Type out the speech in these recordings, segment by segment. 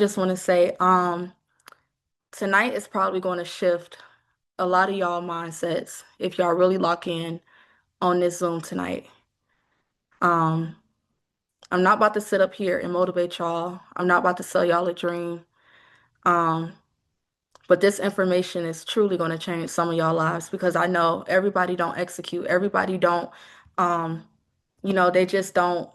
Just want to say, tonight is probably going to shift a lot of y'all mindsets if y'all really lock in on this Zoom tonight. Um, I'm not about to sit up here and motivate y'all. I'm not about to sell y'all a dream. Um, but this information is truly going to change some of y'all lives because I know everybody don't execute. Everybody don't, um, they just don't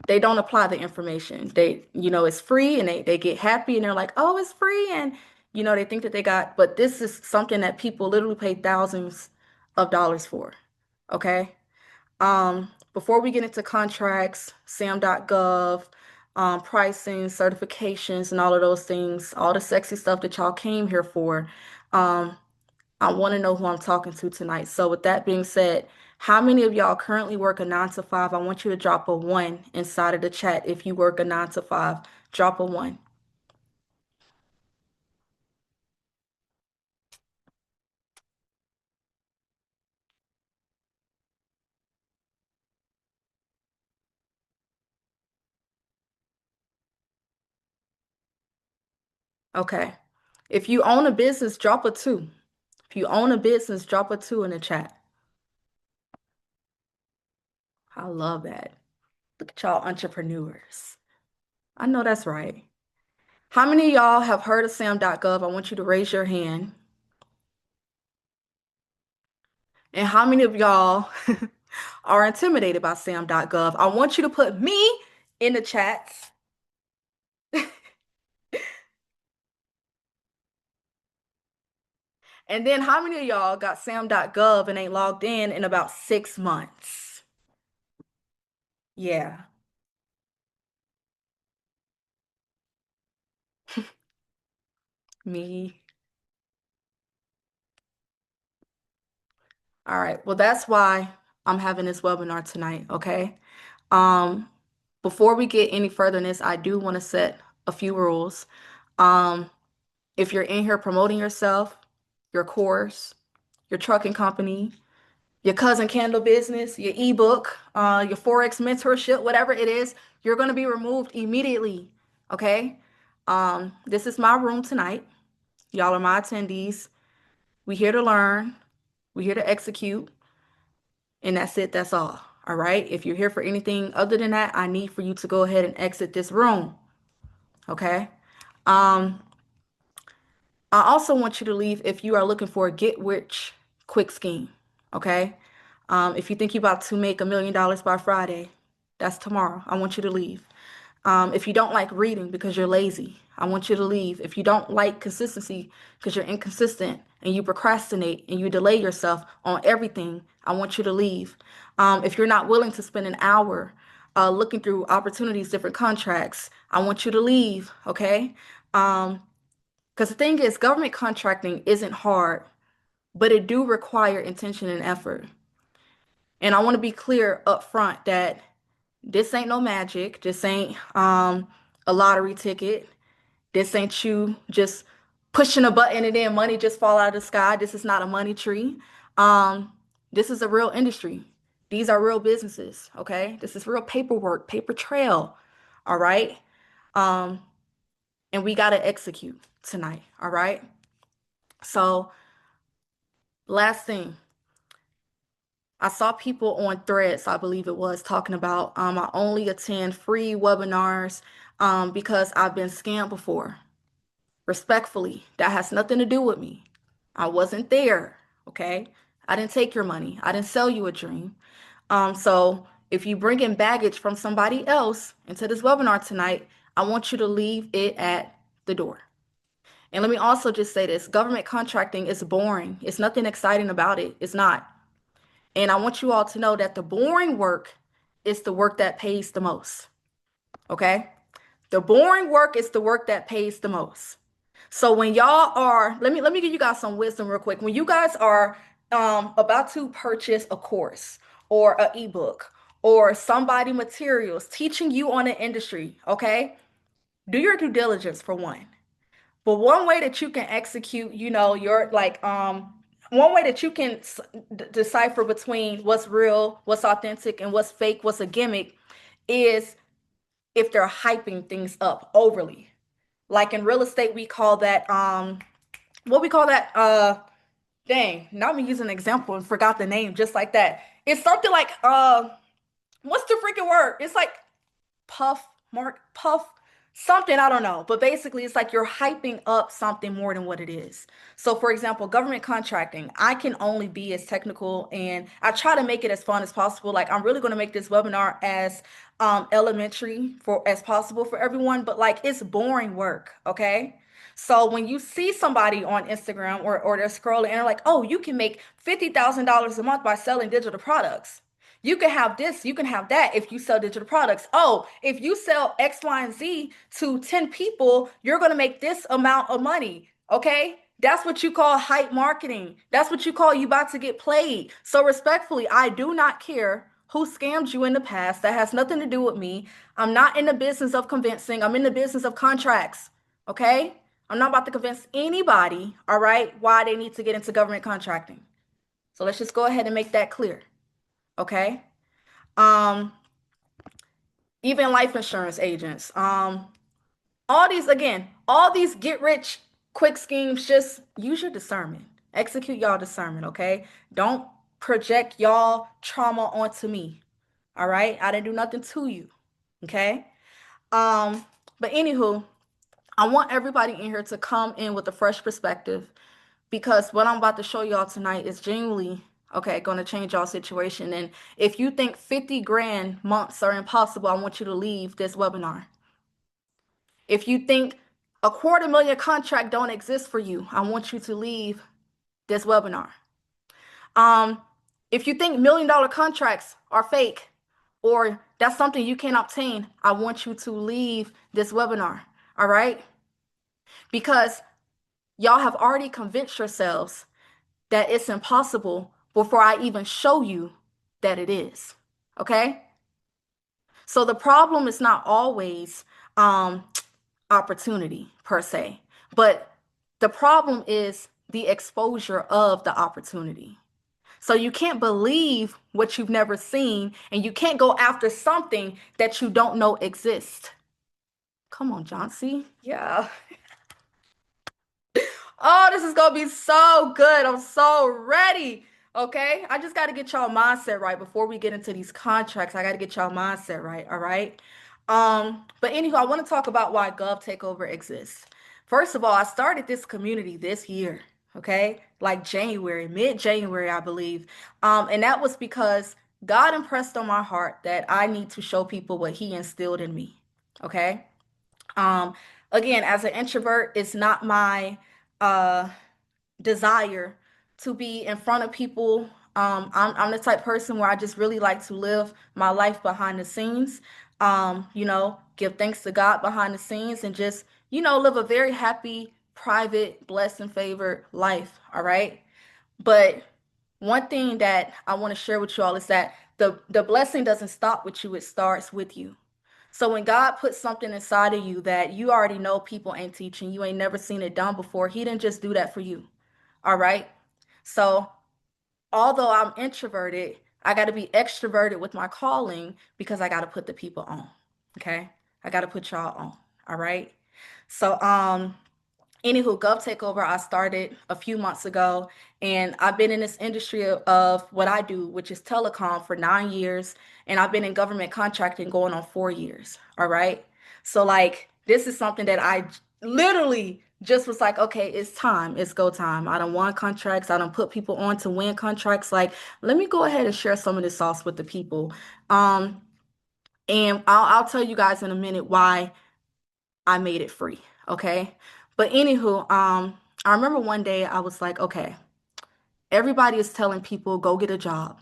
apply the information. It's free and they get happy and they're like, oh, it's free. And, they think that but this is something that people literally pay thousands of dollars for. Okay. Before we get into contracts, sam.gov, pricing, certifications, and all of those things, all the sexy stuff that y'all came here for, um, I want to know who I'm talking to tonight. So with that being said, how many of y'all currently work a 9 to 5? I want you to drop a one inside of the chat if you work a 9 to 5. Drop a one. Okay. If you own a business, drop a two. If you own a business, drop a two in the chat. I love that. Look at y'all entrepreneurs. I know that's right. How many of y'all have heard of sam.gov? I want you to raise your hand. And how many of y'all are intimidated by sam.gov? I want you to put me in the chats. And then how many of y'all got sam.gov and ain't logged in about 6 months? Yeah, me. All right. Well, that's why I'm having this webinar tonight, okay? Um, Before we get any further in this, I do want to set a few rules. Um, if you're in here promoting yourself, your course, your trucking company, your cousin candle business, your ebook, your Forex mentorship, whatever it is, you're going to be removed immediately. Okay? This is my room tonight. Y'all are my attendees. We here to learn, we here to execute, and that's it. That's all. All right? If you're here for anything other than that, I need for you to go ahead and exit this room. Okay? Um, I also want you to leave if you are looking for a get rich quick scheme. Okay? If you think you're about to make $1 million by Friday, that's tomorrow. I want you to leave. If you don't like reading because you're lazy, I want you to leave. If you don't like consistency because you're inconsistent and you procrastinate and you delay yourself on everything, I want you to leave. If you're not willing to spend an hour looking through opportunities, different contracts, I want you to leave. Okay? Because the thing is, government contracting isn't hard, but it do require intention and effort. And I want to be clear up front that this ain't no magic. This ain't a lottery ticket. This ain't you just pushing a button and then money just fall out of the sky. This is not a money tree. Um, this is a real industry. These are real businesses, okay? This is real paperwork, paper trail, all right? Um, and we got to execute tonight, all right? So, last thing, I saw people on Threads, I believe it was, talking about I only attend free webinars because I've been scammed before. Respectfully, that has nothing to do with me. I wasn't there, okay? I didn't take your money. I didn't sell you a dream. So if you bring in baggage from somebody else into this webinar tonight, I want you to leave it at the door. And let me also just say this, government contracting is boring. It's nothing exciting about it. It's not. And I want you all to know that the boring work is the work that pays the most. Okay? The boring work is the work that pays the most. So when y'all are, let me give you guys some wisdom real quick. When you guys are about to purchase a course or an ebook or somebody materials teaching you on the industry, okay? Do your due diligence for one. But one way that you can execute, your one way that you can decipher between what's real, what's authentic, and what's fake, what's a gimmick, is if they're hyping things up overly. Like in real estate, we call that what we call that dang, now I'm using an example and forgot the name just like that. It's something like what's the freaking word? It's like puff something, I don't know, but basically it's like you're hyping up something more than what it is. So for example, government contracting, I can only be as technical and I try to make it as fun as possible. Like I'm really going to make this webinar as elementary for as possible for everyone, but like it's boring work, okay? So when you see somebody on Instagram or they're scrolling and they're like, oh, you can make $50,000 a month by selling digital products. You can have this, you can have that if you sell digital products. Oh, if you sell X, Y, and Z to 10 people, you're going to make this amount of money. Okay? That's what you call hype marketing. That's what you call you about to get played. So, respectfully, I do not care who scammed you in the past. That has nothing to do with me. I'm not in the business of convincing, I'm in the business of contracts. Okay? I'm not about to convince anybody, all right, why they need to get into government contracting. So, let's just go ahead and make that clear. Okay? Um, Even life insurance agents. All these again, all these get rich quick schemes, just use your discernment. Execute y'all discernment, okay? Don't project y'all trauma onto me. All right? I didn't do nothing to you. Okay? Um, but anywho, I want everybody in here to come in with a fresh perspective because what I'm about to show y'all tonight is genuinely okay, going to change y'all situation. And if you think 50 grand months are impossible, I want you to leave this webinar. If you think a quarter million contract don't exist for you, I want you to leave this webinar. Um, if you think $1 million contracts are fake or that's something you can't obtain, I want you to leave this webinar. All right? Because y'all have already convinced yourselves that it's impossible before I even show you that it is. Okay? So the problem is not always um, opportunity per se, but the problem is the exposure of the opportunity. So you can't believe what you've never seen, and you can't go after something that you don't know exists. Come on, John. Yeah. Oh, this is gonna be so good. I'm so ready. Okay. I just gotta get y'all mindset right before we get into these contracts. I gotta get y'all mindset right. All right. But anywho, I want to talk about why Gov Takeover exists. First of all, I started this community this year, okay? Like January, mid-January, I believe. And that was because God impressed on my heart that I need to show people what He instilled in me. Okay. Um, Again, as an introvert, it's not my uh desire to be in front of people. I'm the type person where I just really like to live my life behind the scenes. Give thanks to God behind the scenes and just, live a very happy, private, blessed, and favored life. All right. But one thing that I want to share with you all is that the blessing doesn't stop with you, it starts with you. So when God puts something inside of you that you already know people ain't teaching, you ain't never seen it done before, He didn't just do that for you. All right. So although I'm introverted, I got to be extroverted with my calling because I got to put the people on. Okay. I got to put y'all on. All right. So, anywho, Gov Takeover, I started a few months ago, and I've been in this industry of what I do, which is telecom, for 9 years, and I've been in government contracting going on 4 years. All right. So, like, this is something that I literally just was like, okay, it's time. It's go time. I don't want contracts. I don't put people on to win contracts. Like, let me go ahead and share some of this sauce with the people. Um, and I'll tell you guys in a minute why I made it free. Okay. But anywho, I remember one day I was like, okay, everybody is telling people go get a job,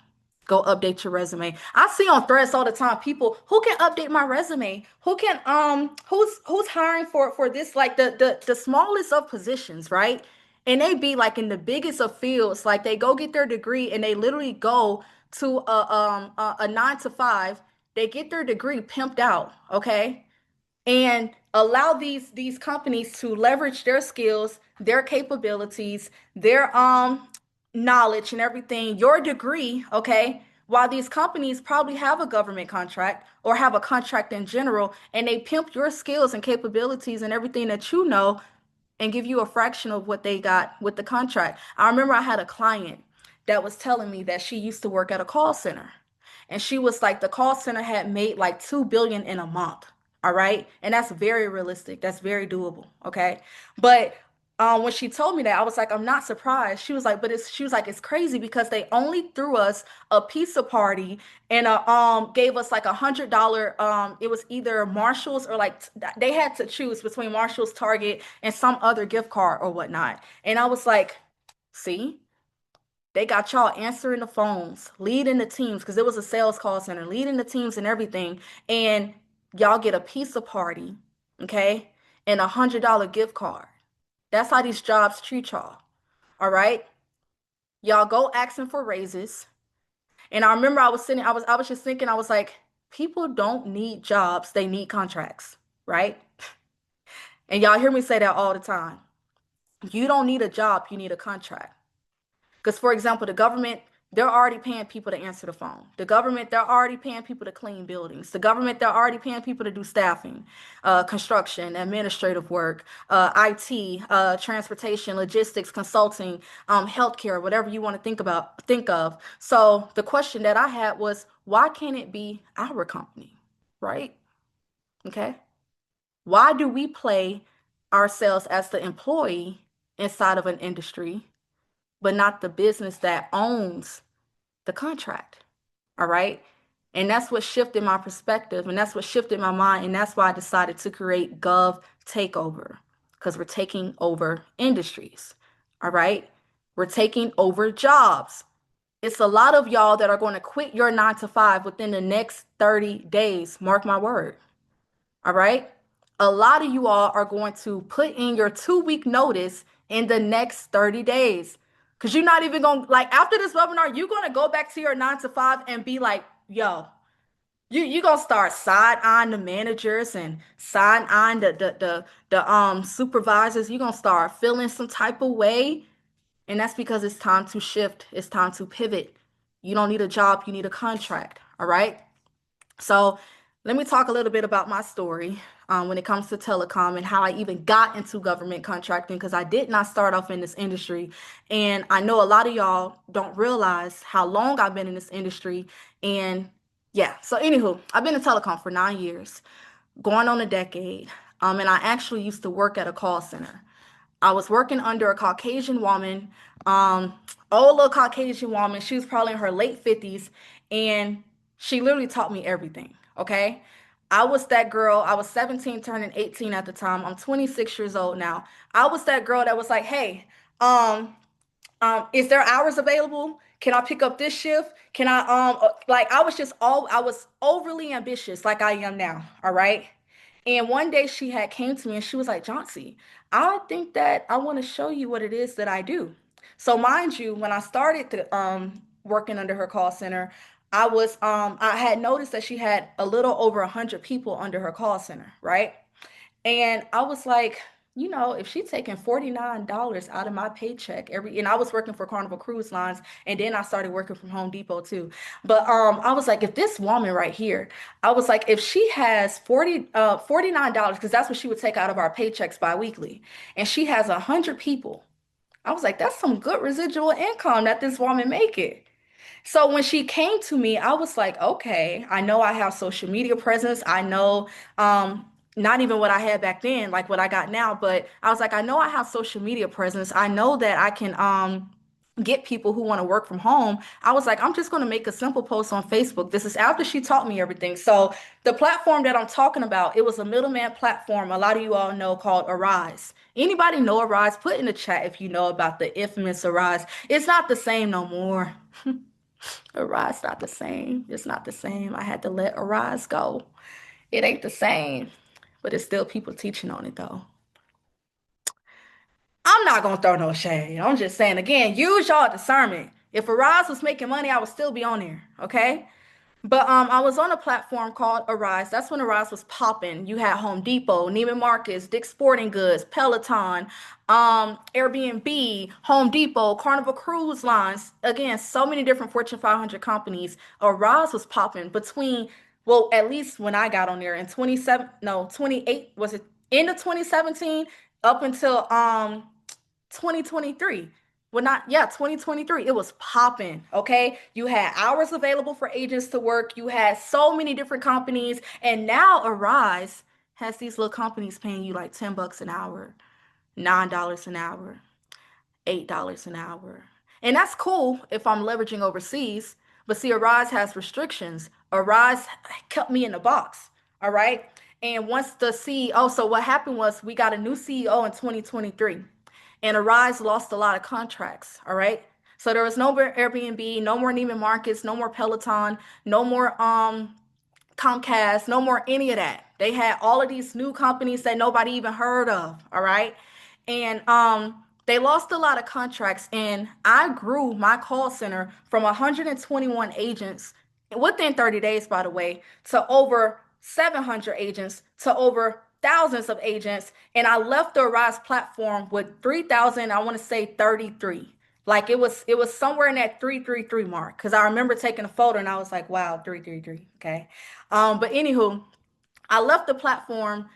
go update your resume. I see on threads all the time people who can update my resume, who's hiring for this, like the smallest of positions, right? And they be like in the biggest of fields, like they go get their degree and they literally go to a 9 to 5. They get their degree pimped out, okay? And allow these companies to leverage their skills, their capabilities, their knowledge and everything, your degree, okay, while these companies probably have a government contract or have a contract in general, and they pimp your skills and capabilities and everything that you know and give you a fraction of what they got with the contract. I remember I had a client that was telling me that she used to work at a call center. And she was like, the call center had made like 2 billion in a month. All right. And that's very realistic. That's very doable. Okay. But when she told me that, I was like, I'm not surprised. She was like, she was like, it's crazy because they only threw us a pizza party and gave us like $100. It was either Marshalls or like they had to choose between Marshalls, Target, and some other gift card or whatnot. And I was like, see, they got y'all answering the phones, leading the teams, because it was a sales call center, leading the teams and everything. And y'all get a pizza party, okay, and $100 gift card. That's how these jobs treat y'all. All right. Y'all go asking for raises. And I remember I was just thinking, I was like, people don't need jobs, they need contracts, right? And y'all hear me say that all the time. You don't need a job, you need a contract. Because, for example, the government, they're already paying people to answer the phone. The government, they're already paying people to clean buildings. The government, they're already paying people to do staffing, construction, administrative work, IT, transportation, logistics, consulting, healthcare, whatever you want to think of. So the question that I had was, why can't it be our company, right? Okay. Why do we play ourselves as the employee inside of an industry, but not the business that owns the contract? All right. And that's what shifted my perspective. And that's what shifted my mind. And that's why I decided to create Gov Takeover, because we're taking over industries. All right. We're taking over jobs. It's a lot of y'all that are going to quit your 9 to 5 within the next 30 days. Mark my word. All right. A lot of you all are going to put in your 2 week notice in the next 30 days. Because you're not even going to, like, after this webinar, you're going to go back to your 9 to 5 and be like, yo, you're going to start side eyeing the managers and side eyeing the supervisors. You're going to start feeling some type of way. And that's because it's time to shift. It's time to pivot. You don't need a job. You need a contract. All right. So let me talk a little bit about my story when it comes to telecom and how I even got into government contracting, because I did not start off in this industry. And I know a lot of y'all don't realize how long I've been in this industry. And yeah, so anywho, I've been in telecom for 9 years, going on a decade. And I actually used to work at a call center. I was working under a Caucasian woman, um, old little Caucasian woman. She was probably in her late 50s, and she literally taught me everything. Okay. I was that girl. I was 17, turning 18 at the time. I'm 26 years old now. I was that girl that was like, hey, um, is there hours available? Can I pick up this shift? Can I like I was overly ambitious like I am now, all right? And one day she had came to me and she was like, Johnsy, I think that I want to show you what it is that I do. So mind you, when I started working under her call center, I had noticed that she had a little over 100 people under her call center, right? And I was like, if she's taking $49 out of my paycheck and I was working for Carnival Cruise Lines, and then I started working from Home Depot too. But I was like, if this woman right here, I was like, if she has $49, because that's what she would take out of our paychecks biweekly, and she has 100 people, I was like, that's some good residual income that this woman making. So when she came to me, I was like, okay, I know I have social media presence. I know not even what I had back then, like what I got now, but I was like, I know I have social media presence. I know that I can get people who want to work from home. I was like, I'm just going to make a simple post on Facebook. This is after she taught me everything. So the platform that I'm talking about, it was a middleman platform a lot of you all know, called Arise. Anybody know Arise? Put in the chat if you know about the infamous Arise. It's not the same no more. Arise not the same. It's not the same. I had to let Arise go. It ain't the same, but it's still people teaching on it though. I'm not gonna throw no shade. I'm just saying again, use y'all discernment. If Arise was making money, I would still be on there. Okay. But I was on a platform called Arise. That's when Arise was popping. You had Home Depot, Neiman Marcus, Dick's Sporting Goods, Peloton, Airbnb, Home Depot, Carnival Cruise Lines. Again, so many different Fortune 500 companies. Arise was popping between, well, at least when I got on there in 27, no, 28, was it end of 2017 up until 2023. Well, not, yeah, 2023. It was popping. Okay. You had hours available for agents to work. You had so many different companies. And now Arise has these little companies paying you like 10 bucks an hour, $9 an hour, $8 an hour. And that's cool if I'm leveraging overseas. But see, Arise has restrictions. Arise kept me in the box. All right. And once the CEO, so what happened was we got a new CEO in 2023, and Arise lost a lot of contracts. All right. So there was no more Airbnb, no more Neiman Marcus, no more Peloton, no more Comcast, no more any of that. They had all of these new companies that nobody even heard of, all right? And they lost a lot of contracts, and I grew my call center from 121 agents within 30 days, by the way, to over 700 agents, to over thousands of agents. And I left the Arise platform with 3,000, I want to say 33. Like it was somewhere in that 333 mark, because I remember taking a photo and I was like, wow, 333. Okay. But anywho, I left the platform.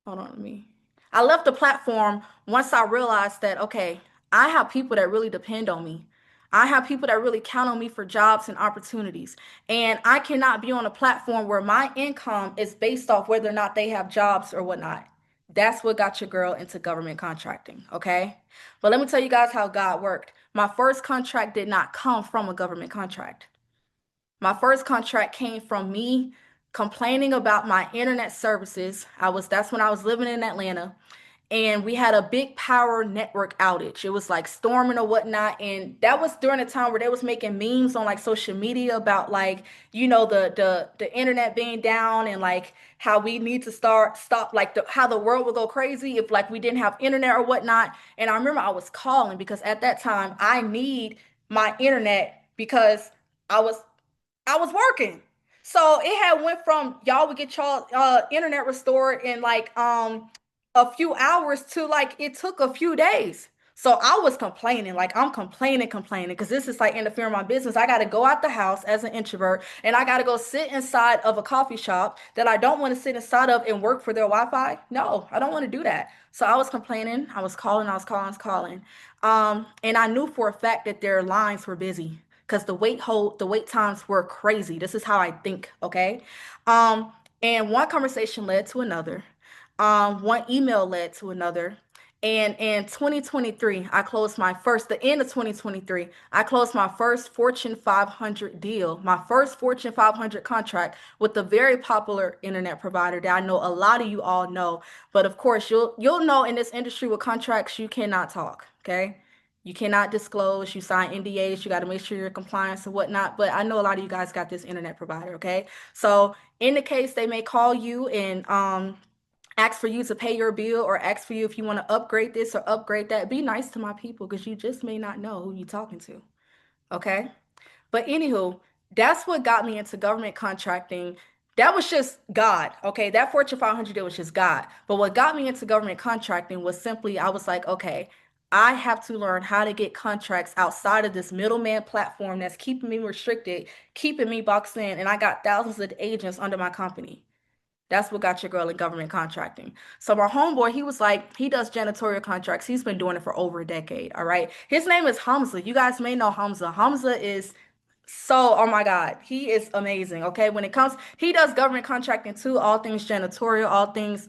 Hold on to me. I left the platform once I realized that, okay, I have people that really depend on me. I have people that really count on me for jobs and opportunities. And I cannot be on a platform where my income is based off whether or not they have jobs or whatnot. That's what got your girl into government contracting, okay? But let me tell you guys how God worked. My first contract did not come from a government contract. My first contract came from me complaining about my internet services. That's when I was living in Atlanta, and we had a big power network outage. It was like storming or whatnot, and that was during a time where they was making memes on like social media about like, the internet being down, and like how we need to stop like how the world would go crazy if like we didn't have internet or whatnot. And I remember I was calling because at that time I need my internet because I was I was working. So it had went from y'all would get y'all internet restored in like a few hours to like it took a few days. So I was complaining, like I'm complaining, because this is like interfering with my business. I got to go out the house as an introvert, and I got to go sit inside of a coffee shop that I don't want to sit inside of and work for their Wi-Fi. No, I don't want to do that. So I was complaining. I was calling. And I knew for a fact that their lines were busy because the wait times were crazy. This is how I think, okay? And one conversation led to another. One email led to another. And in 2023, the end of 2023, I closed my first Fortune 500 deal, my first Fortune 500 contract with a very popular internet provider that I know a lot of you all know. But of course, you'll know in this industry with contracts, you cannot talk, okay? You cannot disclose, you sign NDAs, you got to make sure you're compliance and whatnot. But I know a lot of you guys got this internet provider, okay? So in the case they may call you and ask for you to pay your bill or ask for you if you want to upgrade this or upgrade that, be nice to my people because you just may not know who you're talking to, okay? But anywho, that's what got me into government contracting. That was just God, okay? That Fortune 500 deal was just God. But what got me into government contracting was simply, I was like, okay, I have to learn how to get contracts outside of this middleman platform that's keeping me restricted, keeping me boxed in, and I got thousands of agents under my company. That's what got your girl in government contracting. So my homeboy, he was like, he does janitorial contracts. He's been doing it for over a decade. All right. His name is Hamza. You guys may know Hamza. Hamza is so, oh my God, he is amazing. Okay. When it comes, he does government contracting too, all things janitorial, all things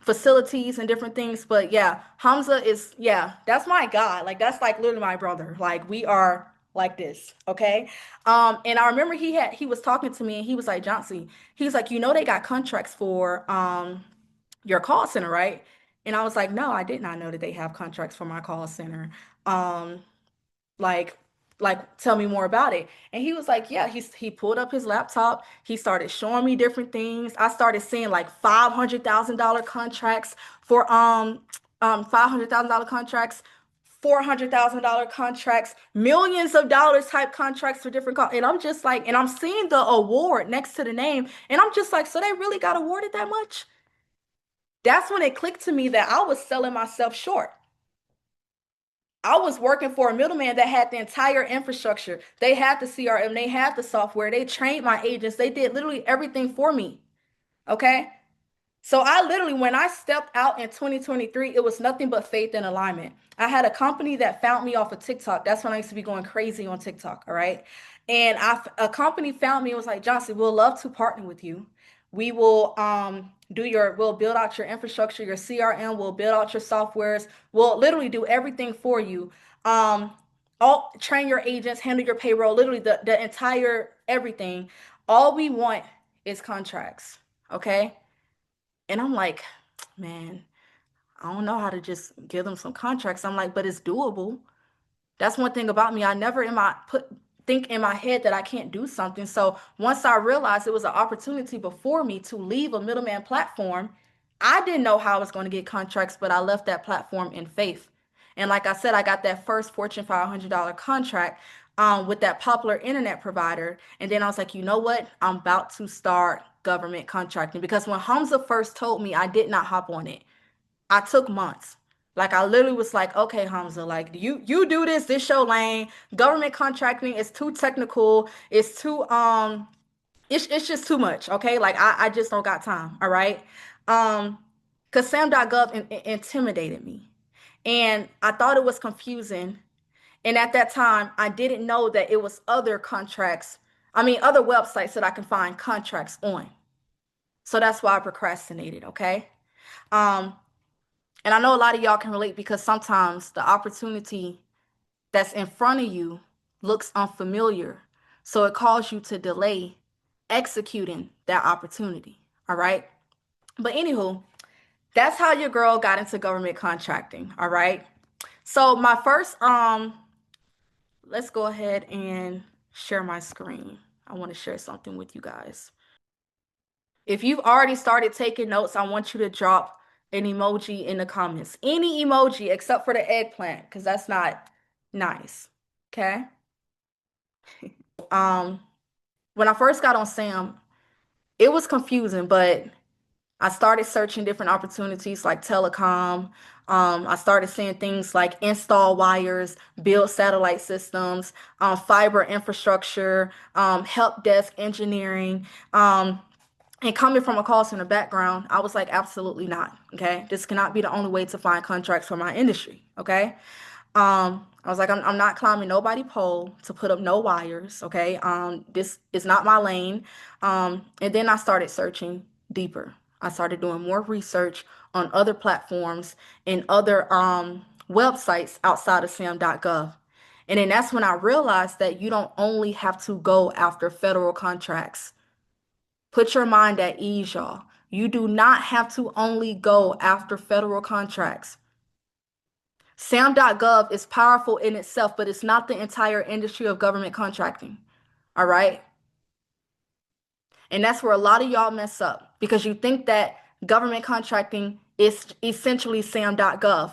facilities and different things. But yeah, Hamza is, yeah, that's my guy. Like that's like literally my brother. Like we are like this. Okay. And I remember he was talking to me and he was like, Johnson, he was like, they got contracts for your call center, right? And I was like, no, I did not know that they have contracts for my call center. Um, like tell me more about it. And he was like, yeah, he pulled up his laptop, he started showing me different things. I started seeing like $500,000 contracts for $500,000 contracts $400,000 contracts, millions of dollars type contracts for different and I'm just like, and I'm seeing the award next to the name, and I'm just like, so they really got awarded that much? That's when it clicked to me that I was selling myself short. I was working for a middleman that had the entire infrastructure. They had the CRM, they had the software, they trained my agents, they did literally everything for me. Okay. So I literally, when I stepped out in 2023, it was nothing but faith and alignment. I had a company that found me off of TikTok. That's when I used to be going crazy on TikTok. All right. And a company found me and was like, Johnson, we'll love to partner with you. We will we'll build out your infrastructure, your CRM, we'll build out your softwares, we'll literally do everything for you. Um, all train your agents, handle your payroll, literally the entire everything. All we want is contracts. Okay. And I'm like, man, I don't know how to just give them some contracts. I'm like, but it's doable. That's one thing about me. I never in my put think in my head that I can't do something. So once I realized it was an opportunity before me to leave a middleman platform, I didn't know how I was going to get contracts, but I left that platform in faith. And like I said, I got that first Fortune $500 contract with that popular internet provider. And then I was like, you know what? I'm about to start government contracting because when Hamza first told me, I did not hop on it. I took months. Like I literally was like, okay, Hamza, like you do this your lane. Government contracting is too technical. It's too it's just too much. Okay. Like I just don't got time. All right. Because Sam.gov intimidated me. And I thought it was confusing. And at that time, I didn't know that it was other contracts, other websites that I can find contracts on. So that's why I procrastinated, okay? Um, and I know a lot of y'all can relate because sometimes the opportunity that's in front of you looks unfamiliar. So it calls you to delay executing that opportunity. All right. But anywho, that's how your girl got into government contracting. All right. So my first, let's go ahead and share my screen. I want to share something with you guys. If you've already started taking notes, I want you to drop an emoji in the comments. Any emoji except for the eggplant, because that's not nice. Okay. Um, when I first got on Sam, it was confusing, but I started searching different opportunities like telecom. I started seeing things like install wires, build satellite systems, fiber infrastructure, help desk engineering. And coming from a call center background, I was like, absolutely not. Okay. This cannot be the only way to find contracts for my industry. Okay. I was like, I'm not climbing nobody pole to put up no wires. Okay. This is not my lane. And then I started searching deeper. I started doing more research on other platforms and other websites outside of sam.gov. And then that's when I realized that you don't only have to go after federal contracts. Put your mind at ease, y'all. You do not have to only go after federal contracts. Sam.gov is powerful in itself, but it's not the entire industry of government contracting. All right. And that's where a lot of y'all mess up because you think that government contracting is essentially sam.gov,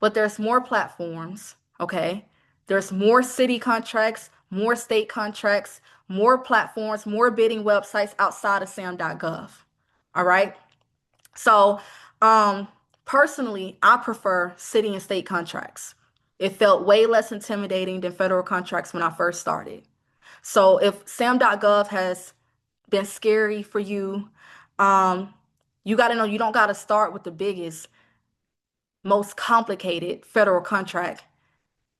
but there's more platforms. Okay. There's more city contracts, more state contracts, more platforms, more bidding websites outside of sam.gov. All right. So, personally, I prefer city and state contracts. It felt way less intimidating than federal contracts when I first started. So, if sam.gov has been scary for you, um, you got to know you don't got to start with the biggest, most complicated federal contract.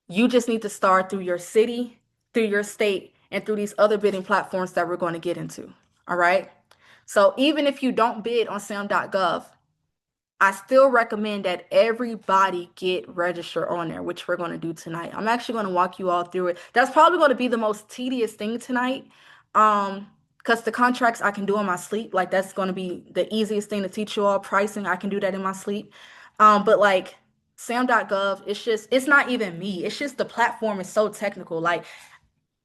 You just need to start through your city, through your state, and through these other bidding platforms that we're going to get into. All right. So, even if you don't bid on sam.gov, I still recommend that everybody get registered on there, which we're going to do tonight. I'm actually going to walk you all through it. That's probably going to be the most tedious thing tonight. Because the contracts I can do in my sleep, like that's going to be the easiest thing to teach you all. Pricing, I can do that in my sleep. But like sam.gov, it's not even me. It's just the platform is so technical. Like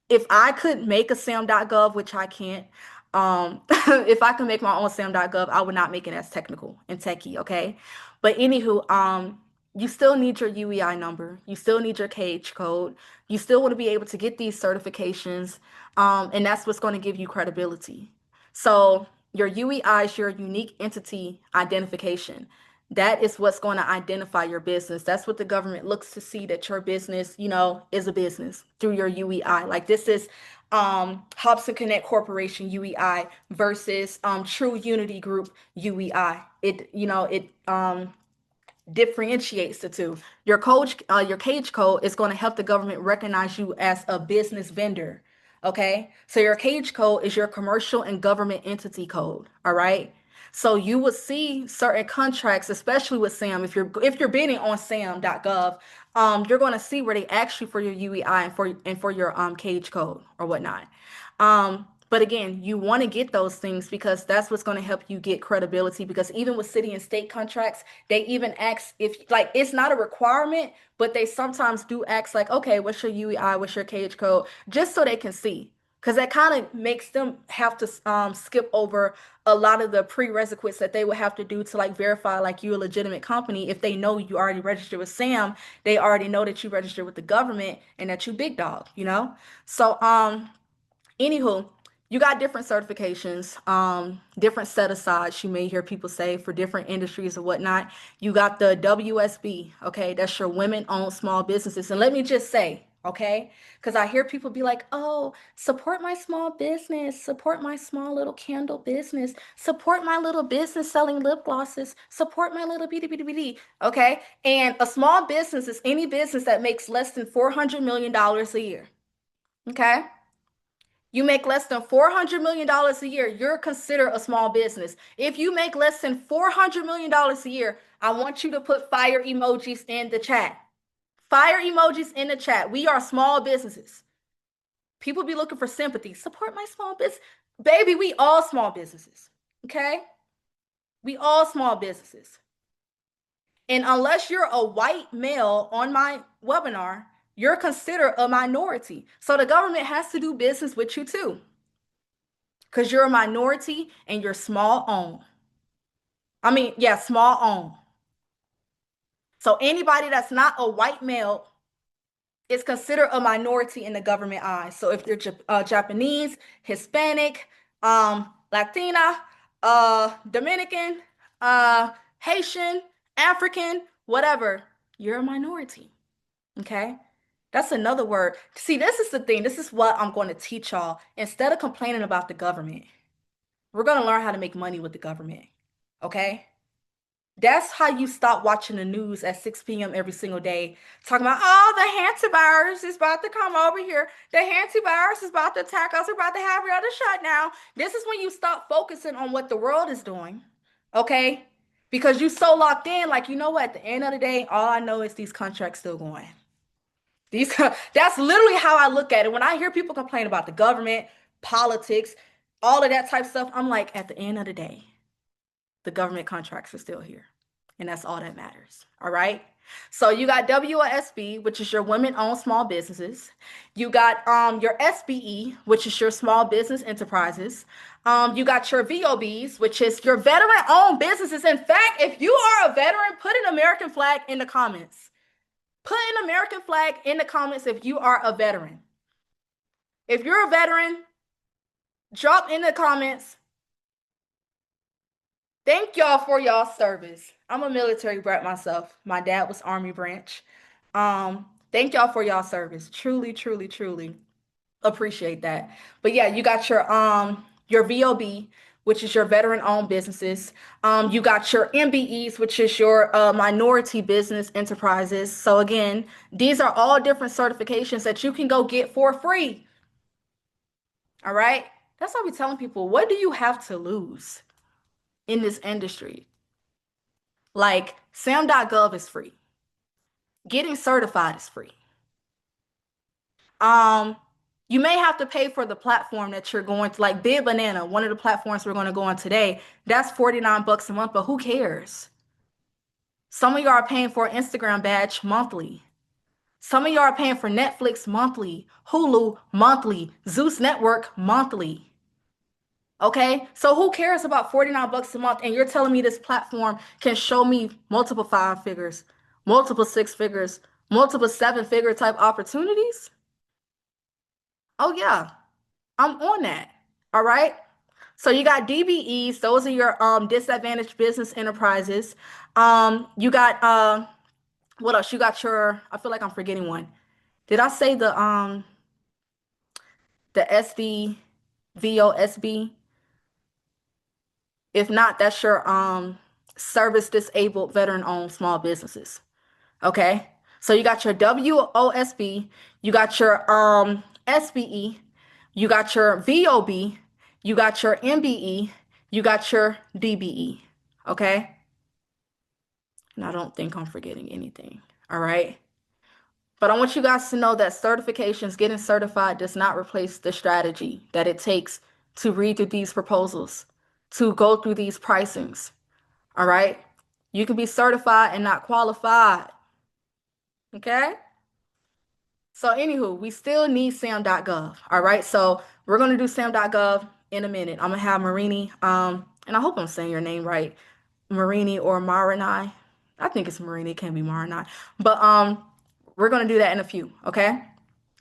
if I could make a sam.gov, which I can't, if I could make my own sam.gov, I would not make it as technical and techy, okay? But anywho, you still need your UEI number. You still need your cage code. You still want to be able to get these certifications. And that's what's going to give you credibility. So your UEI is your unique entity identification. That is what's going to identify your business. That's what the government looks to see that your business, is a business through your UEI. Like this is Hopson Connect Corporation UEI versus True Unity Group UEI. It differentiates the two. Your cage code is going to help the government recognize you as a business vendor. Okay, so your cage code is your commercial and government entity code. All right. So you will see certain contracts, especially with SAM. If you're bidding on SAM.gov, you're going to see where they ask you for your UEI and for your cage code or whatnot. But again, you want to get those things because that's what's going to help you get credibility. Because even with city and state contracts, they even ask if, like, it's not a requirement, but they sometimes do ask, like, okay, what's your UEI, what's your cage code, just so they can see. Because that kind of makes them have to skip over a lot of the prerequisites that they would have to do to like verify like you're a legitimate company. If they know you already registered with SAM, they already know that you registered with the government and that you big dog. So anywho, you got different certifications, different set asides you may hear people say for different industries or whatnot. You got the WSB, okay, that's your women-owned small businesses. And let me just say, okay, because I hear people be like, oh, support my small business, support my small little candle business, support my little business selling lip glosses, support my little bitty, okay? And a small business is any business that makes less than $400 million a year, okay? You make less than $400 million a year, you're considered a small business. If you make less than $400 million a year, I want you to put fire emojis in the chat. Fire emojis in the chat. We are small businesses. People be looking for sympathy. Support my small business. Baby, we all small businesses. Okay? We all small businesses. And unless you're a white male on my webinar, you're considered a minority. So the government has to do business with you too, because you're a minority and you're small owned. I mean, yeah, small owned. So anybody that's not a white male is considered a minority in the government eyes. So if you're Japanese, Hispanic, Latina, Dominican, Haitian, African, whatever, you're a minority. Okay? That's another word. See, this is the thing. This is what I'm going to teach y'all. Instead of complaining about the government, we're going to learn how to make money with the government. Okay? That's how you stop watching the news at 6 p.m. every single day, talking about, oh, the antivirus is about to come over here. The antivirus is about to attack us. We're about to have another shutdown. This is when you stop focusing on what the world is doing, okay? Because you so locked in, like, you know what? At the end of the day, all I know is these contracts still going. That's literally how I look at it. When I hear people complain about the government, politics, all of that type of stuff, I'm like, at the end of the day, the government contracts are still here. And that's all that matters. All right. So you got WSB, which is your women-owned small businesses. You got your SBE, which is your small business enterprises. You got your VOBs, which is your veteran-owned businesses. In fact, if you are a veteran, put an American flag in the comments. Put an American flag in the comments if you are a veteran. If you're a veteran, drop in the comments. Thank y'all for y'all service. I'm a military brat myself. My dad was Army branch. Thank y'all for y'all service. Truly, truly, truly appreciate that. But yeah, you got your VOB, which is your veteran-owned businesses. You got your MBEs, which is your minority business enterprises. So again, these are all different certifications that you can go get for free. All right? That's why we're telling people, what do you have to lose in this industry? Like SAM.gov is free. Getting certified is free. You may have to pay for the platform that you're going to, like Bid Banana, one of the platforms we're going to go on today. That's $49 a month, but who cares? Some of y'all are paying for an Instagram badge monthly. Some of y'all are paying for Netflix monthly, Hulu monthly, Zeus Network monthly. Okay, so who cares about $49 a month? And you're telling me this platform can show me multiple five figures? multiple six figures, multiple seven-figure type opportunities. Oh yeah, I'm on that. All right. So you got DBEs, those are your disadvantaged business enterprises. You got what else? You got your, I feel like I'm forgetting one. Did I say the SDVOSB? If not, that's your service disabled veteran owned small businesses. Okay? So you got your WOSB, you got your SBE, you got your VOB, you got your MBE, you got your DBE. Okay? And I don't think I'm forgetting anything. All right? But I want you guys to know that certifications, getting certified does not replace the strategy that it takes to read through these proposals, to go through these pricings. All right? You can be certified and not qualified. Okay? So, anywho, we still need sam.gov. All right? So, we're going to do sam.gov in a minute. I'm going to have Marini, and I hope I'm saying your name right, Marini or Marini. I think it's Marini. It can't be Marini. But we're going to do that in a few. Okay?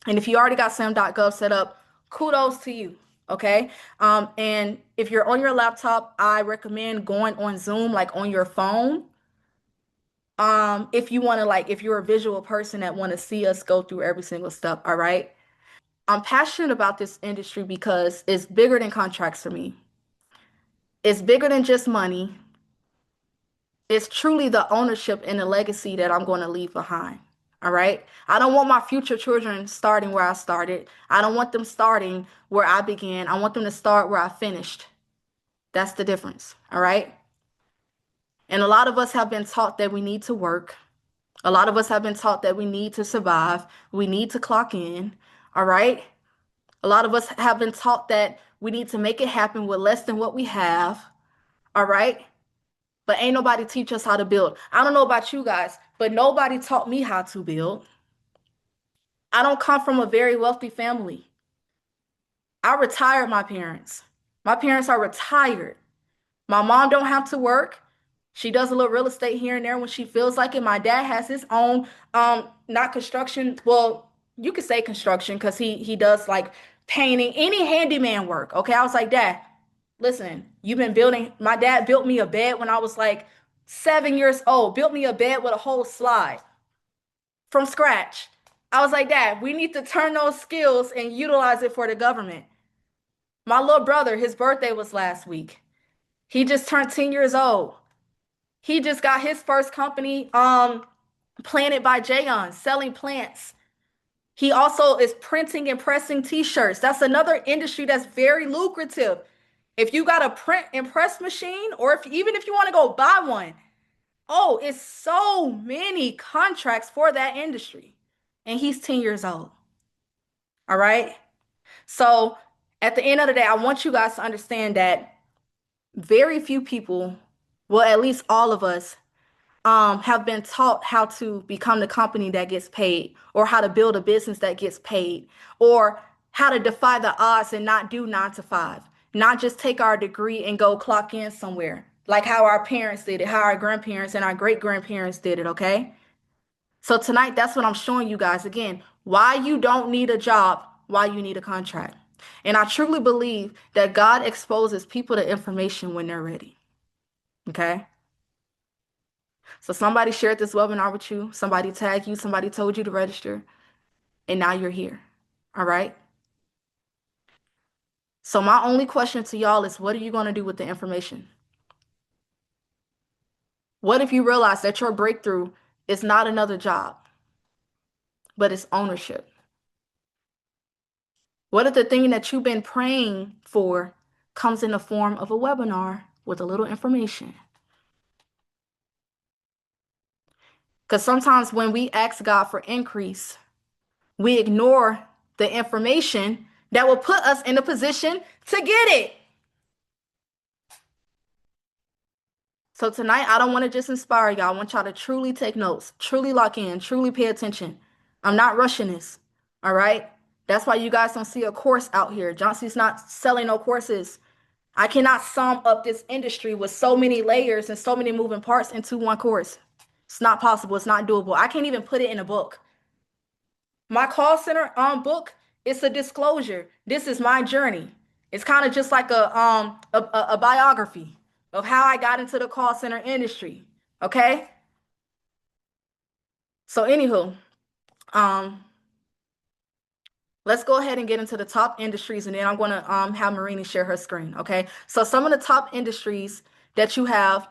And if you already got sam.gov set up, kudos to you. Okay. And if you're on your laptop, I recommend going on Zoom, like on your phone. If you want to, like, if you're a visual person that want to see us go through every single step. All right. I'm passionate about this industry because it's bigger than contracts for me. It's bigger than just money. It's truly the ownership and the legacy that I'm going to leave behind. All right. I don't want my future children starting where I started. I don't want them starting where I began. I want them to start where I finished. That's the difference. All right. And a lot of us have been taught that we need to work. A lot of us have been taught that we need to survive. We need to clock in. All right. A lot of us have been taught that we need to make it happen with less than what we have. All right. But ain't nobody teach us how to build. I don't know about you guys, but nobody taught me how to build. I don't come from a very wealthy family. I retired my parents. My parents are retired. My mom don't have to work. She does a little real estate here and there when she feels like it. My dad has his own, not construction. Well, you could say construction because he does like painting, any handyman work. Okay. I was like, Dad, listen, you've been building. My dad built me a bed when I was like 7 years old, built me a bed with a whole slide from scratch. I was like, Dad, we need to turn those skills and utilize it for the government. My little brother, his birthday was last week. He just turned 10 years old. He just got his first company, Planted by Jayon, selling plants. He also is printing and pressing t-shirts. That's another industry that's very lucrative. If you got a print and press machine, or even if you want to go buy one, oh, it's so many contracts for that industry. And he's 10 years old. All right. So at the end of the day, I want you guys to understand that very few people, well, at least all of us, have been taught how to become the company that gets paid, or how to build a business that gets paid, or how to defy the odds and not do 9 to 5, not just take our degree and go clock in somewhere, like how our parents did it, how our grandparents and our great grandparents did it. Okay. So tonight, that's what I'm showing you guys again, why you don't need a job, why you need a contract. And I truly believe that God exposes people to information when they're ready. Okay. So somebody shared this webinar with you, somebody tagged you, somebody told you to register, and now you're here. All right. So my only question to y'all is, what are you going to do with the information? What if you realize that your breakthrough is not another job, but it's ownership? What if the thing that you've been praying for comes in the form of a webinar with a little information? Because sometimes when we ask God for increase, we ignore the information that will put us in a position to get it. So tonight, I don't want to just inspire y'all. I want y'all to truly take notes, truly lock in, truly pay attention. I'm not rushing this. All right. That's why you guys don't see a course out here. Johnson's not selling no courses. I cannot sum up this industry with so many layers and so many moving parts into one course. It's not possible. It's not doable. I can't even put it in a book. My call center book, it's a disclosure. This is my journey. It's kind of just like a biography of how I got into the call center industry. Okay? So anywho, um, let's go ahead and get into the top industries, and then I'm gonna have Marini share her screen. Okay? So some of the top industries that you have,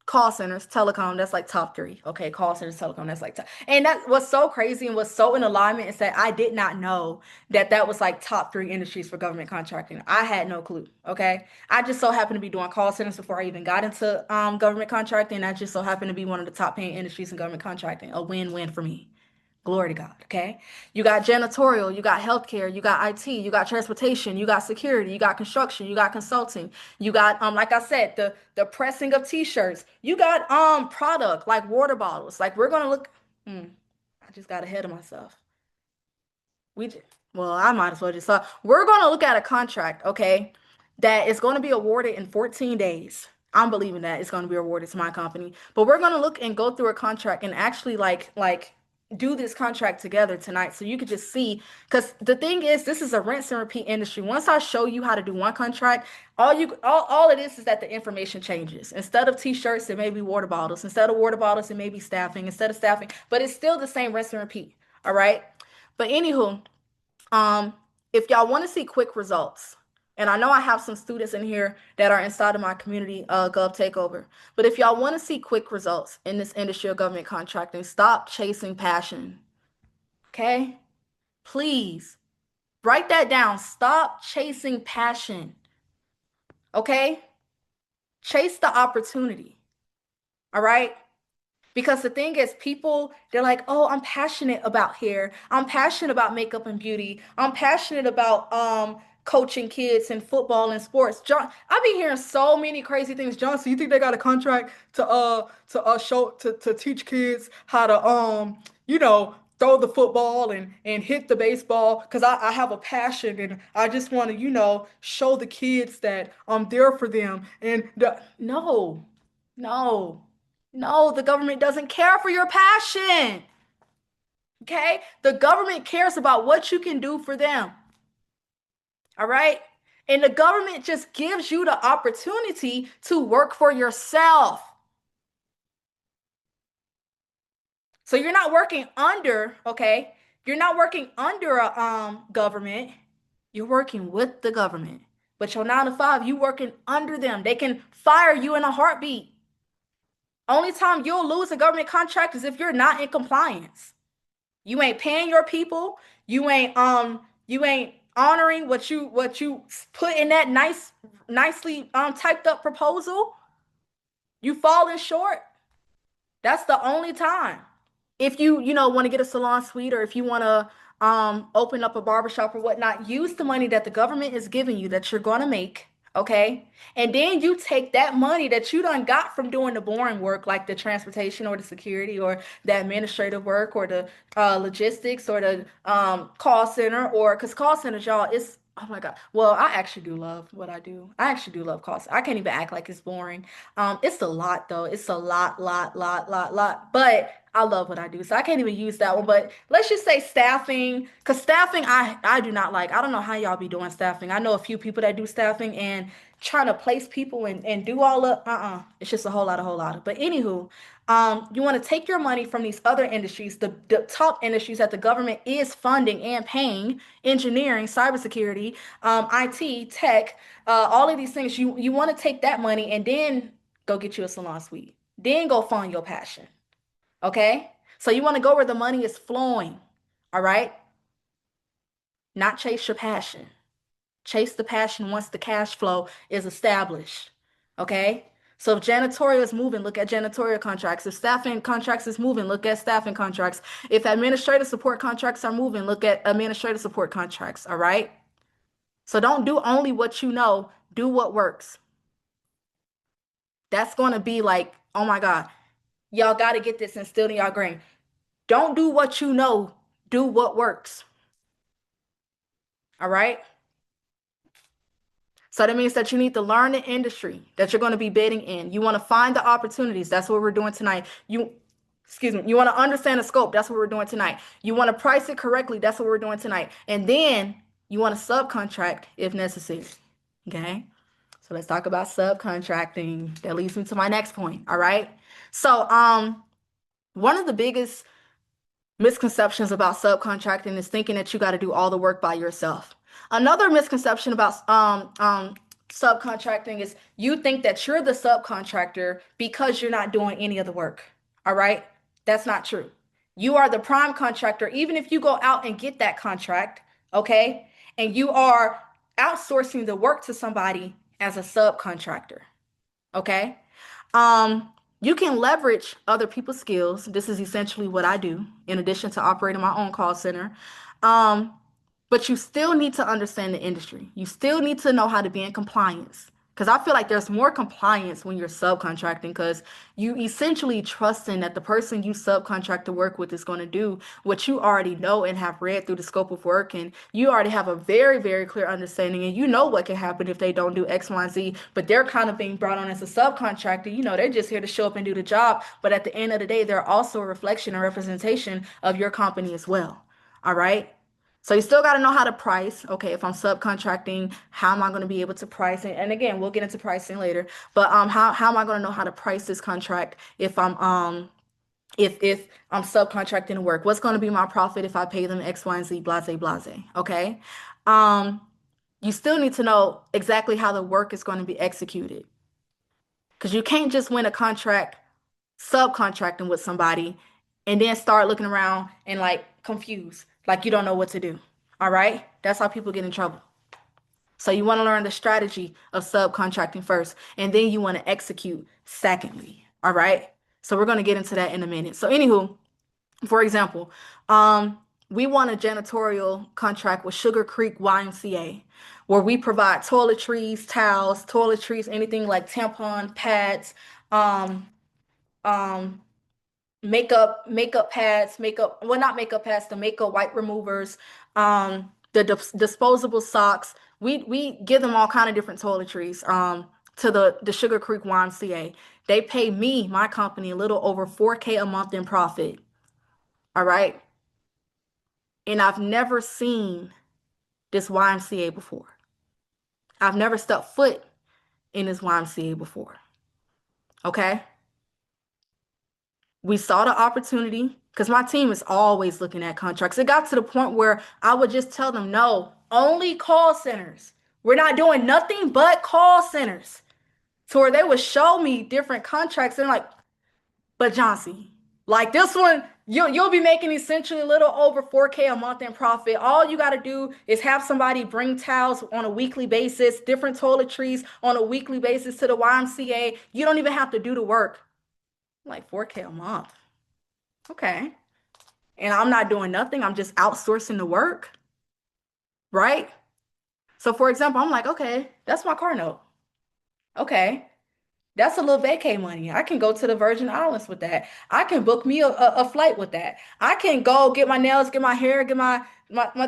call centers, telecom, that's like top three. Okay, call centers, telecom, that's like top. And that was so crazy and was so in alignment is that I did not know that that was like top three industries for government contracting. I had no clue. Okay, I just so happened to be doing call centers before I even got into government contracting. I just so happened to be one of the top paying industries in government contracting. A win-win for me. Glory to God, okay? You got janitorial, you got healthcare, you got IT, you got transportation, you got security, you got construction, you got consulting, you got like I said, the pressing of t-shirts. You got product like water bottles. Like we're gonna look I just got ahead of myself. We just, well, I might as well just we're going to look at a contract, okay, that is going to be awarded in 14 days. I'm believing that it's going to be awarded to my company, but we're going to look and go through a contract and actually like do this contract together tonight so you could just see because the thing is this is a rinse and repeat industry. Once I show you how to do one contract, all it is that the information changes. Instead of t-shirts, it may be water bottles. Instead of water bottles, it may be staffing. Instead of staffing, but it's still the same rinse and repeat. All right. But anywho, um, if y'all want to see quick results, and I know I have some students in here that are inside of my community Gov Takeover, but if y'all want to see quick results in this industry of government contracting, stop chasing passion. Okay? Please write that down. Stop chasing passion. Okay? Chase the opportunity. All right? Because the thing is, people, they're like, oh, I'm passionate about hair. I'm passionate about makeup and beauty. I'm passionate about coaching kids in football and sports. John, I've been hearing so many crazy things. John, so you think they got a contract to teach kids how to throw the football and hit the baseball because I have a passion and I just want to, show the kids that I'm there for them. No, no. No, the government doesn't care for your passion. Okay? The government cares about what you can do for them. All right? And the government just gives you the opportunity to work for yourself. So you're not working under, okay? You're not working under a government. You're working with the government. But your 9 to 5, you working under them. They can fire you in a heartbeat. Only time you'll lose a government contract is if you're not in compliance. You ain't paying your people. You ain't honoring what you put in that nicely typed up proposal. You falling short. That's the only time. If you want to get a salon suite or if you want to open up a barbershop or whatnot, use the money that the government is giving you that you're going to make, okay? And then you take that money that you done got from doing the boring work like the transportation or the security or the administrative work or the logistics or the call center or because call centers, y'all, it's oh my God. Well, I actually do love what I do. I actually do love call. I can't even act like it's boring. It's a lot though. It's a lot. But I love what I do, so I can't even use that one. But let's just say staffing, because staffing I do not like. I don't know how y'all be doing staffing. I know a few people that do staffing and trying to place people and do all of It's just a whole lot. But anywho, you want to take your money from these other industries, the top industries that the government is funding and paying, engineering, cybersecurity, IT, tech, all of these things. You want to take that money and then go get you a salon suite. Then go find your passion. Okay? So you want to go where the money is flowing. All right? Not chase your passion. Chase the passion once the cash flow is established. Okay? So if janitorial is moving, look at janitorial contracts. If staffing contracts is moving, look at staffing contracts. If administrative support contracts are moving, look at administrative support contracts. All right? So don't do only what you know, do what works. That's going to be like, oh my God, y'all got to get this instilled in y'all brain. Don't do what you know, do what works. All right? So that means that you need to learn the industry that you're going to be bidding in. You want to find the opportunities. That's what we're doing tonight. Excuse me, you want to understand the scope. That's what we're doing tonight. You want to price it correctly. That's what we're doing tonight. And then you want to subcontract if necessary. Okay? So let's talk about subcontracting. That leads me to my next point. All right. So, one of the biggest misconceptions about subcontracting is thinking that you got to do all the work by yourself. Another misconception about subcontracting is you think that you're the subcontractor because you're not doing any of the work. All right? That's not true. You are the prime contractor, even if you go out and get that contract, okay? And you are outsourcing the work to somebody as a subcontractor, okay? Um, you can leverage other people's skills. This is essentially what I do, in addition to operating my own call center. Um, but you still need to understand the industry. You still need to know how to be in compliance. Because I feel like there's more compliance when you're subcontracting because you essentially trusting that the person you subcontract to work with is going to do what you already know and have read through the scope of work. And you already have a very, very clear understanding. And you know what can happen if they don't do X, Y, and Z. But they're kind of being brought on as a subcontractor. You know, they're just here to show up and do the job. But at the end of the day, they're also a reflection and representation of your company as well. All right. So you still got to know how to price. Okay, if I'm subcontracting, how am I going to be able to price it? And again, we'll get into pricing later. But how am I going to know how to price this contract if I'm subcontracting work? What's going to be my profit if I pay them X, Y, and Z, blase, blase? Okay. Um, you still need to know exactly how the work is going to be executed because you can't just win a contract subcontracting with somebody and then start looking around and like confused, like you don't know what to do. All right? That's how people get in trouble. So you want to learn the strategy of subcontracting first, and then you want to execute secondly. All right? So we're going to get into that in a minute. So anywho, for example, we want a janitorial contract with Sugar Creek YMCA, where we provide toiletries, towels, toiletries, anything like tampon pads, um, um, makeup pads, well, not makeup pads, the makeup wipe removers, the disposable socks. We give them all kind of different toiletries to the Sugar Creek YMCA. They pay me, my company, a little over 4K a month in profit. All right. And I've never seen this YMCA before. I've never stepped foot in this YMCA before. Okay. We saw the opportunity because my team is always looking at contracts. It got to the point where I would just tell them, no, only call centers. We're not doing nothing but call centers. To where they would show me different contracts and like, but Johnsy, like this one, you'll be making essentially a little over 4K a month in profit. All you got to do is have somebody bring towels on a weekly basis, different toiletries on a weekly basis to the YMCA. You don't even have to do the work. Like 4K a month. Okay. And I'm not doing nothing. I'm just outsourcing the work, right? So for example, I'm like, okay, that's my car note. Okay. That's a little vacay money. I can go to the Virgin Islands with that. I can book me a flight with that. I can go get my nails, get my hair, get my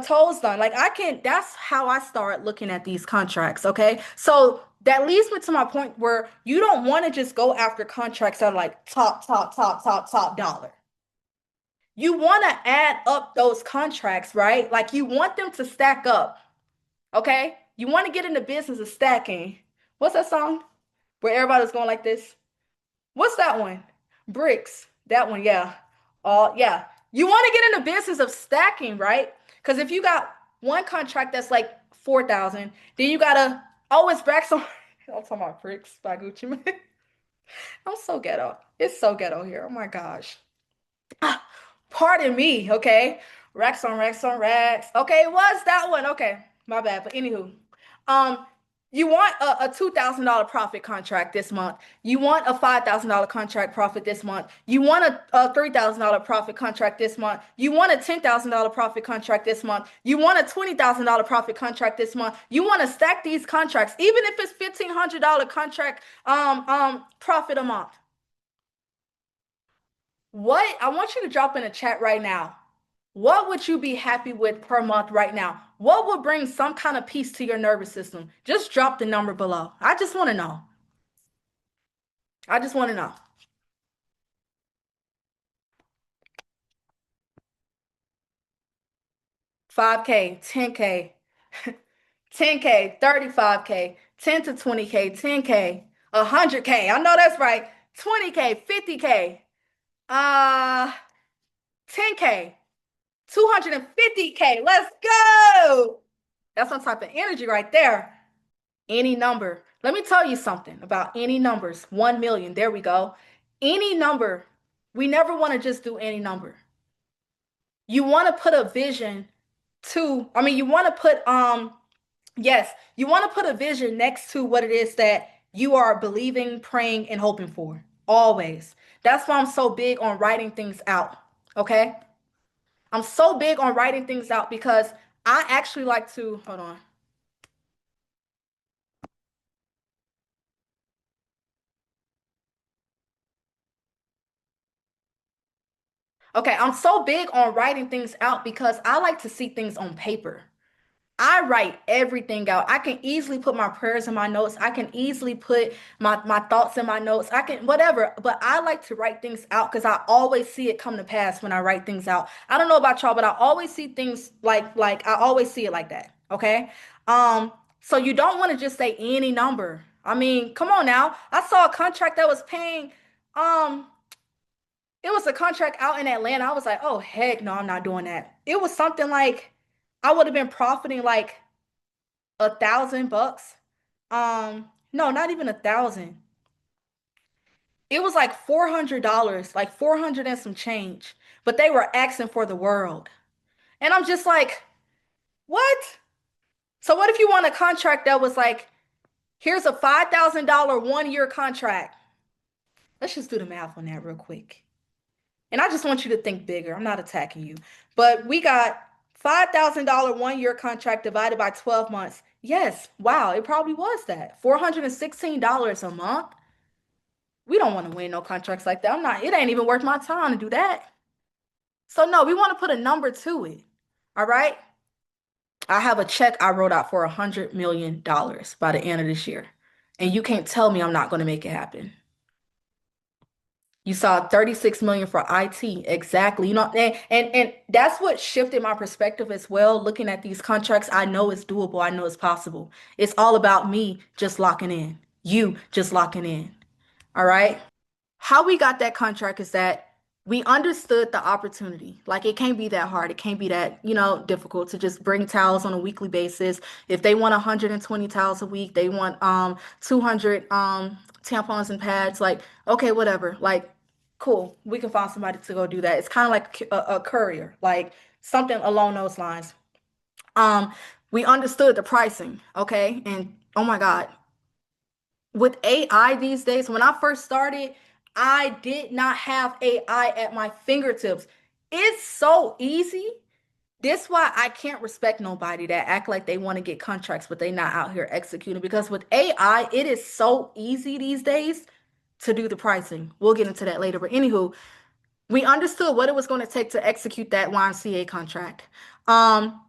toes done. Like I can, that's how I start looking at these contracts. Okay. So that leads me to my point where you don't want to just go after contracts that are like top dollar. You want to add up those contracts, right? Like you want them to stack up, okay? You want to get in the business of stacking. What's that song where everybody's going like this? What's that one? Bricks. That one, yeah. Yeah. You want to get in the business of stacking, right? Because if you got one contract that's like 4,000, then you gotta always back some. I'm talking about bricks by Gucci Mane. I'm so ghetto. It's so ghetto here. Oh my gosh. Pardon me, okay? Racks on racks on racks. Okay, it was that one. Okay, my bad. But anywho, um, you want a $2,000 profit contract this month. You want a $5,000 contract profit this month. You want a $3,000 profit contract this month. You want a $10,000 profit contract this month. You want a $20,000 profit contract this month. You want to stack these contracts, even if it's $1,500 contract profit a month. What I want you to drop in the chat right now. What would you be happy with per month right now? What would bring some kind of peace to your nervous system? Just drop the number below. I just want to know. I just want to know. 5K, 10K, 10K, 35K, 10 to 20K, 10K, 100K. I know that's right. 20K, 50K, uh, 10K, 250K. Let's go. That's some type of energy right there. Any number. Let me tell you something about any numbers. 1 million. There we go. Any number. We never want to just do any number. You want to put a vision you want to put yes, you want to put a vision next to what it is that you are believing, praying, and hoping for. Always. That's why I'm so big on writing things out. Okay? I'm so big on writing things out because I actually like to, hold on. Okay, I'm so big on writing things out because I like to see things on paper. I write everything out. I can easily put my prayers in my notes. I can easily put my thoughts in my notes. I can, whatever. But I like to write things out because I always see it come to pass when I write things out. I don't know about y'all, but I always see things like I always see it like that. Okay. So you don't want to just say any number. I mean, come on now. I saw a contract that was paying, um, it was a contract out in Atlanta. I was like, oh heck no, I'm not doing that. It was something like I would have been profiting like $1,000. No, not even 1,000. It was like $400, like 400 and some change. But they were asking for the world. And I'm just like, what? So what if you want a contract that was like, here's a $5,000 1 year contract? Let's just do the math on that real quick. And I just want you to think bigger. I'm not attacking you. But we got $5,000 1 year contract divided by 12 months. Yes, wow, it probably was that. $416 a month. We don't want to win no contracts like that. I'm not, it ain't even worth my time to do that. So no, we want to put a number to it. All right. I have a check I wrote out for $100 million by the end of this year. And you can't tell me I'm not going to make it happen. You saw 36 million for IT. Exactly. You know, and that's what shifted my perspective as well. Looking at these contracts, I know it's doable. I know it's possible. It's all about me just locking in. You just locking in. All right. How we got that contract is that we understood the opportunity. Like it can't be that hard. It can't be that, difficult to just bring towels on a weekly basis. If they want 120 towels a week, they want 200 tampons and pads, like okay, whatever. Like cool. We can find somebody to go do that. It's kind of like a courier, like something along those lines. Um we understood the pricing, okay? And oh my God, with AI these days, when I first started, I did not have AI at my fingertips. It's so easy. This why I can't respect nobody that act like they want to get contracts, but they not out here executing. Because with AI, it is so easy these days to do the pricing. We'll get into that later. But anywho, we understood what it was going to take to execute that YMCA contract. Um,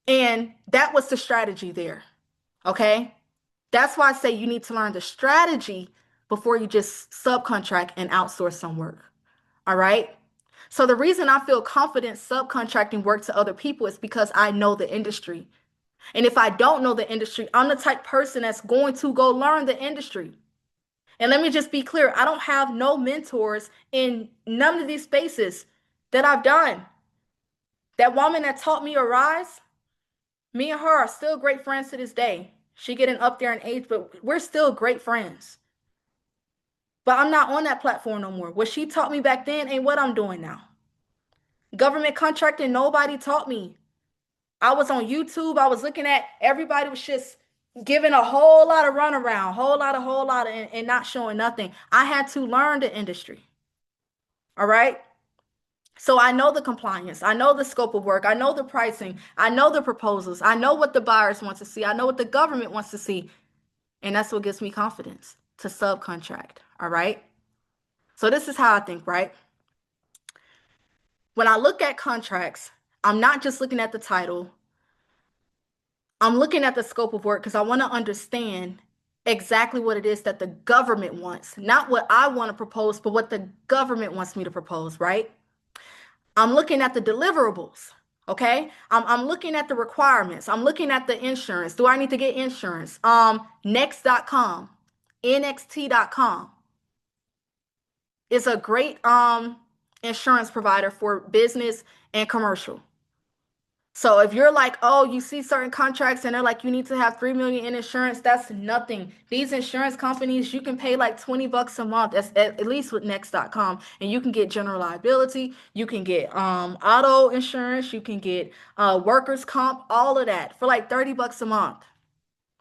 and that was the strategy there. Okay. That's why I say you need to learn the strategy before you just subcontract and outsource some work. All right. So the reason I feel confident subcontracting work to other people is because I know the industry. And if I don't know the industry, I'm the type person that's going to go learn the industry. And let me just be clear, I don't have no mentors in none of these spaces that I've done. That woman that taught me Arise, me and her are still great friends to this day. She getting up there in age, but we're still great friends. But I'm not on that platform no more. What she taught me back then ain't what I'm doing now. Government contracting, nobody taught me. I was on YouTube. I was looking at everybody was just giving a whole lot of runaround, whole lot, and not showing nothing. I had to learn the industry. All right. So I know the compliance. I know the scope of work. I know the pricing. I know the proposals. I know what the buyers want to see. I know what the government wants to see. And that's what gives me confidence to subcontract. All right. So this is how I think, right? When I look at contracts, I'm not just looking at the title. I'm looking at the scope of work because I want to understand exactly what it is that the government wants, not what I want to propose, but what the government wants me to propose, right? I'm looking at the deliverables. Okay. I'm looking at the requirements. I'm looking at the insurance. Do I need to get insurance? Next.com, NXT.com is a great insurance provider for business and commercial. So if you're like, oh, you see certain contracts and they're like, you need to have 3 million in insurance, that's nothing. These insurance companies, you can pay like $20 a month, at least with Next.com, and you can get general liability, you can get auto insurance, you can get workers' comp, all of that for like $30 a month.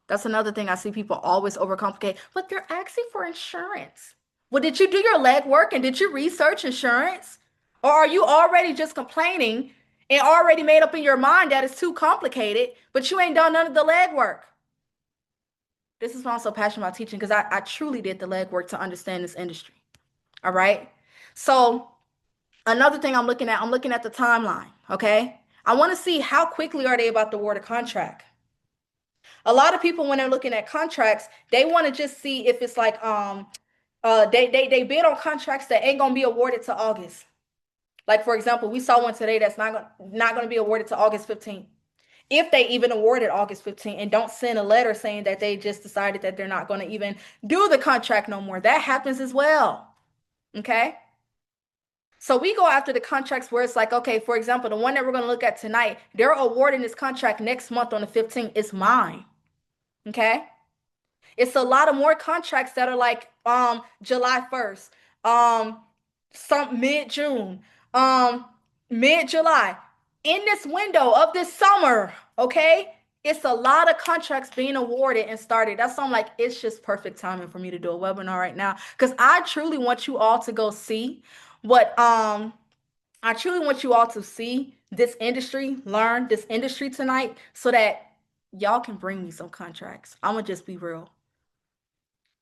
That's another thing I see people always overcomplicate, but they're asking for insurance. Well, did you do your legwork and did you research insurance? Or are you already just complaining and already made up in your mind that it's too complicated, but you ain't done none of the legwork? This is why I'm so passionate about teaching because I truly did the legwork to understand this industry. All right. So another thing I'm looking at the timeline. Okay. I want to see how quickly are they about to award a contract. A lot of people, when they're looking at contracts, they want to just see if it's like they bid on contracts that ain't gonna be awarded to August. Like for example, we saw one today that's not gonna be awarded to August 15th. If they even awarded August 15th and don't send a letter saying that they just decided that they're not gonna even do the contract no more, that happens as well. Okay. So we go after the contracts where it's like, okay, for example, the one that we're gonna look at tonight, they're awarding this contract next month on the 15th. It's mine. Okay. It's a lot of more contracts that are like July 1st, some mid-June, um mid-July. In this window of this summer, okay? It's a lot of contracts being awarded and started. That's why I'm like, it's just perfect timing for me to do a webinar right now. Because I truly want you all to go see what I truly want you all to see this industry, learn this industry tonight so that y'all can bring me some contracts. I'm gonna just be real.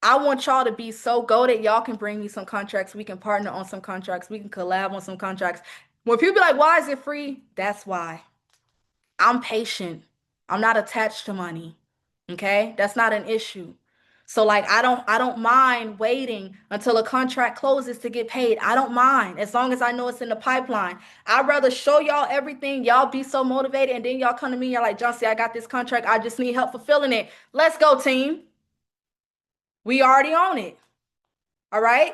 I want y'all to be so goated. Y'all can bring me some contracts. We can partner on some contracts. We can collab on some contracts. When people be like, why is it free? That's why. I'm patient. I'm not attached to money. Okay? That's not an issue. So like I don't mind waiting until a contract closes to get paid. I don't mind as long as I know it's in the pipeline. I'd rather show y'all everything. Y'all be so motivated and then y'all come to me and you're like, John, I got this contract. I just need help fulfilling it. Let's go, team. We already own it. All right.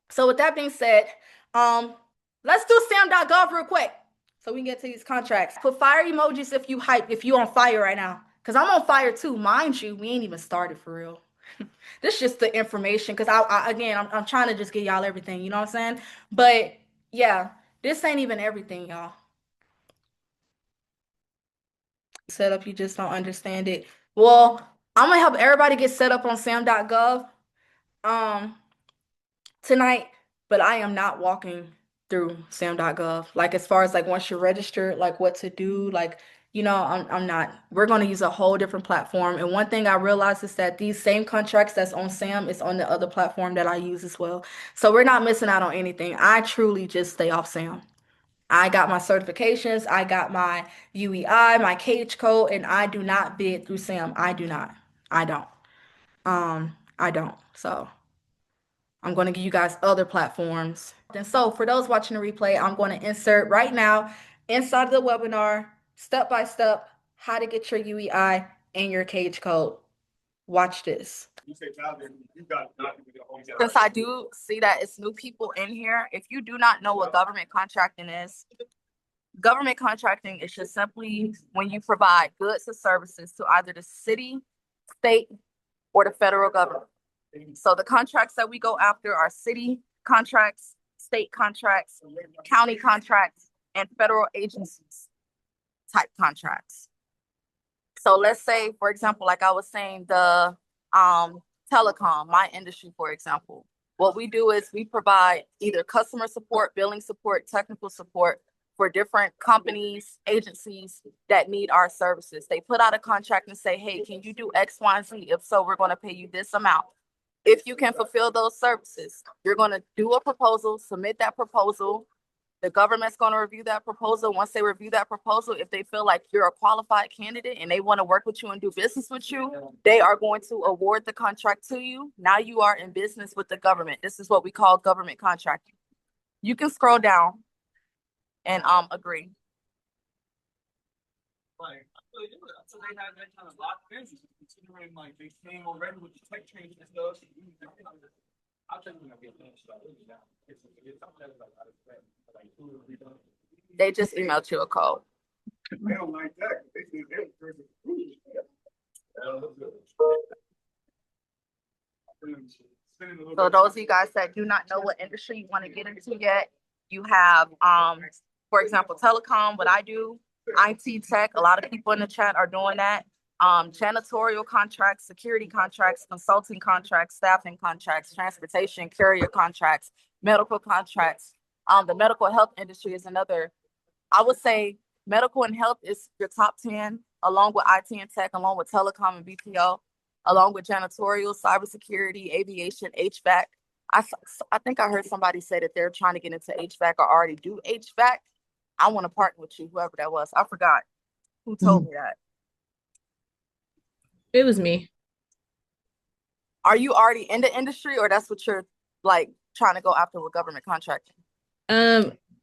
So with that being said, let's do sam.gov real quick so we can get to these contracts. Put fire emojis if you hype, if you on fire right now. Because I'm on fire too. Mind you, we ain't even started for real. This is just the information. Because I'm trying to just get y'all everything. You know what I'm saying? But yeah, this ain't even everything, y'all. Set up, you just don't understand it. Well, I'm gonna help everybody get set up on sam.gov. Tonight, but I am not walking through sam.gov. Like as far as like once you're registered, like what to do, like I'm not. We're going to use a whole different platform. And one thing I realized is that these same contracts that's on Sam is on the other platform that I use as well. So we're not missing out on anything. I truly just stay off Sam. I got my certifications, I got my UEI, my cage code, and I do not bid through Sam. I do not. I don't. I don't. So I'm going to give you guys other platforms. And so for those watching the replay, I'm going to insert right now inside of the webinar, step by step, how to get your UEI and your cage code. Watch this. Since I do see that it's new people in here, if you do not know what government contracting is just simply when you provide goods or services to either the city, state, or the federal government. So the contracts that we go after are city contracts, state contracts, county contracts, and federal agencies type contracts. So let's say, for example, like I was saying, the telecom, my industry, for example, what we do is we provide either customer support, billing support, technical support for different companies, agencies that need our services. They put out a contract and say, hey, can you do X, Y, and Z? If so, we're going to pay you this amount. If you can fulfill those services, you're going to do a proposal, submit that proposal. The government's going to review that proposal. Once they review that proposal, if they feel like you're a qualified candidate and they want to work with you and do business with you, they are going to award the contract to you. Now you are in business with the government. This is what we call government contracting. You can scroll down and agree. Like, so they had that kind of lock business, considering like they came already with the tech change and stuff. I'll tell you when I get finished. They just emailed you a code. They don't like that. They think they're So those of you guys that do not know what industry you want to get into yet, you have, for example, telecom, what I do, IT tech, a lot of people in the chat are doing that. Janitorial contracts, security contracts, consulting contracts, staffing contracts, transportation, carrier contracts, medical contracts. The medical health industry is another, I would say medical and health is your top 10, along with IT and tech, along with telecom and BPO, along with janitorial, cybersecurity, aviation, HVAC. I think I heard somebody say that they're trying to get into HVAC or already do HVAC. I want to partner with you, whoever that was. I forgot who told me that. It was me. Are you already in the industry, or that's what you're like trying to go after with government contracting?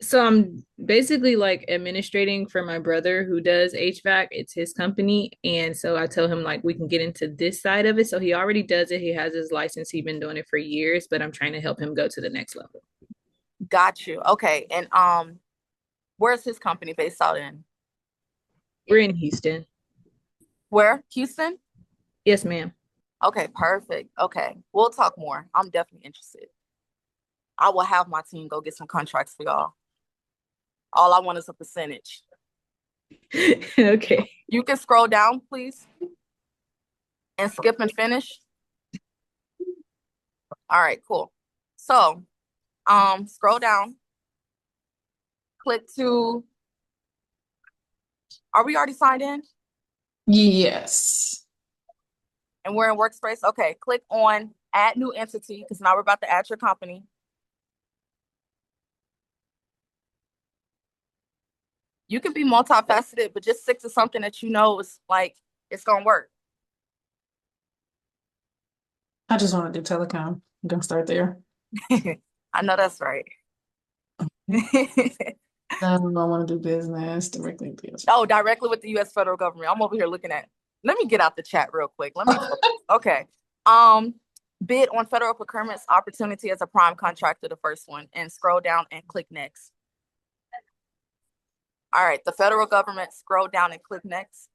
So I'm basically like administrating for my brother who does HVAC. It's his company. And so I tell him like we can get into this side of it. So he already does it. He has his license. He's been doing it for years, but I'm trying to help him go to the next level. Got you. Okay. And where's his company based out in? We're in Houston. Where? Houston? Yes, ma'am. Okay, perfect. Okay. We'll talk more. I'm definitely interested. I will have my team go get some contracts for y'all. All I want is a percentage. Okay. You can scroll down, please, and skip and finish. All right, cool. So, scroll down. Click to. Are we already signed in? Yes. And we're in Workspace. Okay, click on Add New Entity because now we're about to add your company. You can be multifaceted, but just stick to something that you know is like it's gonna work. I just want to do telecom. I'm gonna start there. I know that's right. I want to do business directly with business. Oh, directly with the U.S. federal government. I'm over here looking at. Let me get out the chat real quick. Let me. Okay. Bid on federal procurements opportunity as a prime contractor, the first one, and scroll down and click next. All right, the federal government, scroll down and click next.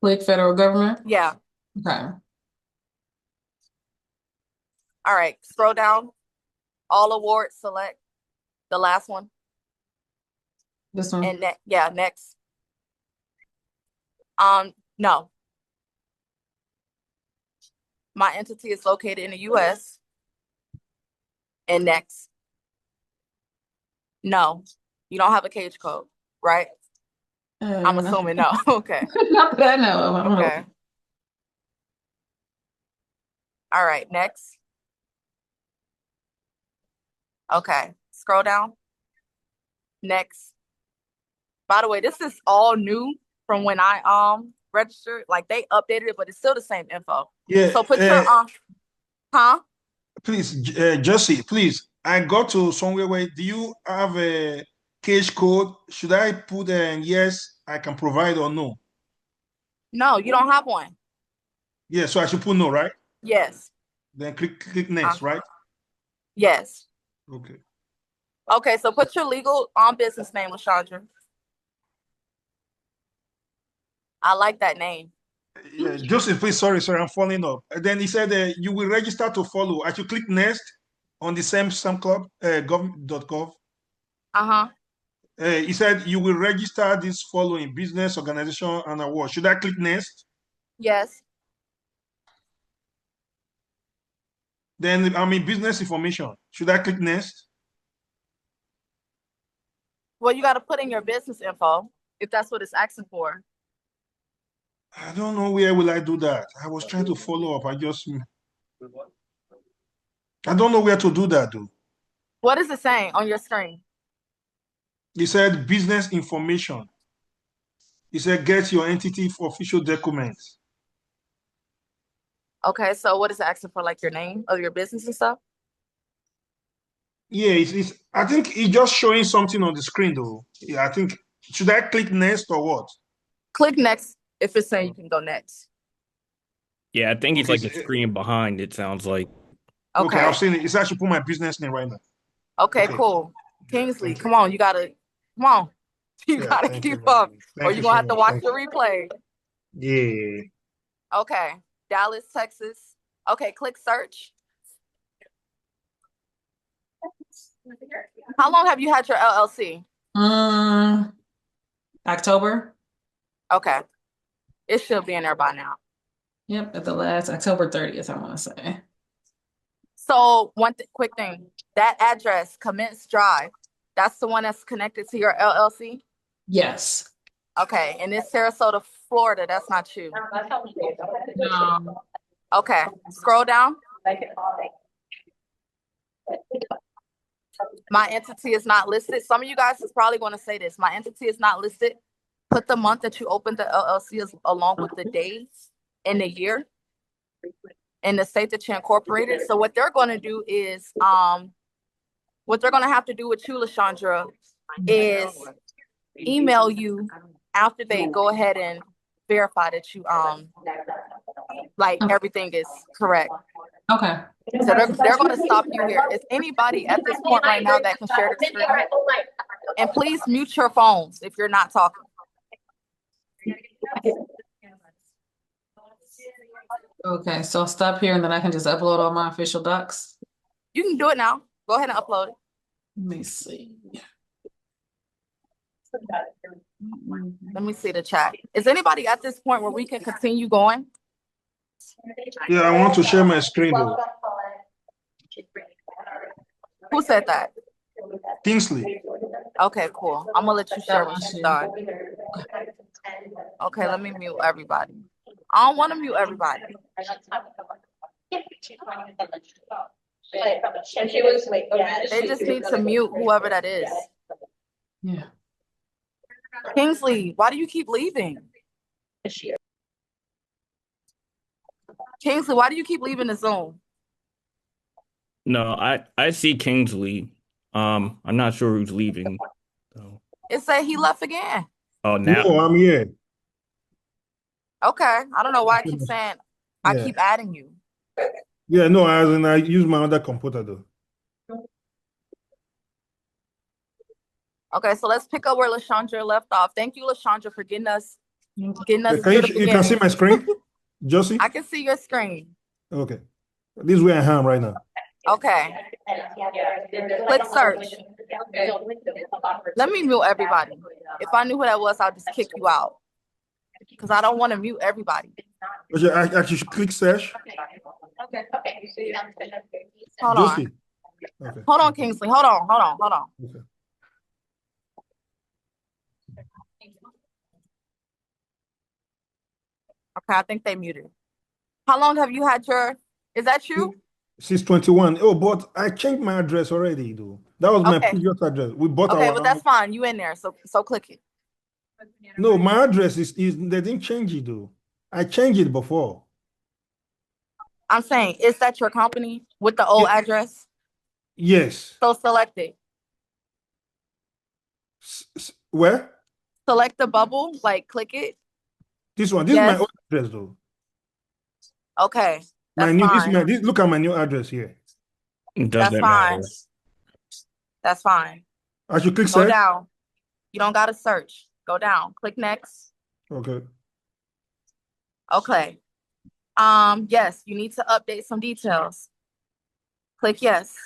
Click federal government? Yeah. Okay. All right, scroll down. All awards, select the last one. This one? And yeah, next. No. My entity is located in the US. And next. No. You don't have a cage code, right? I'm assuming no. Okay. Not that I know of. I don't Okay. know. All right, next. Okay, scroll down. Next. By the way, this is all new from when I registered. Like they updated it, but it's still the same info. Yeah. So put your huh? Please, Josie, please. I got to somewhere where do you have a case code? Should I put yes, I can provide or no? No, you don't have one. Yeah, so I should put no, right? Yes. Then click next, right? Yes. Okay. Okay, so put your legal business name, LaShandra. I like that name. Yeah, Joseph, please, sorry, I'm following up. And then he said you will register to follow. I should click next on the same club, gov.gov. Uh-huh. He said you will register this following business, organization, and award. Should I click next? Yes. Then I'm in business information. Should I click next? Well, you got to put in your business info if that's what it's asking for. I don't know where will I do that. I was trying to follow up. I don't know where to do that, though. What is it saying on your screen? He said business information. He said get your entity for official documents. Okay, so what is it asking for, like your name of your business and stuff? Yeah, I think it's just showing something on the screen though. Yeah, I think should I click next or what? Click next if it's saying you can go next. Yeah, I think it's Okay, like the screen behind, it sounds like. okay, Okay. I've seen it. It's actually put my business name right now. Okay, Okay. cool. Yeah, Kingsley, thank you. come on, come on. You Yeah, gotta thank you keep very up, much. or Thank you're you gonna so have to much. watch Thank the replay. you. Yeah. Okay. Dallas, Texas. Okay, click search. How long have you had your LLC? October. Okay. It should be in there by now. Yep, at the last October 30th, I want to say. So quick thing, that address, Commence Drive, that's the one that's connected to your LLC? Yes. Okay, and it's Sarasota, Florida. That's not you. No. Okay, scroll down. My entity is not listed. Some of you guys is probably going to say this. My entity is not listed. Put the month that you opened the LLC along with the days and the year and the state that you incorporated. So what they're going to do is, what they're going to have to do with you, LaShondra, is email you after they go ahead and verify that you, like everything is correct. Okay. So they're going to stop you here. Is anybody at this point right now that can share the screen? And please mute your phones if you're not talking. Okay, so I'll stop here and then I can just upload all my official docs. You can do it now. Go ahead and upload it. Let me see. Let me see the chat. Is anybody at this point where we can continue going? Yeah, I want to share my screen though. Who said that? Kingsley. Okay, cool. I'm gonna let you share when she's done. Okay, let me mute everybody. I don't want to mute everybody. They just need to mute whoever that is. Yeah. Kingsley, why do you keep leaving? Kingsley, why do you keep leaving the Zoom? No, I see Kingsley. I'm not sure who's leaving. So. It said he left again. Oh, now. No, I'm here. Okay, I don't know why I keep saying I Yeah. keep adding you. Yeah, no, as in I use my other computer though. Okay, so let's pick up where LaShondra left off. Thank you, LaShondra, for getting us Yeah, to can the you can see beginning. my screen? Josie? I can see your screen. Okay. This is where I am right now. Okay. Click search. Let me mute everybody. If I knew who that was, I'll just kick you out. Because I don't want to mute everybody. Okay, I should click search. Hold on. Josie. Okay. Hold on, Kingsley. Hold on. Okay. Okay, I think they muted. How long have you had is that you? 621. Oh, but I changed my address already, though. That was my Okay. previous address. We bought Okay, our but that's house. fine. You in there, so click it. No, my address is they didn't change it though. I changed it before. I'm saying, is that your company with the old Yeah. address? Yes. So select it. Where? Select the bubble, like click it. This one. This is my old address though. Okay, My that's new fine. look at my new address here. It That's doesn't fine. matter. That's fine. I should click Go search. down. You don't gotta search. Go down. Click next. Okay. Okay. Yes, you need to update some details. Click yes.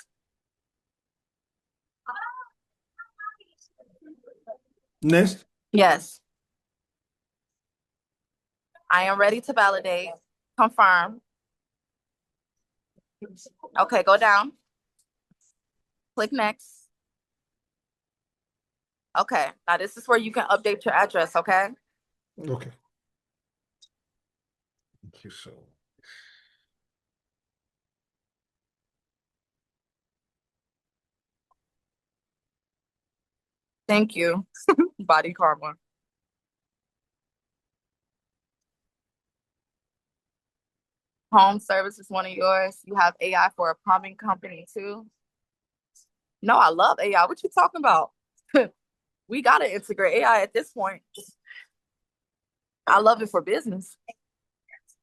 Next. Yes. I am ready to validate. Confirm. Okay, go down. Click next. Okay, now this is where you can update your address, okay? Okay. Thank you so. Thank you. Body karma. Home service is one of yours. You have AI for a plumbing company too. No, I love AI. What you talking about? We gotta integrate AI at this point. I love it for business.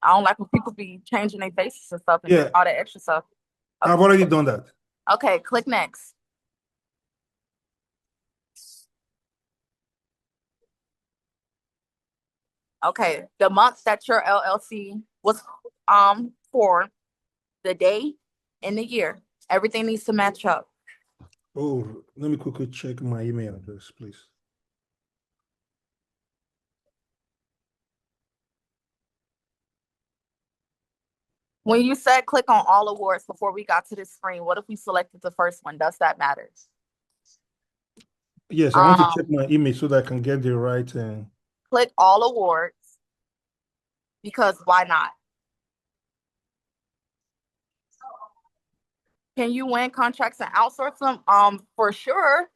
I don't like when people be changing their faces and stuff and Yeah, all that extra stuff. I've already done that. Okay, click next. Okay, the month that your LLC was for, the day and the year. Everything needs to match up. Oh, let me quickly check my email address, please. When you said click on all awards before we got to this screen, what if we selected the first one? Does that matter? Yes, I want to check my email so that I can get the right. Click all awards because why not? Can you win contracts and outsource them? For sure.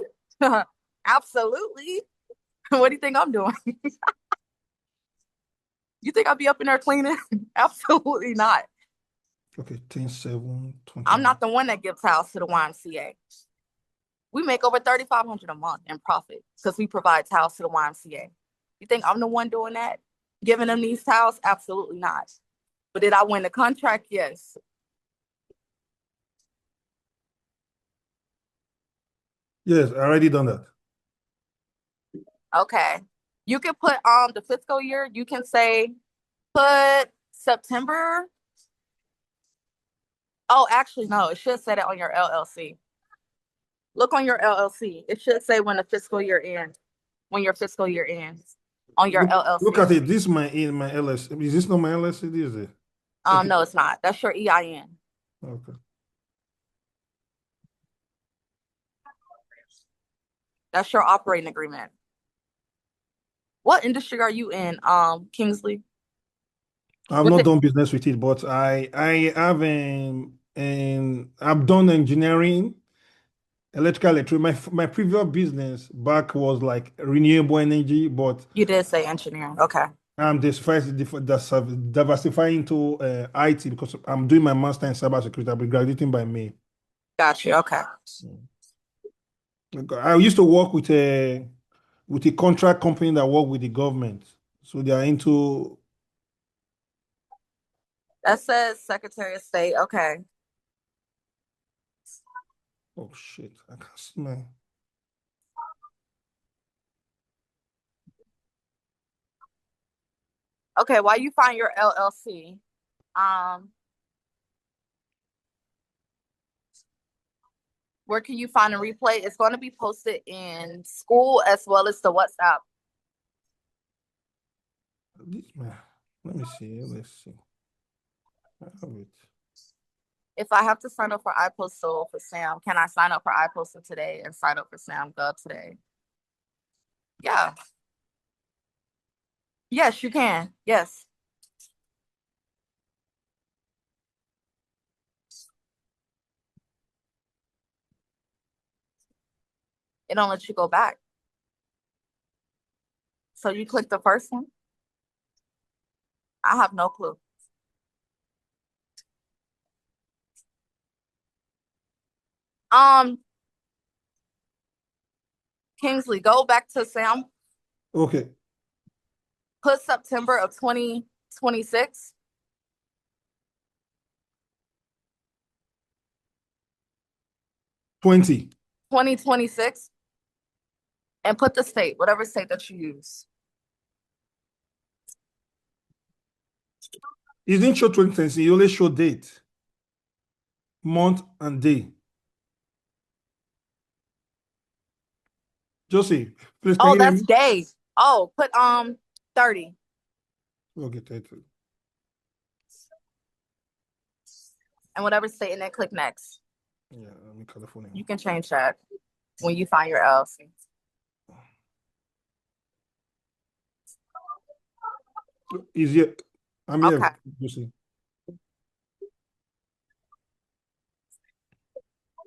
Absolutely. What do you think I'm doing? You think I'll be up in there cleaning? Absolutely not. Okay, 10/7, I'm 29. not the one that gives house to the YMCA. We make over 3,500 a month in profit because we provide towels to the YMCA. You think I'm the one doing that? Giving them these towels? Absolutely not. But did I win the contract? Yes. Yes, I already done that. Okay. You can put the fiscal year, you can say put September. Oh, actually, no, it should say that on your LLC. Look on your LLC. It should say when the fiscal year ends, when your fiscal year ends on your Look at LLC. it. This is my LS. Is this not my LS? It is it. Okay. No, it's not. That's your EIN. Okay. That's your operating agreement. What industry are you in, Kingsley? I've What's not it? done business with it, but I have and I've done engineering, electrical electric. My previous business back was like renewable energy, but You did say engineering. Okay. I'm diversifying to IT because I'm doing my master in cybersecurity. I'll be graduating by May. Got you. Okay. I used to work with a contract company that work with the government, so they are into. That says Secretary of State. Okay. Oh shit! I can't see my. Okay. While you find your LLC, um, where can you find a replay? It's going to be posted in school as well as the WhatsApp. This man. Let me see. Let's see. I have it. If I have to sign up for iPostal for Sam, can I sign up for iPostal today and sign up for Sam Gov today? Yeah. Yes, you can. Yes. It don't let you go back. So you click the first one? I have no clue. Um, Kingsley, go back to Sam. Okay. Put September of 2026. 20. 2026 and put the state, whatever state that you use. It didn't show 2020. It only show date, month, and day. Josie, please can Oh, you hear that's me? day. Oh, put 30 Okay, title. and whatever state and then click next. Yeah, I'm in California. You can change that when you find your LLC. Is it? I'm Okay. here, Josie.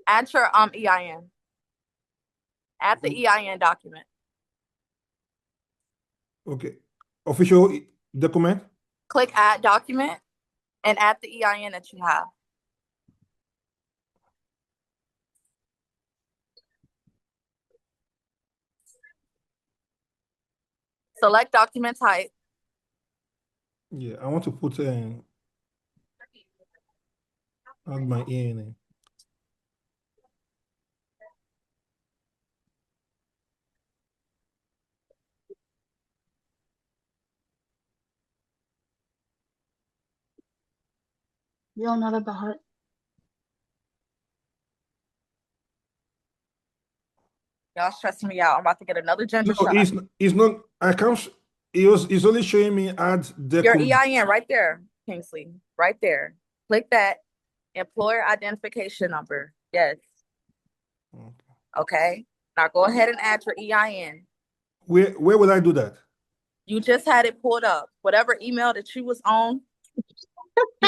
Add your EIN. Add the EIN document. Okay. Official document? Click add document and add the EIN that you have. Select document type. Yeah, I want to put add my EIN. You don't know that by heart. Y'all stressing me out. I'm about to get another ginger No, shot. it's not. I can't. It's only showing me add Your document. EIN right there, Kingsley. Right there. Click that. Employer identification number. Yes. Okay. Now go ahead and add your EIN. Where will I do that? You just had it pulled up. Whatever email that you was on,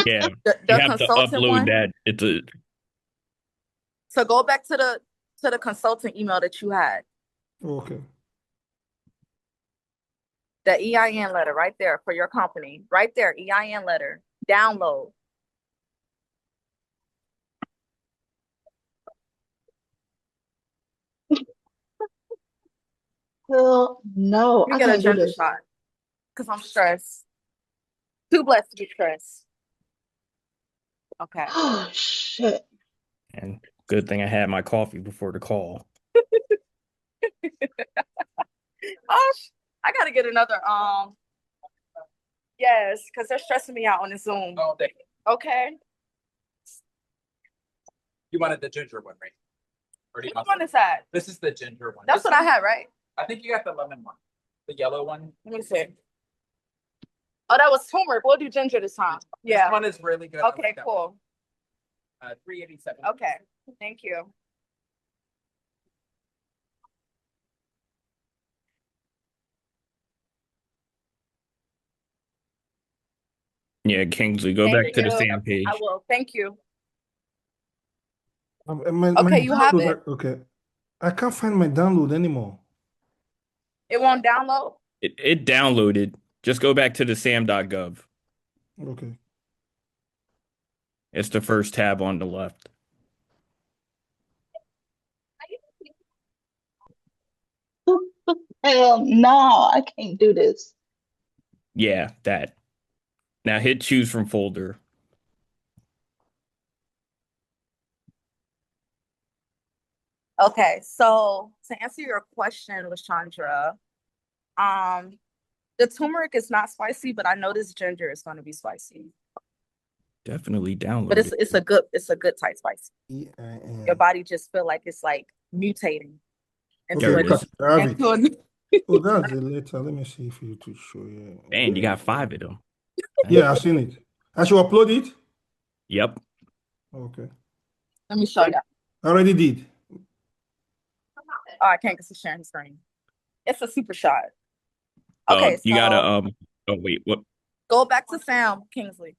Yeah, the you have to consultant upload one. that. It's a So go back to the consultant email that you had. Okay. The EIN letter right there for your company. Right there, EIN letter. Download. Hell no, Let me I get a can't do ginger this. shot. Because I'm stressed. Too blessed to be stressed. Okay. Oh shit. and good thing I had my coffee before the call. Oh, I gotta get another yes, because they're stressing me out on the Zoom. Oh, Okay. you wanted the ginger one, right? Or do you Which want one is that? This is the ginger one. That's This what I one- had, right? I think you got the lemon one. The yellow one. Let me see. Oh, that was turmeric. We'll do ginger this time. Yeah. This one is really good. I Okay, like that one. cool. 387. Okay. Thank you. Yeah, Kingsley, go Thank back to the you. same page. I will. Thank you. My You have download, it. okay. I can't find my download anymore. It won't download. It downloaded. Just go back to the sam.gov. Okay. It's the first tab on the left. Hell no, I can't do this. Yeah, that. Now hit choose from folder. Okay, so to answer your question, Lashandra, the turmeric is not spicy, but I know this ginger is going to be spicy. Definitely download But it's a good type spicy. EIN. Your body just feel like it's like mutating into There it is. I have it. into a Oh, that's the letter. Let me see if you to show you. Man, you got 5 of them. Yeah, I've seen it. I should upload it. Yep. Okay. Let me show you. I already did. Oh, I can't because it's sharing the screen. It's a super shot. Okay, You so gotta oh wait, what go back to Sam Kingsley.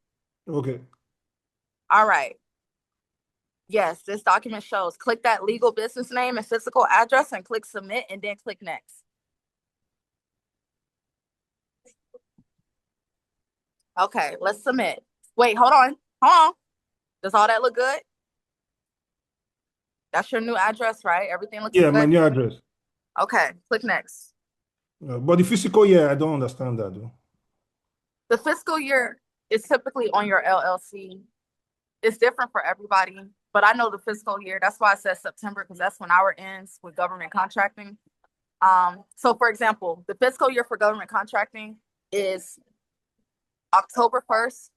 Okay. All right. Yes, this document shows. Click that legal business name and physical address and click submit and then click next. Okay, let's submit. Wait, hold on. Hold on. Does all that look good? That's your new address, right? Everything looks Yeah, good? my new address. Okay, click next. But the physical year, I don't understand that though. The fiscal year is typically on your LLC. It's different for everybody, but I know the fiscal year. That's why I said September, because that's when our ends with government contracting. So for example, the fiscal year for government contracting is October 1st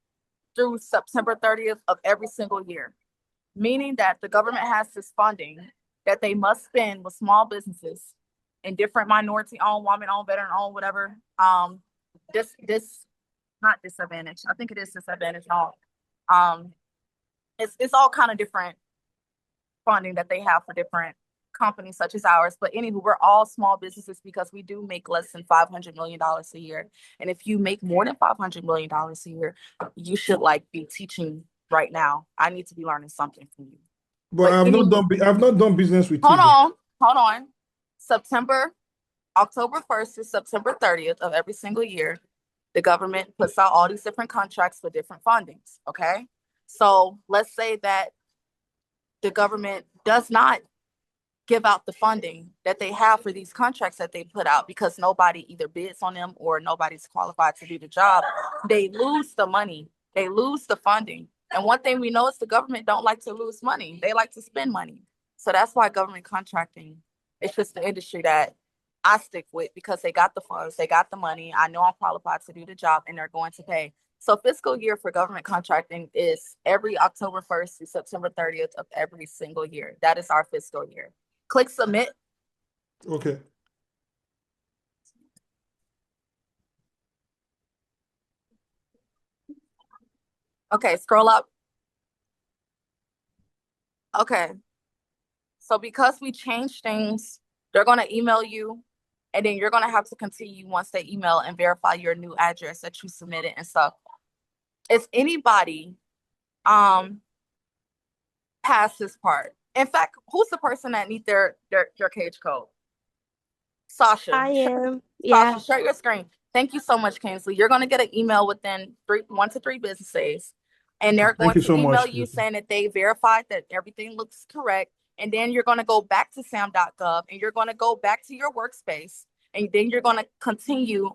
through September 30th of every single year, meaning that the government has this funding that they must spend with small businesses and different minority-owned, woman-owned, veteran-owned, whatever. This not disadvantage. I think it is disadvantage. It's all kind of different funding that they have for different companies such as ours. But anywho, we're all small businesses because we do make less than $500 million a year. And if you make more than $500 million a year, you should like be teaching right now. I need to be learning something from you. But I've not done business with you. Hold on. October 1st to September 30th of every single year, the government puts out all these different contracts for different fundings. Okay. So let's say that the government does not give out the funding that they have for these contracts that they put out because nobody either bids on them or nobody's qualified to do the job. They lose the money. They lose the funding. And one thing we know is the government don't like to lose money. They like to spend money. So that's why government contracting, it's just the industry that I stick with because they got the funds, they got the money. I know I'm qualified to do the job and they're going to pay. So fiscal year for government contracting is every October 1st to September 30th of every single year. That is our fiscal year. Click submit. Okay. Okay, scroll up. Okay. So because we changed things, they're going to email you and then you're going to have to continue once they email and verify your new address that you submitted and stuff. If anybody past this part, in fact, who's the person that need their cage code? Sasha. I am. Sasha, Yeah. share your screen. Thank you so much, Kingsley. You're going to get an email within 1 to 3 business days. And they're Thank going you to so email much, you Kingsley. saying that they verified that everything looks correct. And then you're going to go back to sam.gov and you're going to go back to your workspace. And then you're going to continue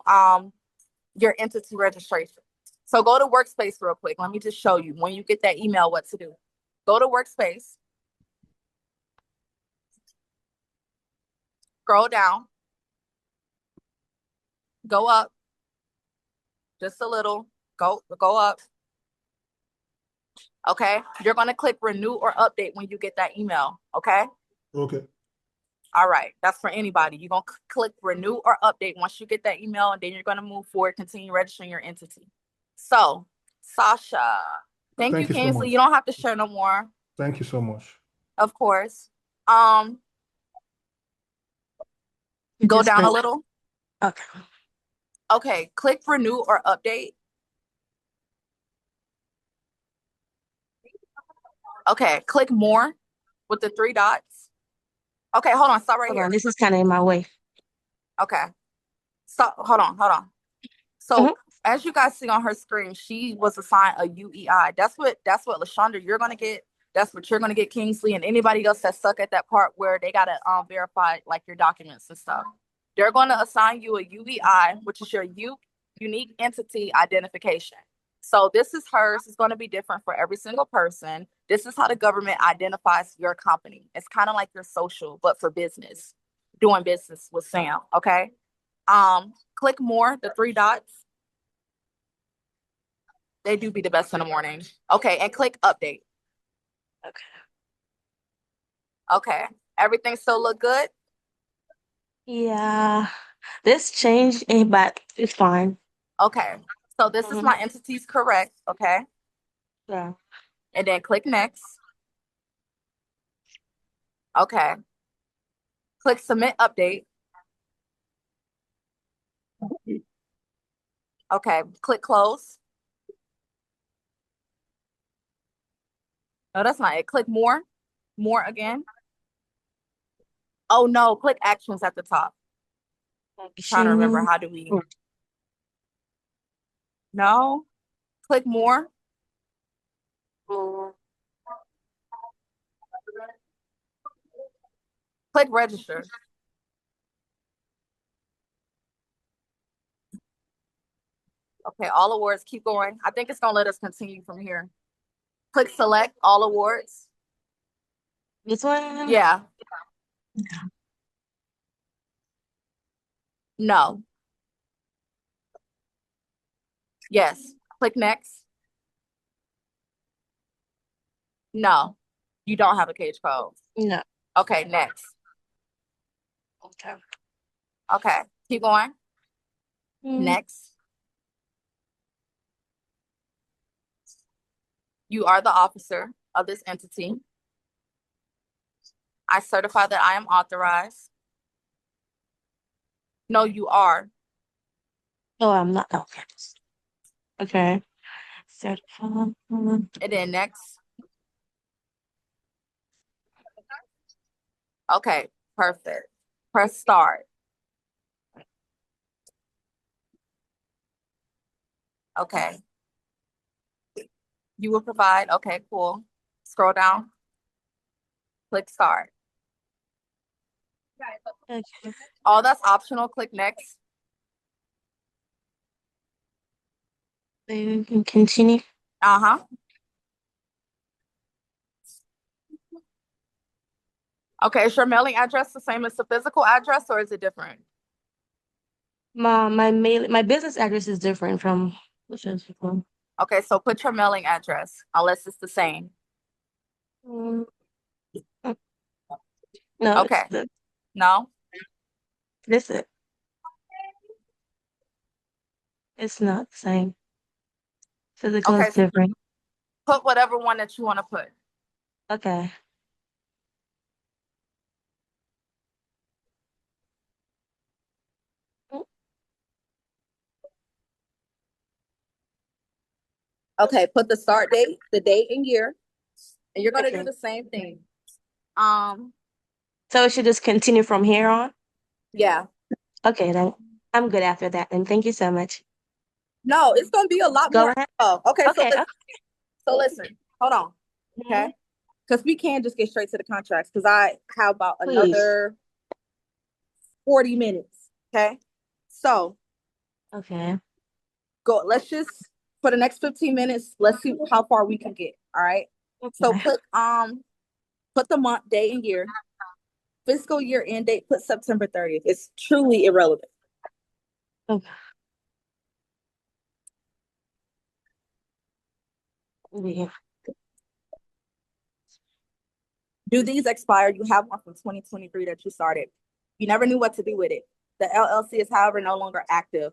your entity registration. So go to workspace real quick. Let me just show you when you get that email what to do. Go to workspace. Scroll down. Go up. Just a little. Go up. Okay. You're going to click renew or update when you get that email. Okay. Okay. All right. That's for anybody. You're going to click renew or update once you get that email, and then you're going to move forward, continue registering your entity. So, Sasha, thank you, Thank you so Kingsley. much. You don't have to share no more, Thank you so much. of course. Go Just down a press. little. Okay. Okay. Click renew or update. Okay. Click more with the 3 dots. Okay. Hold on. Stop right Hold on. here. This is kind of in my way. Okay. Stop. Hold on. So Mhm. as you guys see on her screen, she was assigned a UEI. That's what LaShonda you're gonna get. That's what you're gonna get, Kingsley, and anybody else that suck at that part where they gotta verify like your documents and stuff. They're gonna assign you a UEI, which is your unique entity identification. So this is hers. It's gonna be different for every single person. This is how the government identifies your company. It's kind of like your social, but for business, doing business with Sam. Okay. Click more, the 3 dots. They do be the best in the morning. Okay, and click update. Okay. Okay. Everything still look good? Yeah. This changed, but it's fine. Okay. So this is Mhm. my entities correct, okay? Yeah. And then click next. Okay. Click submit update. Okay. Click close. No, that's not it. Click more. More again. Oh no, click actions at the top. I'm trying to remember Action. how do we no. Click more. More. Click register. Okay, all awards, keep going. I think it's gonna let us continue from here. Click select all awards. This one? Yeah. No. Yes. Click next. No. You don't have a cage code. No. Okay, next. Okay. Okay. Keep going. Mm. Next. You are the officer of this entity. I certify that I am authorized. No, you are. No, I'm not. Okay. Okay. Certified. And then next. Okay, perfect. Press start. Okay. You will provide. Okay, cool. Scroll down. Click start. Okay. Oh, that's optional. Click next. Then we can continue. Uh-huh. Okay, is your mailing address the same as the physical address or is it different? My business address is different from the physical. Okay, so put your mailing address unless it's the same. Mm, no, Okay. No? this is it's not the same. Physical Okay, is different. put whatever one that you want to put. Okay. Okay, put the start date, the date and year, and you're gonna do Okay. the same thing. So it should just continue from here on? Yeah. Okay, then I'm good after that. And thank you so much. No, it's gonna be a lot Go more. ahead. Oh, okay. Okay. So listen. Hold on. Mhm. Okay. Because we can just get straight to the contracts. Because I have about Please. another 40 minutes. Okay. So Okay. go. Let's just for the next 15 minutes. Let's see how far we can get. All right. So Okay. put the month, day, and year. Fiscal year end date. Put September 30th. It's truly irrelevant. Okay. Yeah. Do these expire? You have one from 2023 that you started. You never knew what to do with it. The LLC is, however, no longer active.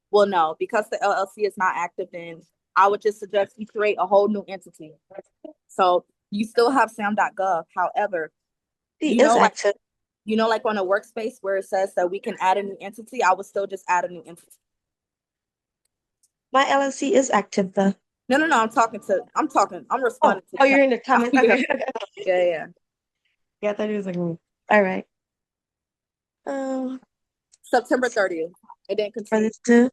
Well, no, because the LLC is not active, then I would just suggest you create a whole new entity. So you still have sam.gov. However, you It's know, like active. like on a workspace where it says that we can add a new entity, I would still just add a new entity. My LLC is active though. No, I'm responding to You're in the comments. yeah, Okay. yeah. Yeah, I thought it was like, all right. September 30th. It didn't For continue. this too.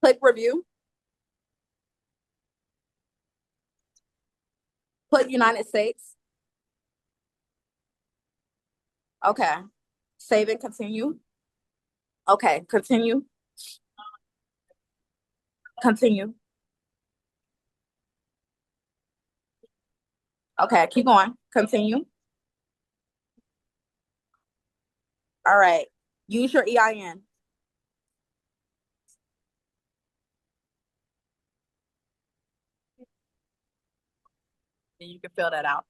Click review. Put United States. Okay. Save and continue. Okay, continue. Continue. Okay, keep going. Continue. All right. Use your EIN. And you can fill that out.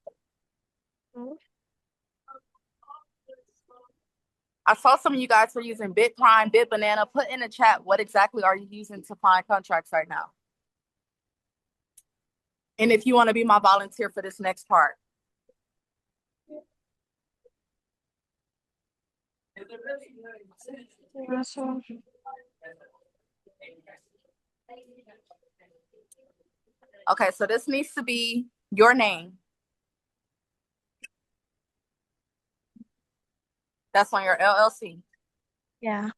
I saw some of you guys were using BitPrime, BitBanana. Put in the chat what exactly are you using to find contracts right now? And if you want to be my volunteer for this next part. Okay, so this needs to be your name. That's on your LLC. Yeah.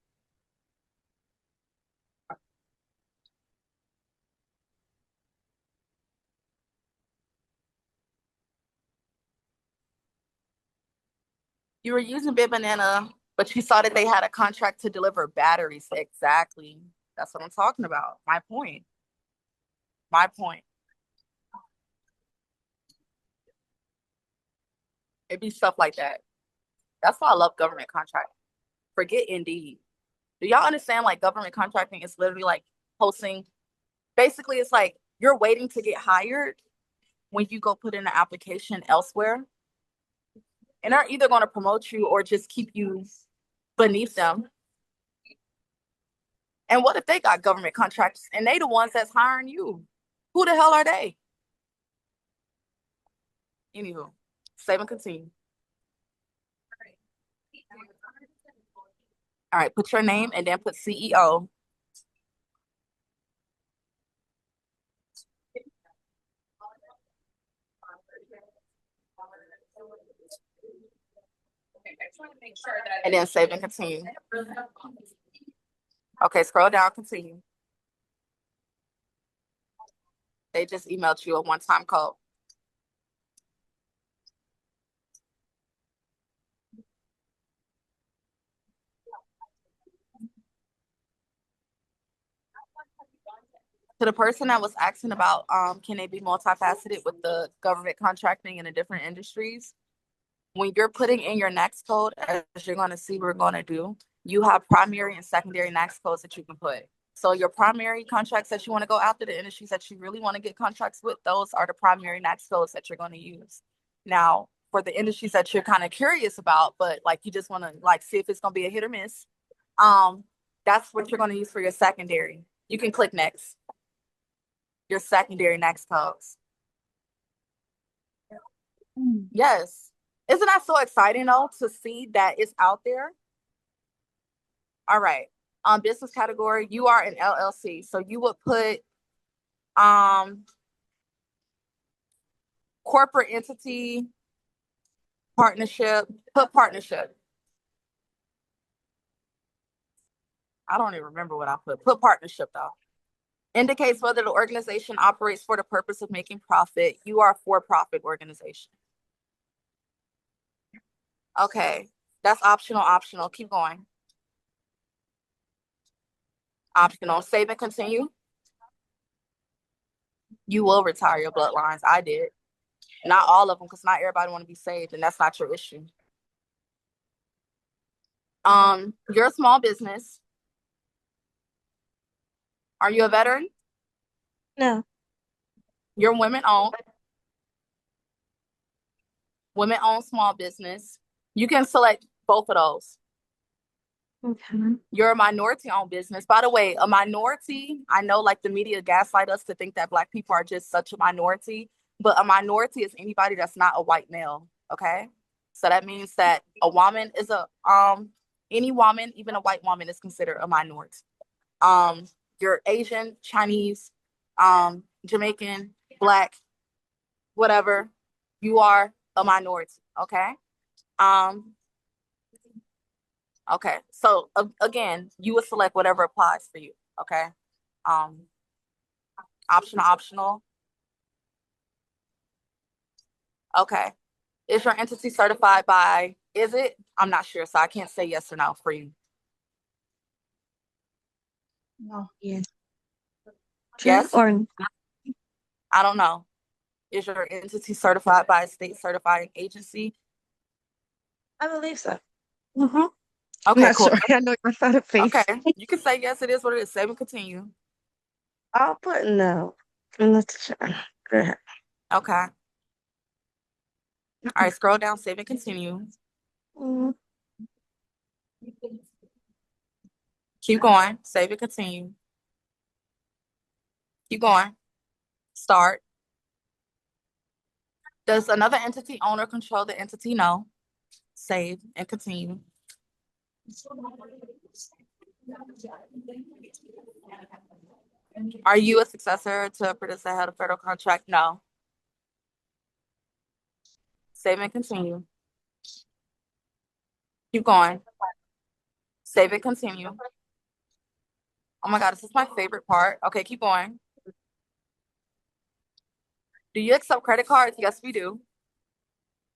You were using BitBanana, but you saw that they had a contract to deliver batteries. Exactly. That's what I'm talking about. My point. My point. It'd be stuff like that. That's why I love government contracting. Forget Indeed. Do y'all understand? Like government contracting is literally like posting. Basically, it's like you're waiting to get hired when you go put in an application elsewhere, and they're either going to promote you or just keep you beneath them. And what if they got government contracts and they the ones that's hiring you? Who the hell are they? Anywho, save and continue. All right, put your name and then put CEO. And then save and continue. Okay, scroll down, continue. They just emailed you a one-time code. To the person that was asking about can they be multifaceted with the government contracting in the different industries, when you're putting in your next code, as you're going to see we're going to do, you have primary and secondary next codes that you can put. So your primary contracts that you want to go after, the industries that you really want to get contracts with, those are the primary next codes that you're going to use. Now, for the industries that you're kind of curious about, but like you just want to like see if it's going to be a hit or miss, that's what you're going to use for your secondary. You can click next. Your secondary next codes. Yes. Isn't that so exciting though to see that it's out there? All right. Business category, you are an LLC. So you would put corporate entity, partnership, put partnership. I don't even remember what I put. Put partnership though. Indicates whether the organization operates for the purpose of making profit. You are a for-profit organization. Okay. That's optional, optional. Keep going. Optional. Save and continue. You will retire your bloodlines. I did. Not all of them, because not everybody want to be saved, and that's not your issue. You're a small business. Are you a veteran? No. You're women owned. Women owned small business. You can select both of those. Okay. You're a minority owned business. By the way, a minority, I know like the media gaslight us to think that Black people are just such a minority, but a minority is anybody that's not a white male. Okay. So that means that a woman is any woman, even a white woman, is considered a minority. You're Asian, Chinese, Jamaican, Black, whatever. You are a minority. Okay. Okay. So again, you would select whatever applies for you. Okay. Um, optional. Okay. Is your entity certified by, is it? I'm not sure, so I can't say yes or no for you. No. Yes. True Yes? or I don't know. Is your entity certified by a state certifying agency? I believe so. Mm-hmm. I'm Okay, not cool. sure. I know you're without a Okay. face. You can say yes, it is what it is. Save and continue. I'll put no. I'm not sure. Go ahead. Okay. All right, scroll down, save and continue. Mm, Keep going, save and continue. Keep going. Start. Does another entity owner control the entity? No. Save and continue. Are you a successor to a producer that had a federal contract? No. Save and continue. Keep going. Save and continue. Oh my God, this is my favorite part. Okay, keep going. Do you accept credit cards? Yes, we do.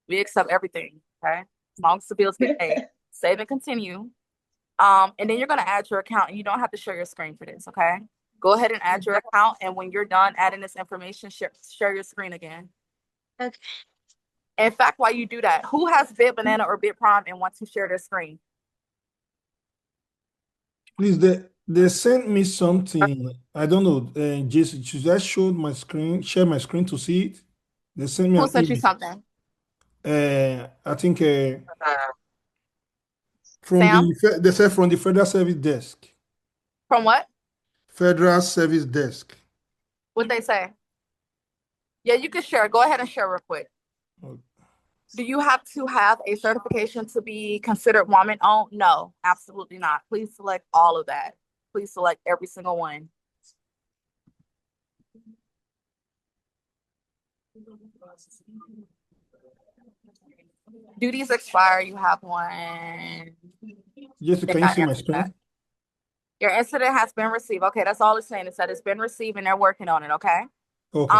We accept everything. Okay. As long as the bills get paid. Save and continue. And then you're gonna add your account, and you don't have to share your screen for this, okay? Go ahead and add your account, and when you're done adding this information, share your screen again. okay. In fact, while you do that, who has Bit Banana or Bit Prime and wants to share their screen? Please, they sent me something. I don't know. Jason, should I show my screen, share my screen to see it? They sent me Who an sent you email. something? I think Sam? they said from the Federal Service Desk. From what? Federal Service Desk. What'd they say? Yeah, you can share. Go ahead and share real quick. Oh, Do you have to have a certification to be considered woman-owned? No, absolutely not. Please select all of that. Please select every single one. Do these expire? You have one. Just Did can you not see my answer that. screen? Your incident has been received. Okay, that's all it's saying. It said it's been received and they're working on it. Okay. Okay,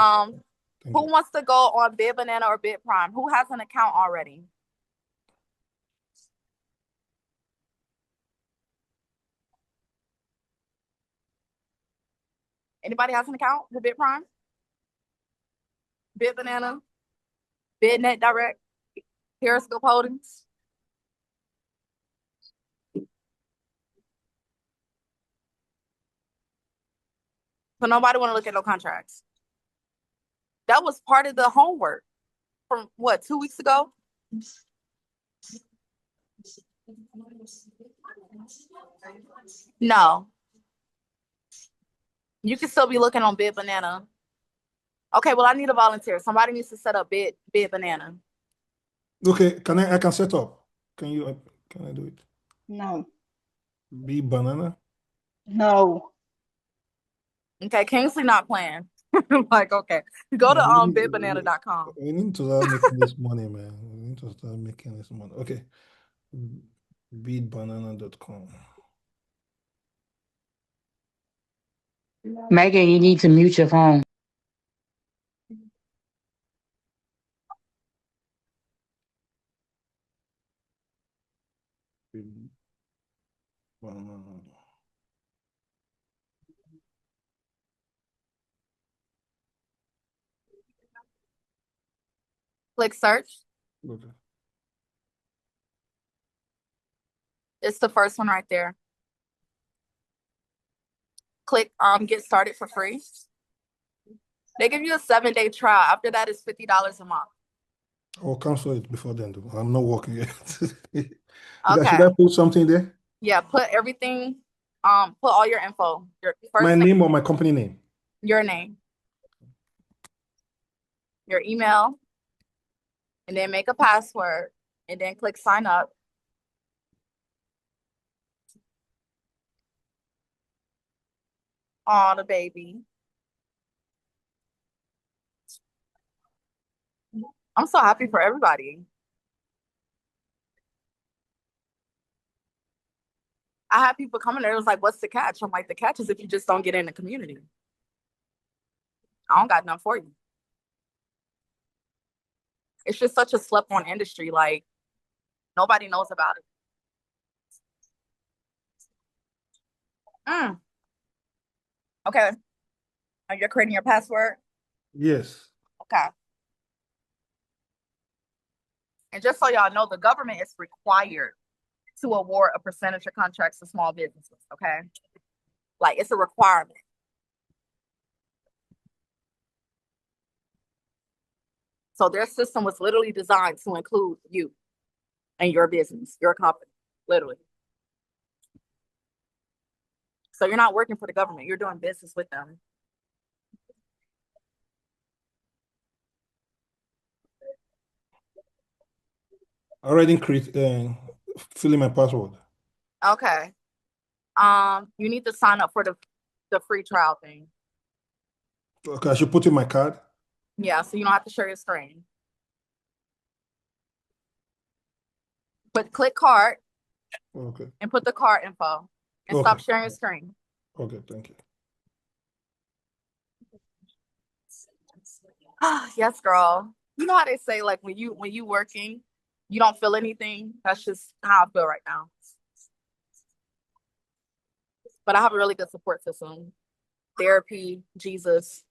thank Who you. wants to go on Bid Banana or Bid Prime? Who has an account already? Anybody has an account with Bid Prime? Bid Banana? BidNet Direct? Periscope Holdings? So nobody want to look at no contracts. That was part of the homework from what, 2 weeks ago? No. You can still be looking on Bid Banana. Okay, well, I need a volunteer. Somebody needs to set up Bid Banana. Okay, I can set up. Can I do it? No. Be banana. No. Okay, Kingsley not playing. Like, okay. Go to Man, bidbanana.com. we need to start making this money, man. We need to start making this money. Okay. Beatbanana.com. Megan, you need to mute your phone. Banana. Click search. Okay. It's the first one right there. Click get started for free. They give you a 7-day trial. After that, it's $50 a month. I'll cancel it before then, though. I'm not working yet. Okay. Should I put something there? Yeah, put everything, put all your info. Your My first name or my company name? your name, your email, and then make a password, and then click sign up. Oh, the baby. I'm so happy for everybody. I had people coming there. It was like, what's the catch? I'm like, the catch is if you just don't get in the community. I don't got nothing for you. It's just such a slept on industry. Like, nobody knows about it. Okay. Are you creating your password? Yes. Okay. And just so y'all know, the government is required to award a percentage of contracts to small businesses. Okay. Like, it's a requirement. So their system was literally designed to include you and your business, your company, literally. So you're not working for the government, you're doing business with them. Already filling my password. Okay. You need to sign up for the free trial thing. Okay, I should put in my card. Yeah, so you don't have to share your screen. But click card Okay. and put the card info and Okay. stop sharing your screen. Okay, thank you. Yes, girl. You know how they say, like, when you working, you don't feel anything. That's just how I feel right now. But I have a really good support system. Therapy, Jesus,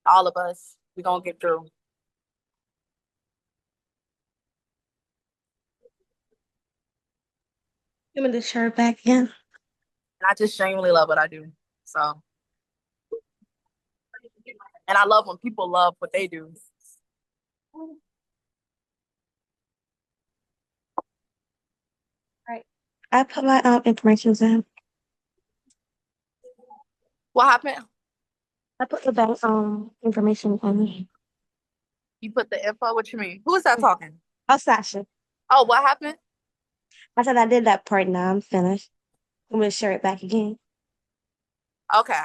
all of us. We're gonna get through. Give me the shirt back again. And I just genuinely love what I do. So, and I love when people love what they do. Right. I put my information in. What happened? I put the bank information in. You put the info? What you mean? Who is that talking? Oh, Sasha. Oh, what happened? I said I did that part. Now I'm finished. I'm gonna share it back again. Okay.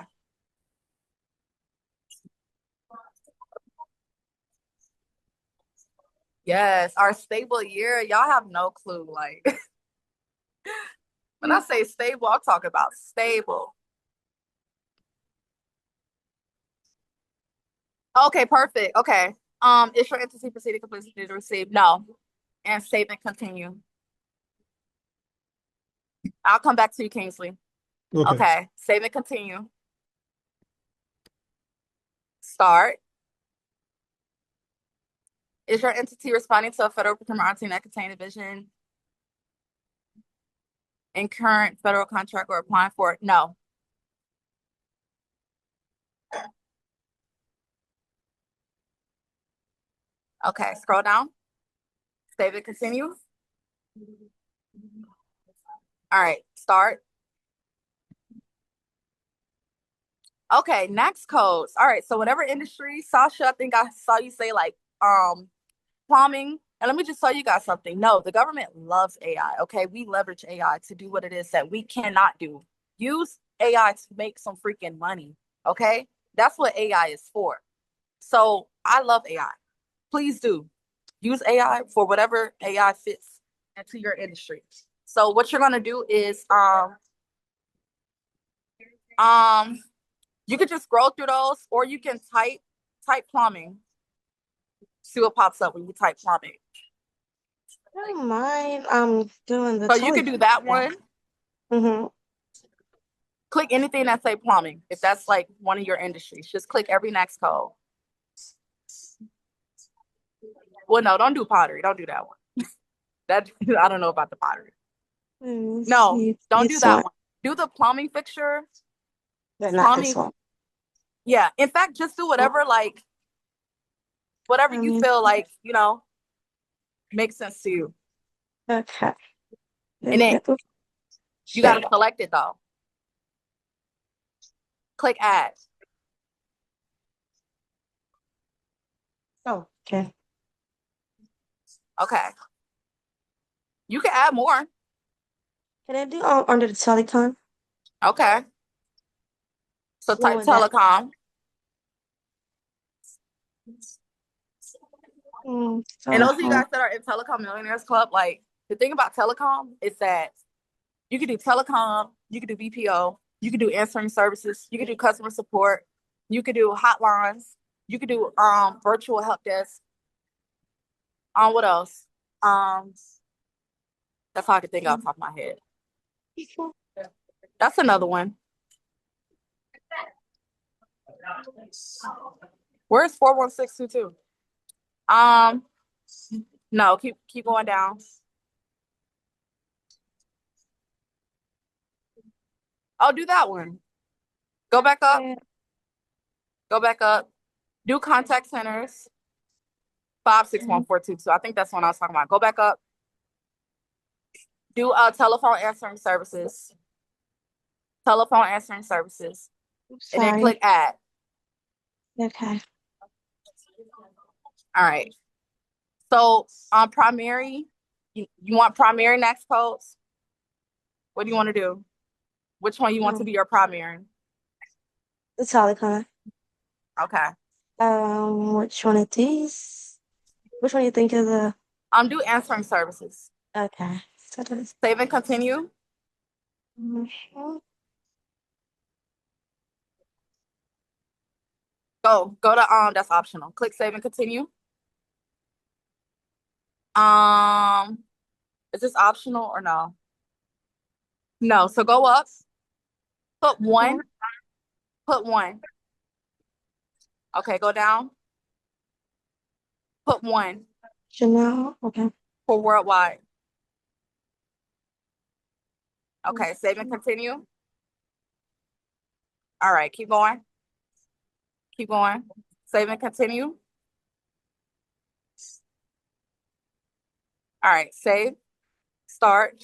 Yes, our stable year. Y'all have no clue. Like when I say stable, I'm talking about stable. Okay, perfect. Okay. Is your entity proceeding completely to receive? No. And save and continue. I'll come back to you, Kingsley. Okay. Okay. Save and continue. Start. Is your entity responding to a federal procurement opportunity that contain a vision in current federal contract or applying for it? No. Okay, scroll down. Save and continue. All right, start. Okay, next codes. All right, so whatever industry, Sasha, I think I saw you say like plumbing. And let me just tell you guys something. No, the government loves AI. Okay, we leverage AI to do what it is that we cannot do. Use AI to make some freaking money. Okay, that's what AI is for. So I love AI. Please do use AI for whatever AI fits into your industry. So what you're gonna do is um you could just scroll through those, or you can type plumbing. See what pops up when you type plumbing. I don't mind. I'm doing the So you could do that one. Mm-hmm. Click anything that say plumbing. If that's like one of your industries, just click every next code. Well, no, don't do pottery. Don't do that one. That I don't know about the pottery. No, don't do This that one, one. Do the plumbing fixture. but not this Plumbing. one. Yeah. In fact, just do whatever whatever I you mean, feel like, makes sense to you. okay. And then you Share. gotta select it though. Click add. Oh, okay. Okay. You can add more. Can I do under the telecom? Okay. So What type was that? telecom. And those of you Telecom. guys that are in Telecom Millionaires Club, like the thing about telecom is that you can do telecom, you can do BPO, you can do answering services, you can do customer support, you can do hotlines, you can do virtual help desk. What else? Um, that's all I can think off the top of my head. That's another one. Where's 41622? No, keep going down. Oh, do that one. Go back up. Go back up. Do contact centers. 561422. I think that's one I was talking about. Go back up. Do telephone answering services. Telephone answering services. And then Sorry. click add. Okay. All right. So on primary, you want primary next codes? What do you want to do? Which one you want to be your primary? The telecom. Okay. Which one of these? Which one do you think is the? Do answering services. Okay. So this. Save and continue. Mhm. Go to that's optional. Click save and continue. Is this optional or no? No. So go up. Put one. Put one. Okay, go down. Put one Chanel. Okay. for worldwide. Okay, save and continue. All right, keep going. Keep going. Save and continue. All right, save. Start.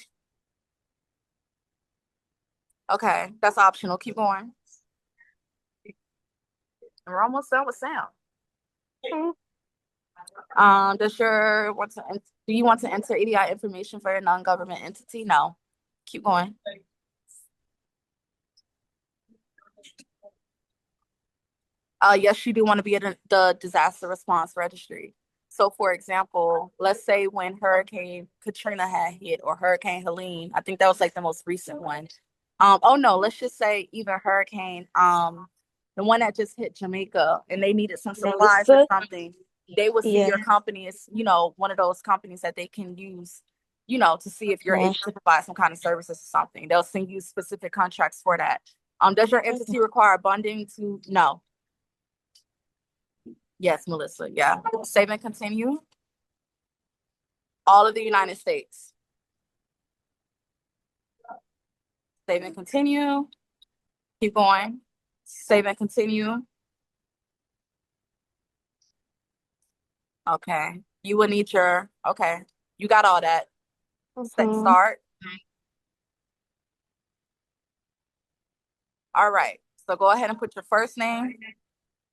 Okay, that's optional. Keep going. We're almost done with sound. Mhm. Does your Do you want to enter EDI information for your non-government entity? No. Keep going. Yes, you do want to be at the disaster response registry. So, for example, let's say when Hurricane Katrina had hit or Hurricane Helene, I think that was like the most recent one. Oh no, let's just say even Hurricane, the one that just hit Jamaica and they needed some supplies or Melissa? something, they would see Yeah. your company as, one of those companies that they can use, to see if you're Yeah. able to provide some kind of services or something. They'll send you specific contracts for that. Does your entity require bonding to? No. Yes, Melissa. Yeah. Save and continue. All of the United States. Save and continue. Keep going. Save and continue. Okay. You will need okay. You got all that. Start. All right. So go ahead and put your first name,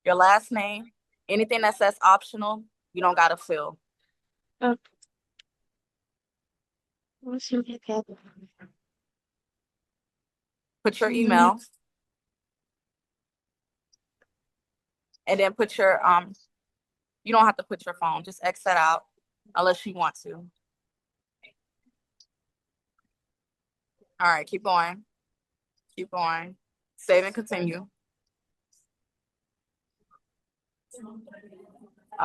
your last name, anything that says optional, you don't got to fill. Put your email and then put your, you don't have to put your phone, just X that out unless you want to. All right, keep going. Keep going. Save and continue.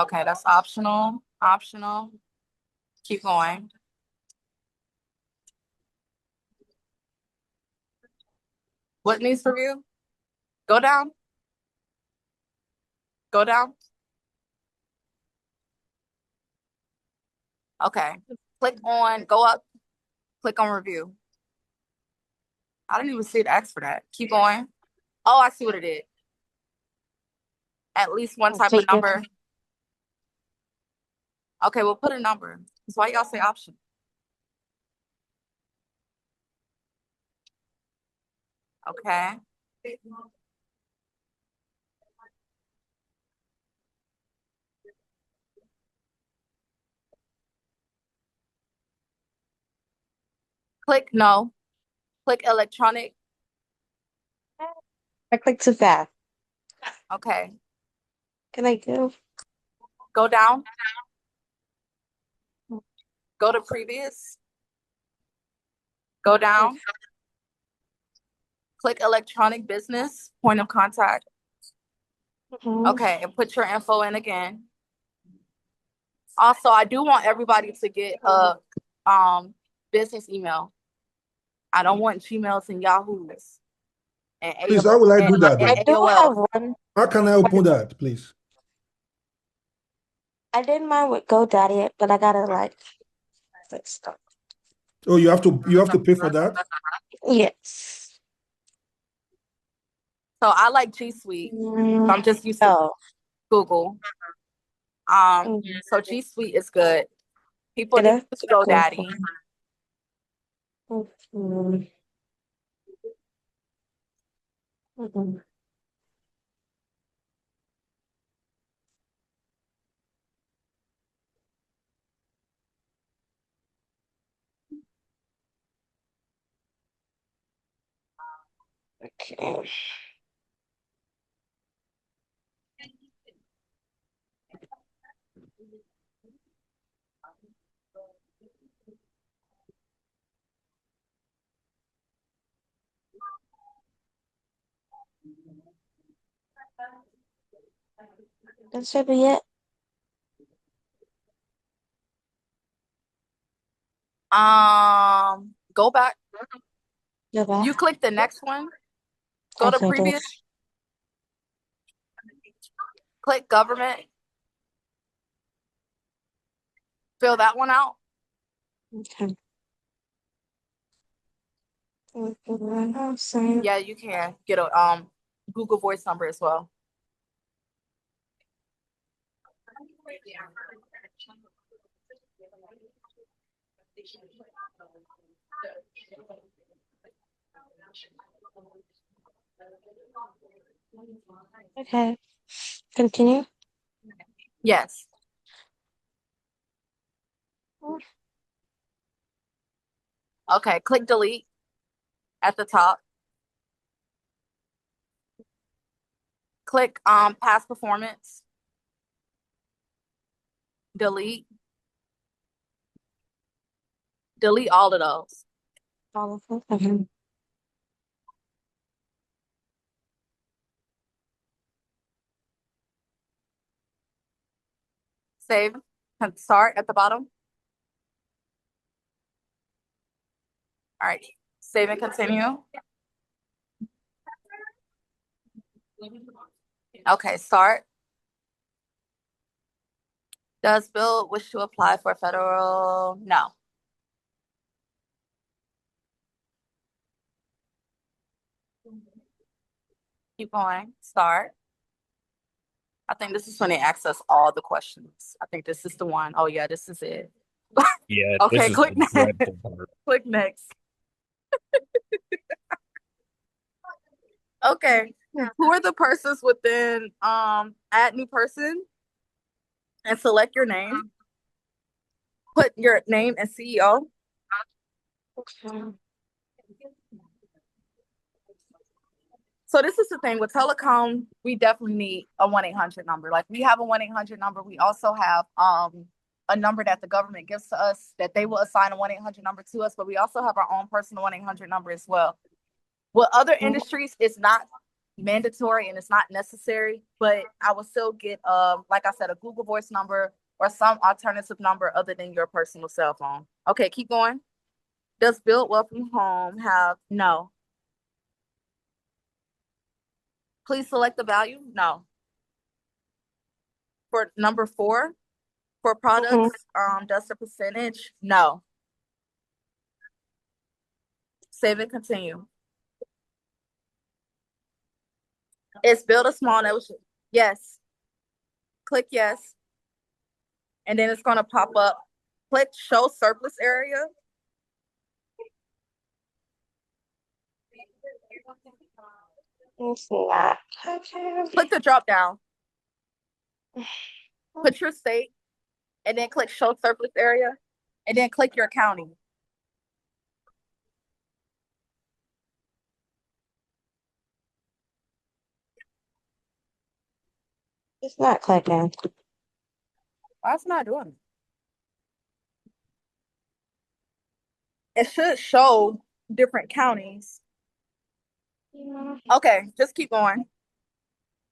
Okay, that's optional. Optional. Keep going. What needs review? Go down. Go down. Okay. Go up, click on review. I didn't even see it ask for that. Keep going. Oh, I see what it did. At least one type of number. Okay, we'll put a number. That's why y'all say option. Okay. Click no. Click electronic. I clicked too fast. Okay. Can I go? Go down. Go to previous. Go down. Click electronic business, point of contact. Okay, and put your info in again. Also, I do want everybody to get a business email. I don't want Gmails and Yahoos. And Please, how will I do that I then? do have one. How can I open that, please? I didn't mind with GoDaddy, but I gotta like fix stuff. Oh, you have to pay for that? Yes. So I like G Suite. I'm just used to No. Google. So G Suite is good. People It do is? use GoDaddy. Okay. That should be it. Go back. Go back. You click the next one. Go to Okay, good. previous. Click government. Fill that one out. Okay. Yeah, you can get a Google Voice number as well. Okay. Continue. Yes. Okay, click delete at the top. Click past performance. Delete. Delete all of those. All of them. Okay. Save. Start at the bottom. All right. Save and continue. Okay, start. Does Bill wish to apply for federal? No. Keep going. Start. I think this is when they ask us all the questions. I think this is the one. Oh yeah, this is it. Yeah, this Okay, is click the next. dreadful part. Click next. Okay. Who are the persons within add new person and select your name? Put your name and CEO. Okay. So this is the thing with telecom, we definitely need a 1-800 number. Like we have a 1-800 number. We also have a number that the government gives to us that they will assign a 1-800 number to us, but we also have our own personal 1-800 number as well. With other industries, it's not mandatory and it's not necessary, but I will still get like I said, a Google Voice number or some alternative number other than your personal cell phone. Okay, keep going. Does Build Wealth from Home have no? Please select the value. No. For number 4, for products, does the percentage? No. Save and continue. It's build a small network. Yes. Click yes. And then it's gonna pop up. Click show surplus area. It's not. Okay. Click the drop down. Put your state and then click show surplus area and then click your county. It's not clicking. Why it's not doing it? It should show different counties. Okay, just keep going.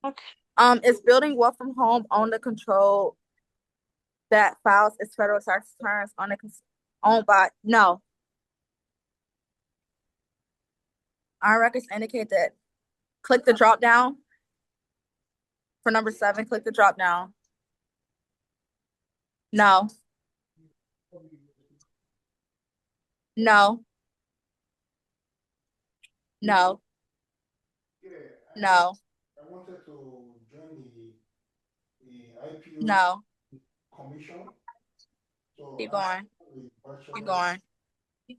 Okay. Is building wealth from home on the control that files its federal tax returns on the owned by? No. Our records indicate that. Click the drop down. For number 7, click the drop down. No. No. No. Yeah, No. I wanted to join the IPO No. commission. So Keep I going. the Keep bachelor going. in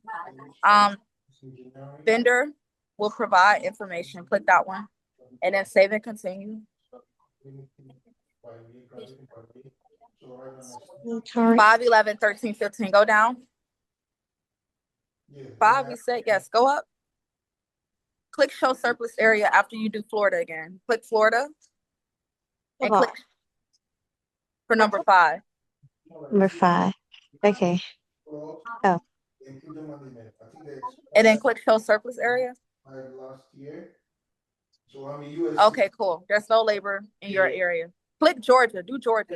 engineering. Vendor will provide information. Click that one. And then save and continue. By me, graduating by me. So right now, Carte. 5, 11, 13, 15. Go down. yeah, 5, we said yes. Go up. Click show surplus area after you do Florida again. Click Florida and click for number 5. Number 5. Okay. Oh. including management. I think they And then click show surplus area. expired last year. So I'm a US. Okay, cool. There's no labor in your area. Click Georgia. Do Georgia.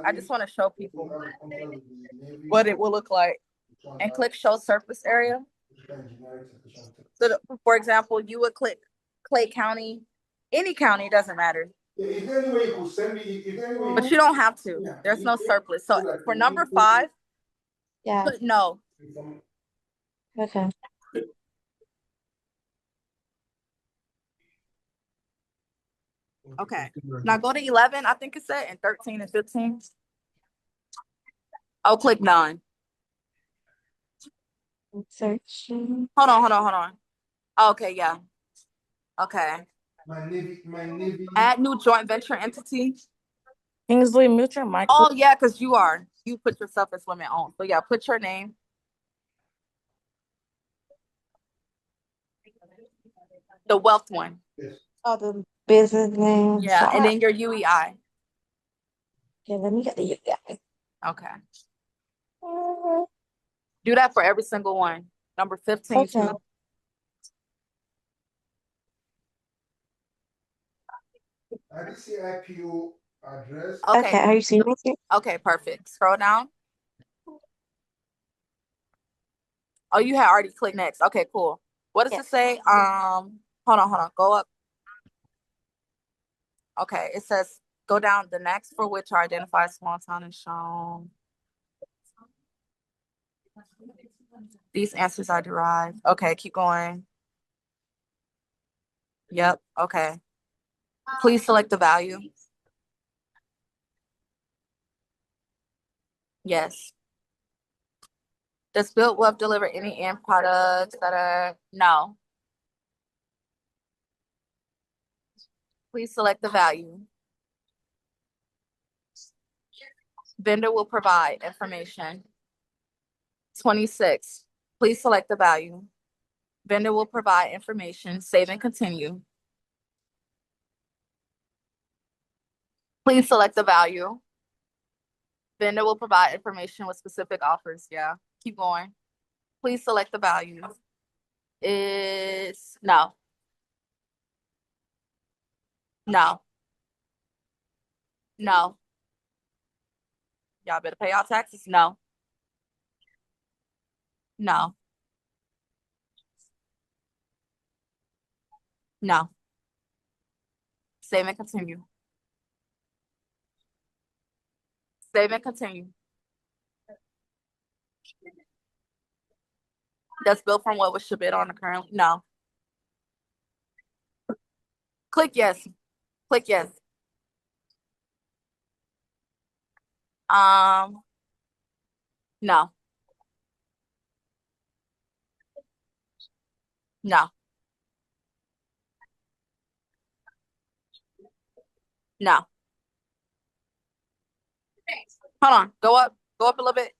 I just want to show people what it will look like. And click show surplus area. So, for example, you would click Clay County, any county, doesn't matter. Is there any way you could send me? Is there any way? But you don't have to. There's no surplus. So for number 5, Yeah. put no. Okay. Okay. Now go to 11, I think it said, and 13 and 15. Oh, click none. Searching. Hold on. Okay, yeah. Okay. My Navy. Add new joint venture entity. Kingsley, mute your mic. Oh, yeah, because you are. you put yourself as women owned. So yeah, put your name. The wealth one. Oh, the business name. So Yeah, and then your UEI. okay, let me get the UPI. Okay. Do that for every single one. Number 15 Okay. too. I did see IPO address. Okay. Okay, are you seeing it? Okay, perfect. Scroll down. Oh, you had already clicked next. Okay, cool. What does Yeah. it say? Hold on. Go up. Okay, it says go down the next for which are identified small town and shown. These answers are derived. Okay, keep going. Yep, okay. Please select the value. Yes. Does built web deliver any end products that are no? Please select the value. Vendor will provide information. 26. Please select the value. Vendor will provide information. Save and continue. Please select the value. Vendor will provide information with specific offers. Yeah. Keep going. Please select the value. Is no. No. No. Y'all better pay y'all taxes. No. No. No. Save and continue. Save and continue. That's built from what was submitted on the current. No. Click yes. Click yes. No. No. No. Hold on. Go up. Go up a little bit.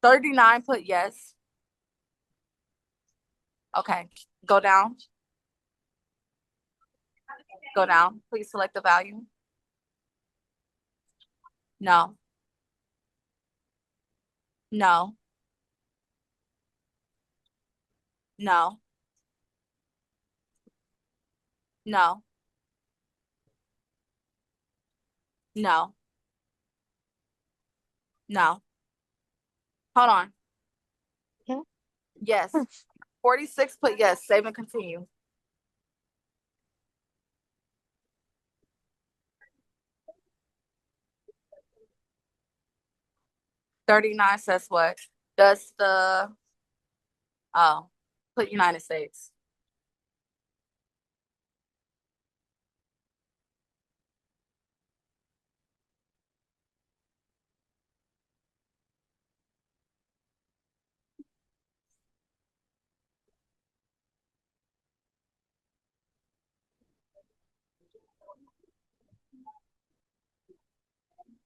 39, put yes. Okay. Go down. Go down. Please select the value. No. No. No. No. No. No. Hold on. Yeah. Yes. 46, put yes. Save and continue. $39 says what? Does the oh put United States.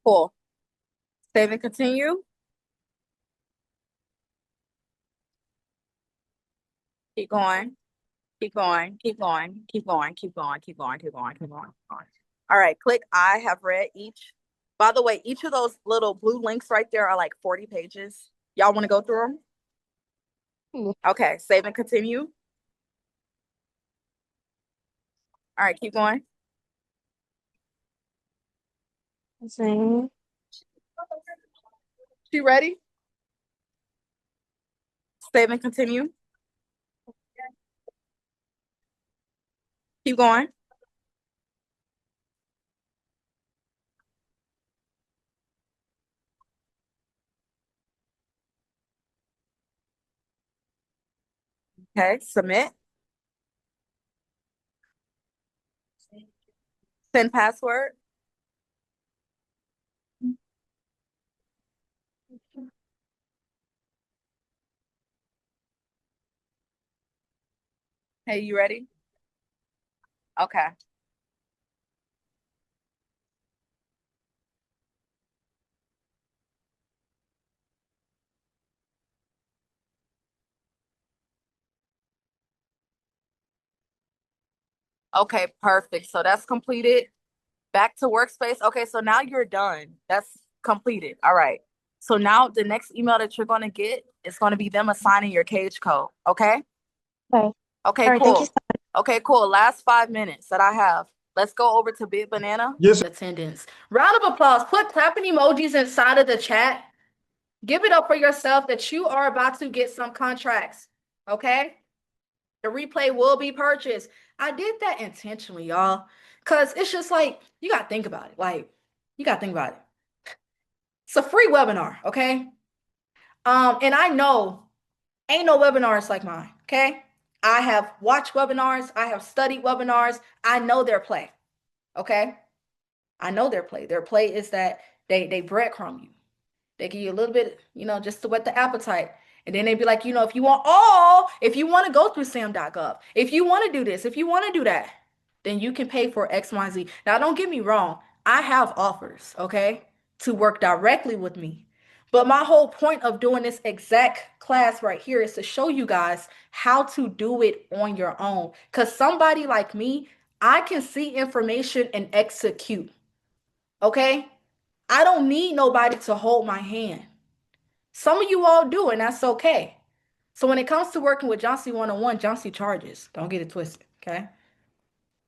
Cool. Save and continue. Keep going. Keep going. Keep going. Keep going. Keep going. Keep going. Keep going. Keep going. Keep going. All right. Click I have read each. By the way, each of those little blue links right there are like 40 pages. Y'all want to go through them? Okay. Save and continue. All right. Keep going. Same. She ready? Save and continue. Keep going. Okay. Submit. Send password. Hey, you ready? Okay. Okay, perfect. So that's completed. Back to workspace. Okay, so now you're done. That's completed. All right. So now the next email that you're going to get is going to be them assigning your cage code. Okay. Okay. Okay, All right. Thank you. cool. Okay, cool. Last 5 minutes that I have. Let's go over to Big Banana. Yes, Attendance. Round of applause. Put clapping emojis inside of the chat. Give it up for yourself that you are about to get some contracts. Okay. The replay will be purchased. I did that intentionally, y'all, because it's just like, you got to think about it. Like, you got to think about it. It's a free webinar, okay? And I know ain't no webinars like mine, okay? I have watched webinars, I have studied webinars. I know their play, okay? I know their play. Their play is that they breadcrumb you. They give you a little bit, just to whet the appetite. And then they'd be like, if you want to go through sam.gov, if you want to do this, if you want to do that, then you can pay for X, Y, Z. Now, don't get me wrong. I have offers, okay, to work directly with me. But my whole point of doing this exact class right here is to show you guys how to do it on your own. Because somebody like me, I can see information and execute, okay? I don't need nobody to hold my hand. Some of you all do, and that's okay. So when it comes to working with John C. 101, John C. charges. Don't get it twisted, okay?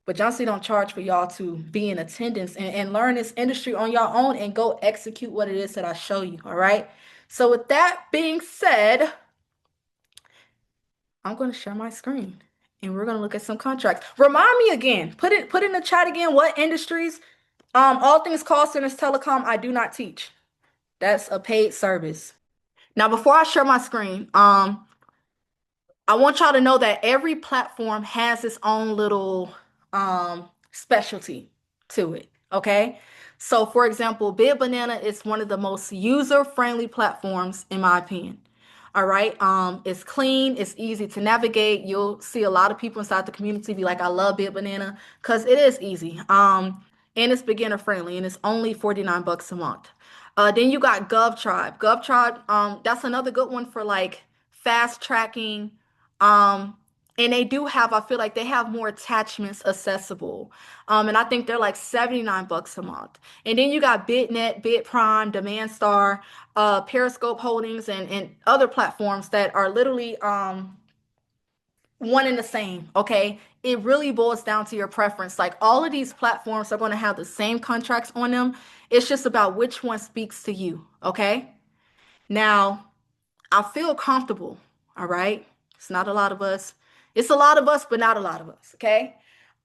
But John C. don't charge for y'all to be in attendance and learn this industry on your own and go execute what it is that I show you, all right? So with that being said, I'm going to share my screen and we're going to look at some contracts. Remind me again, put in the chat again, what industries, all things call centers, telecom, I do not teach. That's a paid service. Now, before I share my screen, I want y'all to know that every platform has its own little specialty to it. Okay. So, for example, Big Banana is one of the most user-friendly platforms, in my opinion. All right. It's clean, it's easy to navigate. You'll see a lot of people inside the community be like, I love Big Banana, because it is easy. And it's beginner friendly and it's only 49 bucks a month. Then you got GovTribe. GovTribe, that's another good one for like fast tracking. Um, and they do have, I feel like they have more attachments accessible. And I think they're like 79 bucks a month. And then you got BitNet, BitPrime, DemandStar, Periscope Holdings, and other platforms that are literally one and the same, okay? It really boils down to your preference. Like all of these platforms are going to have the same contracts on them. It's just about which one speaks to you, okay? Now, I feel comfortable, all right? It's not a lot of us. It's a lot of us, but not a lot of us, okay?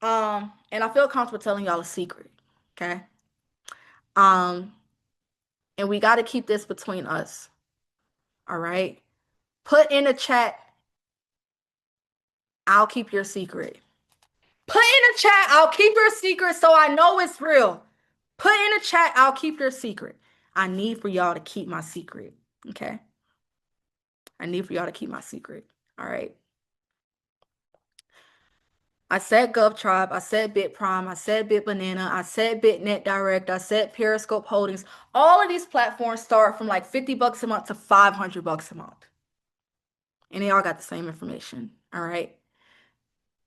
And I feel comfortable telling y'all a secret, okay? Um, and we got to keep this between us, all right? Put in the chat, I'll keep your secret. Put in the chat, I'll keep your secret so I know it's real. Put in the chat, I'll keep your secret. I need for y'all to keep my secret, okay? I need for y'all to keep my secret, all right? I said GovTribe, I said BitPrime, I said BitBanana, I said BitNet Direct, I said Periscope Holdings. All of these platforms start from like 50 bucks a month to 500 bucks a month. And they all got the same information, all right?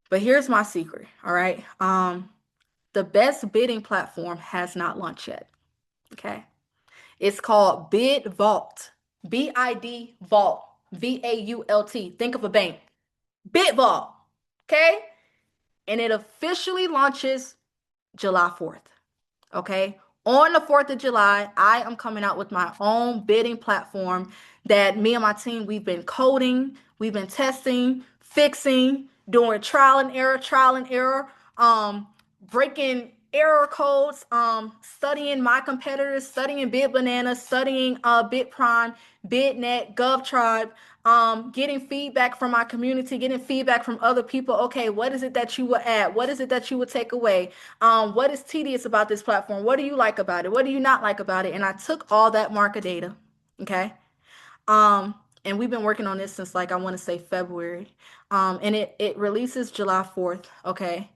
But here's my secret, all right? The best bidding platform has not launched yet, okay? It's called Bid Vault, BID Vault, VAULT. Think of a bank. Bid Vault, okay? And it officially launches July 4th. Okay. On the 4th of July, I am coming out with my own bidding platform that me and my team, we've been coding, we've been testing, fixing, doing trial and error, breaking error codes, studying my competitors, studying Bid Banana, studying BitPrime, BitNet, GovTribe, getting feedback from my community, getting feedback from other people. Okay, what is it that you would add? What is it that you would take away? What is tedious about this platform? What do you like about it? What do you not like about it? And I took all that market data, okay? And we've been working on this since like I want to say February. And it releases July 4th, okay?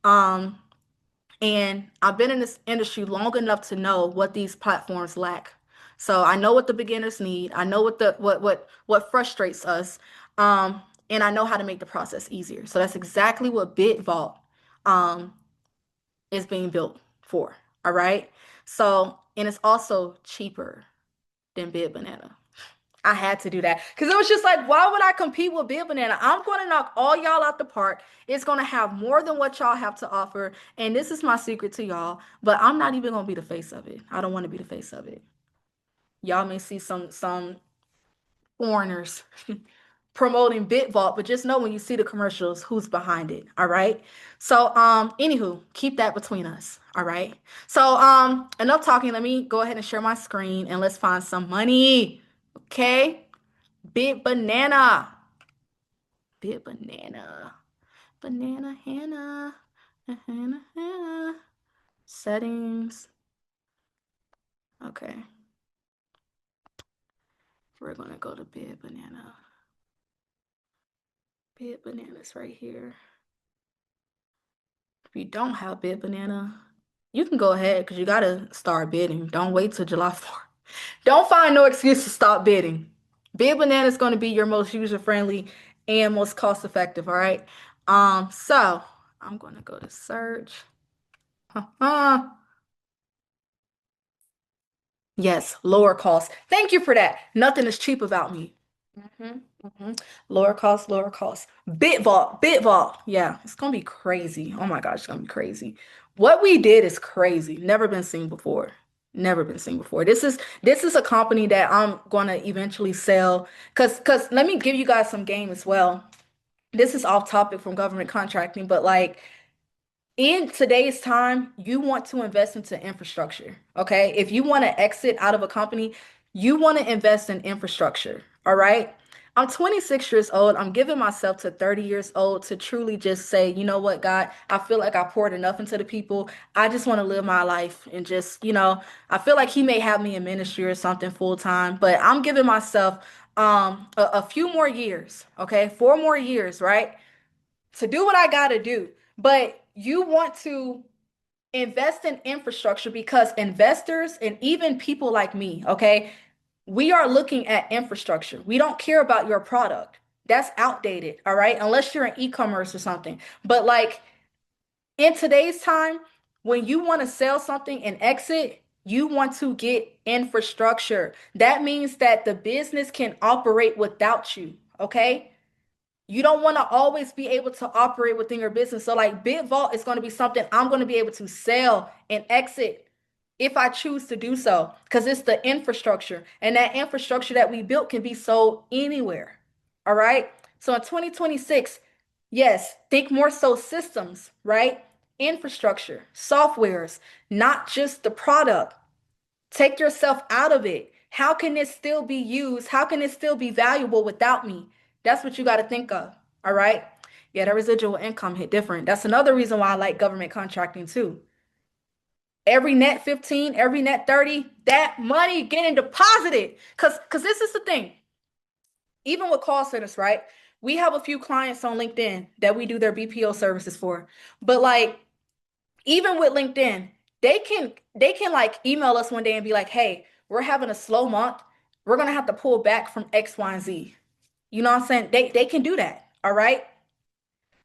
And I've been in this industry long enough to know what these platforms lack. So I know what the beginners need. I know what frustrates us. And I know how to make the process easier. So that's exactly what BitVault um, is being built for. All right. So, and it's also cheaper than Big Banana. I had to do that because it was just like, why would I compete with Big Banana? I'm going to knock all y'all out the park. It's going to have more than what y'all have to offer. And this is my secret to y'all, but I'm not even going to be the face of it. I don't want to be the face of it. Y'all may see some foreigners promoting BitVault, but just know when you see the commercials, who's behind it. All right. So, anywho, keep that between us. All right. So, enough talking. Let me go ahead and share my screen and let's find some money. Okay. Big banana. Big banana. Banana Hannah. Hannah, Hannah. Settings. Okay. We're gonna go to Big Banana. Big Banana's right here. If you don't have Big Banana, you can go ahead because you gotta start bidding. Don't wait till July 4th. Don't find no excuse to stop bidding. Big Banana is going to be your most user-friendly and most cost-effective, all right? So I'm going to go to search. Yes, lower cost. Thank you for that. Nothing is cheap about me. Lower cost, lower cost. BitVault, BitVault. Yeah, it's gonna be crazy. Oh my gosh, it's gonna be crazy. What we did is crazy. Never been seen before. Never been seen before. This is a company that I'm gonna eventually sell. Cause let me give you guys some game as well. This is off topic from government contracting, but like in today's time, you want to invest into infrastructure. Okay. If you want to exit out of a company, you want to invest in infrastructure. All right. I'm 26 years old. I'm giving myself to 30 years old to truly just say, you know what, God, I feel like I poured enough into the people. I just want to live my life and just, I feel like He may have me in ministry or something full time, but I'm giving myself a few more years, okay, 4 more years, right, to do what I got to do. But you want to invest in infrastructure because investors and even people like me, okay, we are looking at infrastructure. We don't care about your product. That's outdated, all right? Unless you're in e-commerce or something. But like in today's time, when you want to sell something and exit, you want to get infrastructure. That means that the business can operate without you, okay? You don't want to always be able to operate within your business. So like BitVault is going to be something I'm going to be able to sell and exit if I choose to do so, because it's the infrastructure. And that infrastructure that we built can be sold anywhere. All right. So in 2026, yes, think more so systems, right? Infrastructure, softwares, not just the product. Take yourself out of it. How can this still be used? How can it still be valuable without me? That's what you got to think of. All right. Yeah, the residual income hit different. That's another reason why I like government contracting too. Every net 15, every net 30, that money getting deposited. Cause this is the thing. Even with call centers, right? We have a few clients on LinkedIn that we do their BPO services for. But like even with LinkedIn, they can like email us one day and be like, "Hey, we're having a slow month. We're gonna have to pull back from X, Y, and Z." You know what I'm saying? They can do that. All right.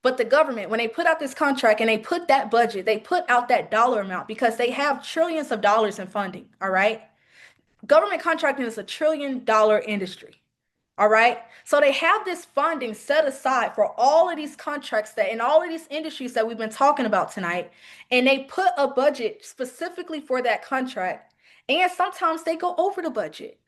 But the government, when they put out this contract and they put that budget, they put out that dollar amount because they have trillions of dollars in funding. All right. Government contracting is $1 trillion industry. All right. So they have this funding set aside for all of these contracts that in all of these industries that we've been talking about tonight. And they put a budget specifically for that contract. And sometimes they go over the budget.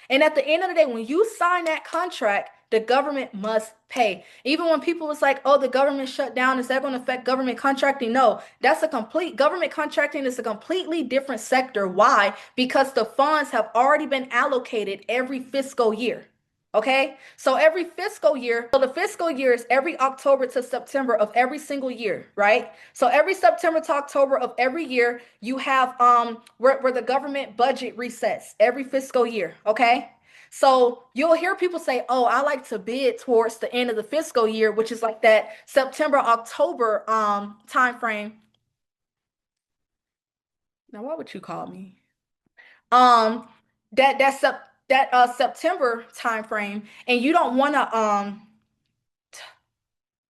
And at the end of the day, when you sign that contract, the government must pay. Even when people was like, oh, the government shut down, is that going to affect government contracting? No, that's a complete government contracting is a completely different sector. Why? Because the funds have already been allocated every fiscal year. Okay, so every fiscal year, so the fiscal year is every October to September of every single year, right? So every September to October of every year, you have where the government budget resets every fiscal year, okay? So you'll hear people say, "Oh, I like to bid towards the end of the fiscal year, which is like that September October time frame." Now, what would you call me? Um that September time frame, and you don't want to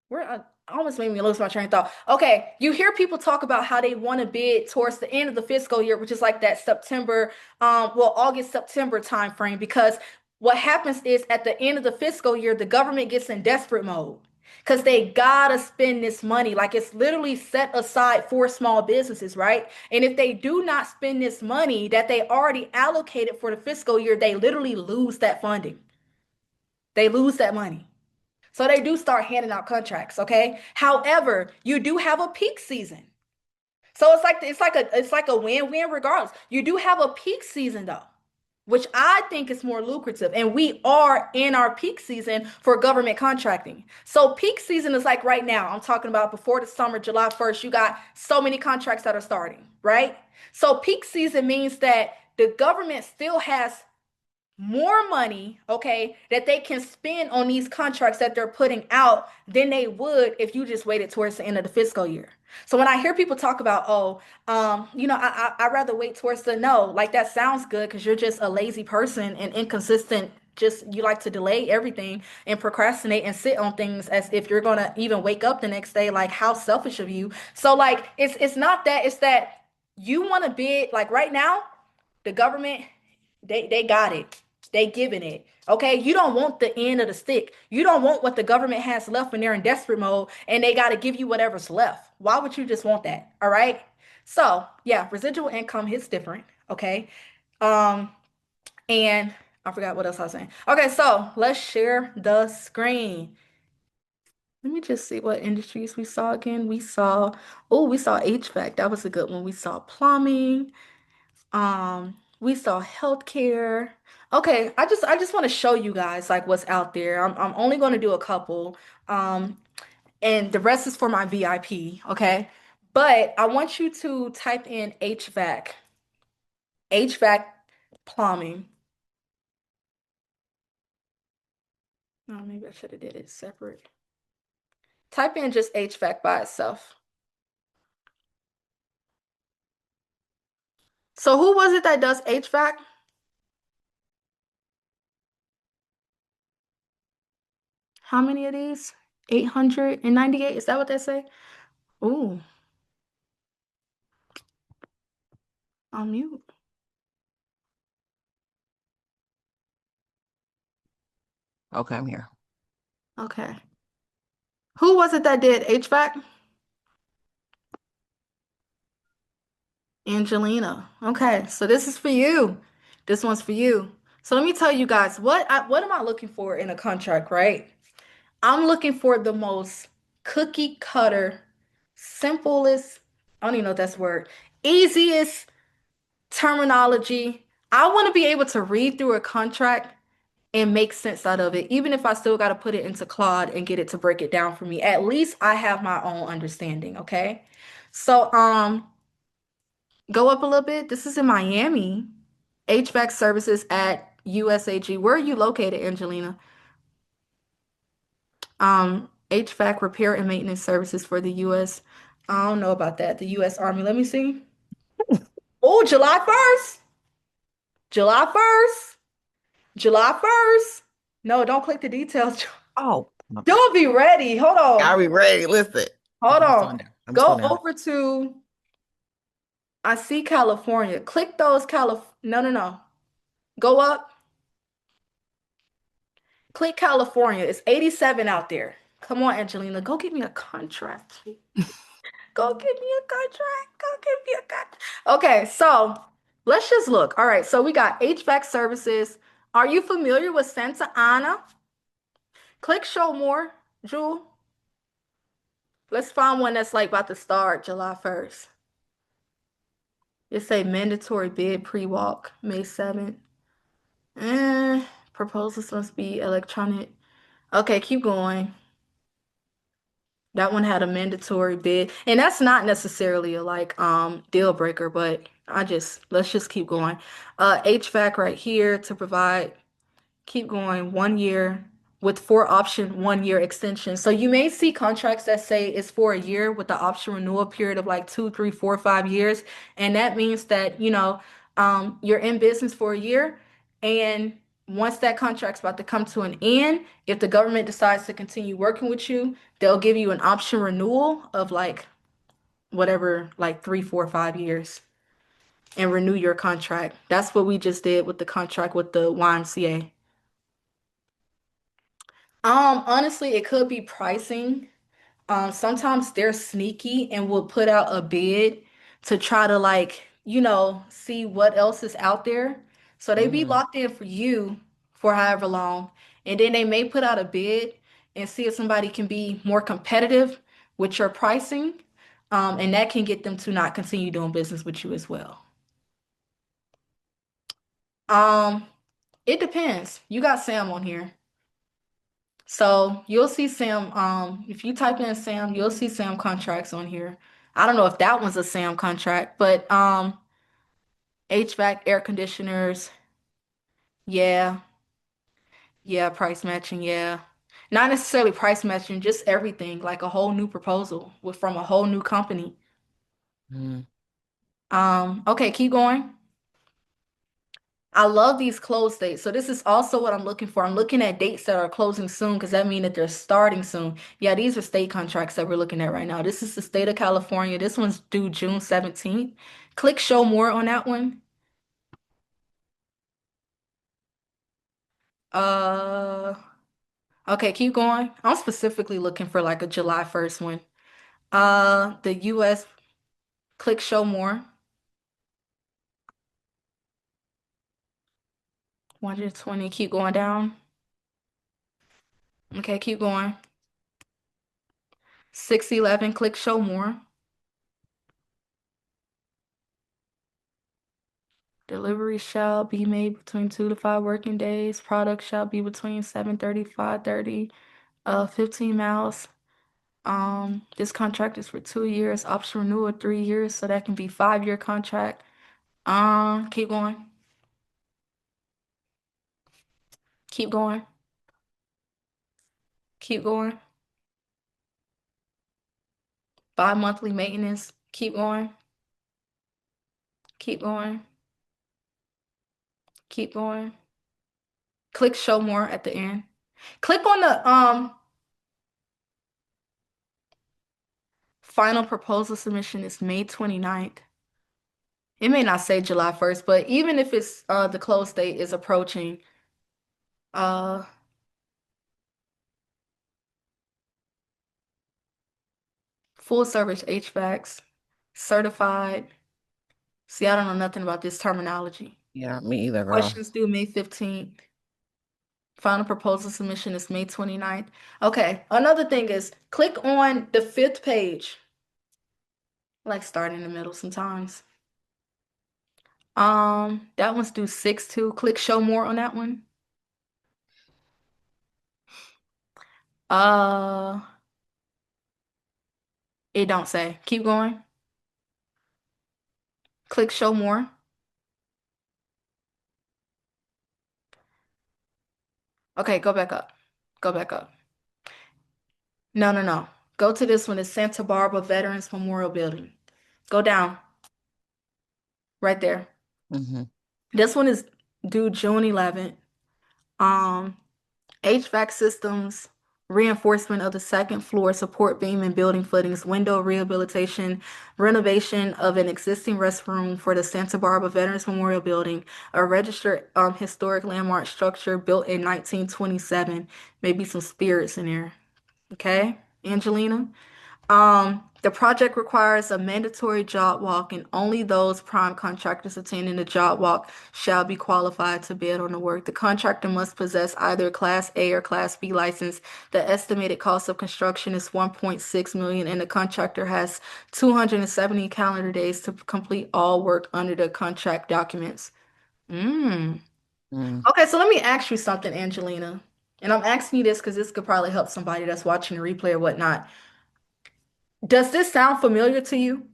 where almost made me lose my train of thought. Okay, you hear people talk about how they want to bid towards the end of the fiscal year, which is like that September, well, August, September time frame, because what happens is at the end of the fiscal year, the government gets in desperate mode because they gotta spend this money. Like it's literally set aside for small businesses, right? And if they do not spend this money that they already allocated for the fiscal year, they literally lose that funding. They lose that money. So they do start handing out contracts, okay? However, you do have a peak season. So it's like a win-win regardless. You do have a peak season though, which I think is more lucrative. And we are in our peak season for government contracting. So peak season is like right now. I'm talking about before the summer, July 1st, you got so many contracts that are starting, right? So peak season means that the government still has more money, okay, that they can spend on these contracts that they're putting out than they would if you just waited towards the end of the fiscal year. So when I hear people talk about, oh, I'd rather wait towards the no, like that sounds good because you're just a lazy person and inconsistent. Just you like to delay everything and procrastinate and sit on things as if you're gonna even wake up the next day. Like how selfish of you. So like it's not that, it's that you want to bid like right now, the government, they got it. They giving it. Okay, you don't want the end of the stick. You don't want what the government has left when they're in desperate mode and they got to give you whatever's left. Why would you just want that? All right. So yeah, residual income hits different. Okay. Um, and I forgot what else I was saying. Okay, so let's share the screen. Let me just see what industries we saw again. We saw HVAC. That was a good one. We saw plumbing. We saw healthcare. Okay, I just want to show you guys like what's out there. I'm only going to do a couple. Um, and the rest is for my VIP, okay? But I want you to type in HVAC plumbing. Oh, maybe I should have did it separate. Type in just HVAC by itself. So who was it that does HVAC? How many of these? 898? Is that what they say? Ooh, I'll mute. Okay, I'm here. Okay. Who was it that did HVAC? Angelina. Okay, so this is for you. This one's for you. So let me tell you guys what am I looking for in a contract, right? I'm looking for the most cookie cutter, simplest, I don't even know if that's a word, easiest terminology. I want to be able to read through a contract and make sense out of it, even if I still got to put it into Claude and get it to break it down for me. At least I have my own understanding, okay? So, go up a little bit. This is in Miami. HVAC services at USAG. Where are you located, Angelina? HVAC repair and maintenance services for the US. I don't know about that. The US Army. Let me see. Oh, July 1st. July 1st. July 1st. No, don't click the details. Oh, my bad. Don't be ready. Hold Are on. we ready? Listen. Hold I'm on. slowing down. I'm Go slowing down. over to, I see California. Click those no, no, no. Go up. Click California. It's 87 out there. Come on, Angelina. Go get me a contract. Go get me a contract. Go get me a contract. Okay, so let's just look. All right, so we got HVAC services. Are you familiar with Santa Ana? Click show more, Jewel. Let's find one that's like about to start July 1st. It's a mandatory bid pre-walk May 7th. Proposals must be electronic. Okay, keep going. That one had a mandatory bid, and that's not necessarily a like deal breaker, but let's just keep going. HVAC right here to provide, keep going, 1 year with 4 option 1 year extension. So you may see contracts that say it's for a year with the option renewal period of like 2, 3, 4, 5 years. And that means that, you're in business for a year and once that contract's about to come to an end, if the government decides to continue working with you, they'll give you an option renewal of like whatever, like 3, 4, 5 years and renew your contract. That's what we just did with the contract with the YMCA. Honestly, it could be pricing. Sometimes they're sneaky and will put out a bid to try to like, see what else is out there. So they be Mm, locked in for you for however long, and then they may put out a bid and see if somebody can be more competitive with your pricing, and that can get them to not continue doing business with you as well. Um, it depends. You got Sam on here. So you'll see Sam, if you type in Sam, you'll see Sam contracts on here. I don't know if that one's a Sam contract, but HVAC, air conditioners, yeah, yeah, price matching, yeah. Not necessarily price matching, just everything, like a whole new proposal with from a whole new company. mm. Okay, keep going. I love these close dates. So this is also what I'm looking for. I'm looking at dates that are closing soon because that means that they're starting soon. Yeah, these are state contracts that we're looking at right now. This is the state of California. This one's due June 17th. Click show more on that one. Uh, okay, keep going. I'm specifically looking for like a July 1st one. The US, click show more. 120, keep going down. Okay, keep going. 611, click show more. Delivery shall be made between 2 to 5 working days. Product shall be between 7:30, 5:30, 15 miles. This contract is for 2 years, option renewal 3 years, so that can be 5-year contract. Keep going. Keep going. Keep going. Bi-monthly maintenance. Keep going. Keep going. Keep going. Click show more at the end. Click on the final proposal submission is May 29th. It may not say July 1st, but even if it's the close date is approaching, uh full service HVACs, certified. See, I don't know nothing about this terminology. Yeah, me either, girl. Questions due May 15th. Final proposal submission is May 29th. Okay, another thing is click on the 5th page. I like start in the middle sometimes. That one's due 6/2. Click show more on that one. Uh, it don't say. Keep going. Click show more. Okay, go back up. Go back up. No, no, no. Go to this one. It's Santa Barbara Veterans Memorial Building. Go down. Right there. Mm-hmm. This one is due June 11th. Um, HVAC systems, reinforcement of the second floor, support beam and building footings, window rehabilitation, renovation of an existing restroom for the Santa Barbara Veterans Memorial Building, a registered historic landmark structure built in 1927. Maybe some spirits in there. Okay, Angelina? The project requires a mandatory job walk, and only those prime contractors attending the job walk shall be qualified to bid on the work. The contractor must possess either a Class A or Class B license. The estimated cost of construction is 1.6 million, and the contractor has 270 calendar days to complete all work under the contract documents. Mm. Mm. Okay, so let me ask you something, Angelina. And I'm asking you this because this could probably help somebody that's watching the replay or whatnot. Does this sound familiar to you?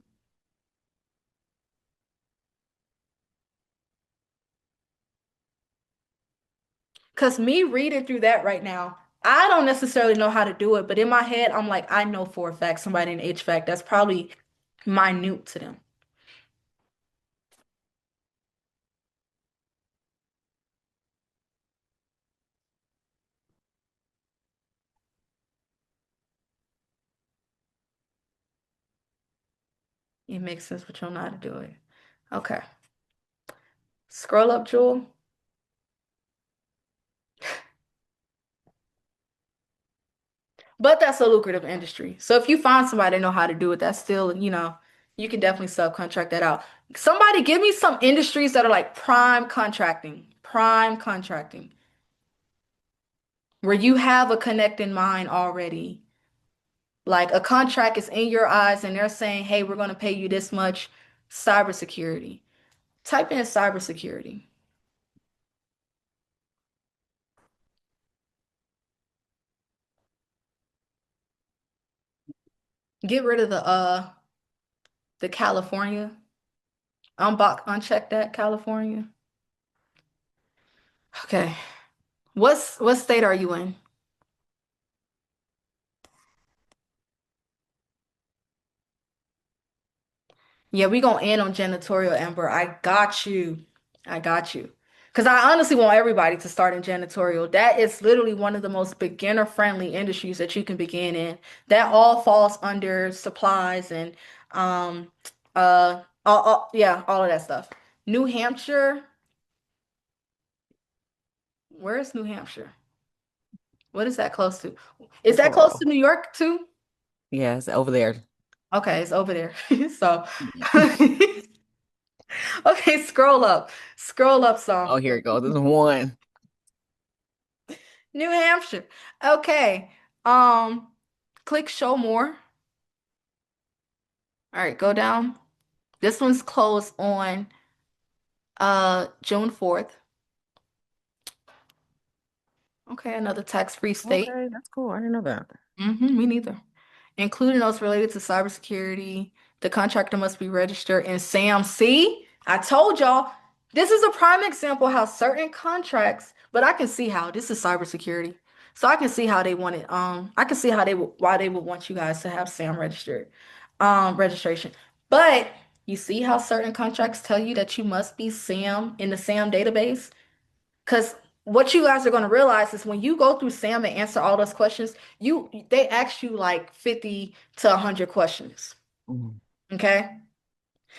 Because me reading through that right now, I don't necessarily know how to do it, but in my head, I'm like, I know for a fact somebody in HVAC that's probably minute to them. It makes sense, but you don't know how to do it. Okay. Scroll up, Jewel. But that's a lucrative industry. So if you find somebody that know how to do it, that's still, you can definitely subcontract that out. Somebody give me some industries that are like prime contracting, where you have a connect in mind already. Like a contract is in your eyes and they're saying, hey, we're going to pay you this much cybersecurity. Type in cybersecurity. Get rid of the California. Uncheck that California. Okay. What state are you in? Yeah, we gonna end on janitorial, Amber. I got you. I got you. Because I honestly want everybody to start in janitorial. That is literally one of the most beginner-friendly industries that you can begin in. That all falls under supplies and yeah, all of that stuff. New Hampshire, where is New Hampshire? What is that close to? Is that close Girl. to New York too? Yes, over there. Okay, it's over there. So okay, scroll up. Scroll up Oh, some. here it goes. This is one. New Hampshire. Okay. Um, click show more. All right, go down. This one's closed on June 4th. Okay, another tax-free state. Okay, that's cool. I didn't know that. Me neither. Including those related to cybersecurity. The contractor must be registered in SAM. See, I told y'all this is a prime example how certain contracts, but I can see how this is cybersecurity. So I can see how they want it. I can see how why they would want you guys to have SAM registered, registration. But you see how certain contracts tell you that you must be SAM in the SAM database? Because what you guys are going to realize is when you go through SAM and answer all those questions, they ask you like 50 to 100 questions. Mm. Okay.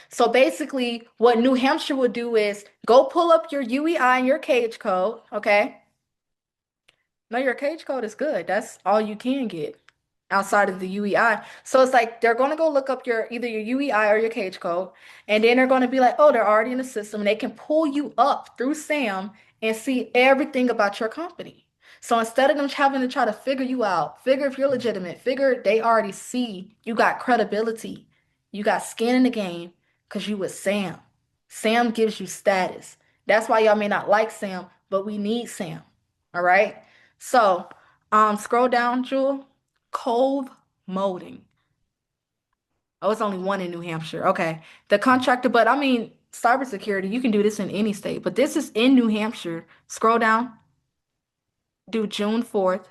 So basically, what New Hampshire would do is go pull up your UEI and your cage code. Okay. No, your cage code is good. That's all you can get outside of the UEI. So it's like they're going to go look up your either your UEI or your cage code, and then they're going to be like, oh, they're already in the system, and they can pull you up through SAM and see everything about your company. So instead of them having to try to figure you out, figure if you're legitimate, figure they already see you got credibility, you got skin in the game because you with SAM. SAM gives you status. That's why y'all may not like SAM, but we need SAM. All right. So, scroll down, Jewel. Cove molding. Oh, it's only one in New Hampshire. Okay. The contractor, but I mean, cybersecurity, you can do this in any state, but this is in New Hampshire. Scroll down, do June 4th.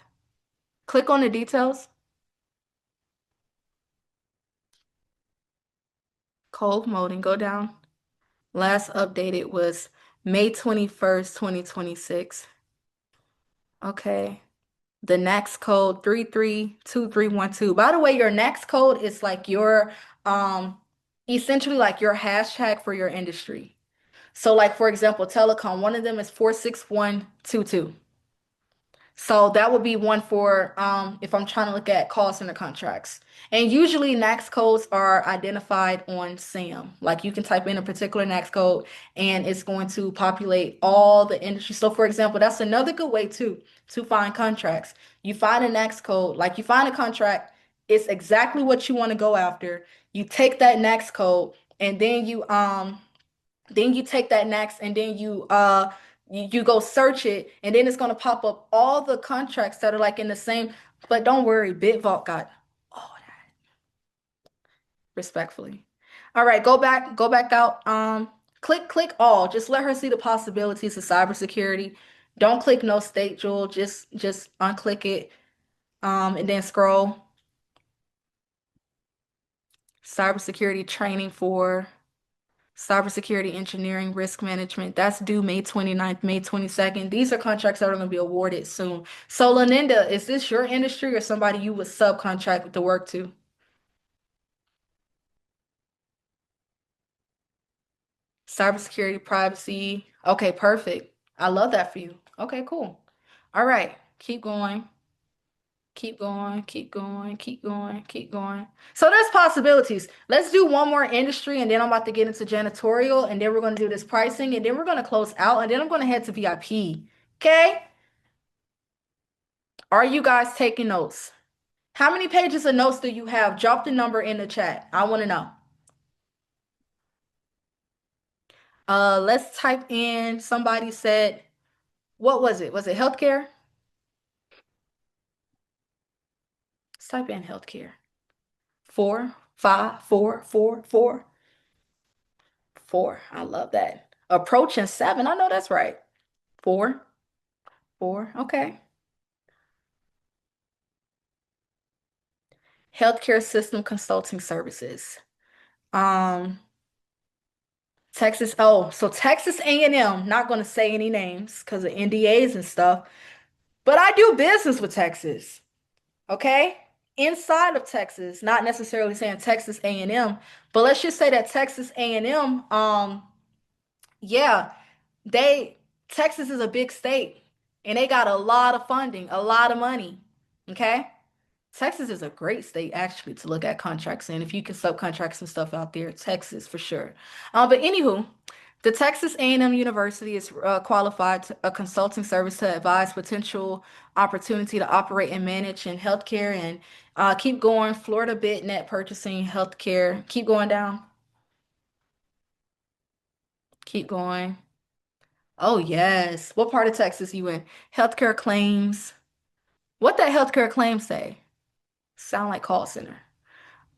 Click on the details. Cove molding, go down. Last updated was May 21st, 2026. Okay. The next code 332312. By the way, your next code is like your essentially like your hashtag for your industry. So like for example, telecom, one of them is 46122. So that would be one for if I'm trying to look at call center contracts. And usually NACS codes are identified on SAM. Like you can type in a particular NACS code and it's going to populate all the industry. So for example, that's another good way too to find contracts. You find a NACS code, like you find a contract, it's exactly what you want to go after. You take that NACS code and then you take that next and then you go search it and then it's going to pop up all the contracts that are like in the same, but don't worry, BitVault got all that respectfully. All right, go back out. Click all. Just let her see the possibilities of cybersecurity. Don't click no state, Jewel. Just unclick it. And then scroll. Cybersecurity training for cybersecurity engineering risk management. That's due May 29th, May 22nd. These are contracts that are going to be awarded soon. So, Laninda, is this your industry or somebody you would subcontract the work to? Cybersecurity, privacy. Okay, perfect. I love that for you. Okay, cool. All right, keep going. Keep going, keep going, keep going, keep going. So there's possibilities. Let's do one more industry and then I'm about to get into janitorial and then we're going to do this pricing and then we're going to close out and then I'm going to head to VIP. Okay? Are you guys taking notes? How many pages of notes do you have? Drop the number in the chat. I want to know. Let's type in, somebody said, what was it? Was it healthcare? Let's type in healthcare. 4, 5, 4, 4, 4. 4. I love that. Approaching 7. I know that's right. 4, 4. Okay. Healthcare system consulting services. Um, Texas. Oh, so Texas A&M. Not going to say any names because of NDAs and stuff, but I do business with Texas. Okay. Inside of Texas, not necessarily saying Texas A&M, but let's just say that Texas A&M, yeah, they Texas is a big state and they got a lot of funding, a lot of money. Okay? Texas is a great state actually to look at contracts in. If you can subcontract some stuff out there, Texas for sure. But anywho, the Texas A&M University is qualified to a consulting service to advise potential opportunity to operate and manage in healthcare and keep going. Florida bid net purchasing healthcare. Keep going down. Keep going. Oh yes. What part of Texas you in? Healthcare claims. What that healthcare claims say? Sound like call center.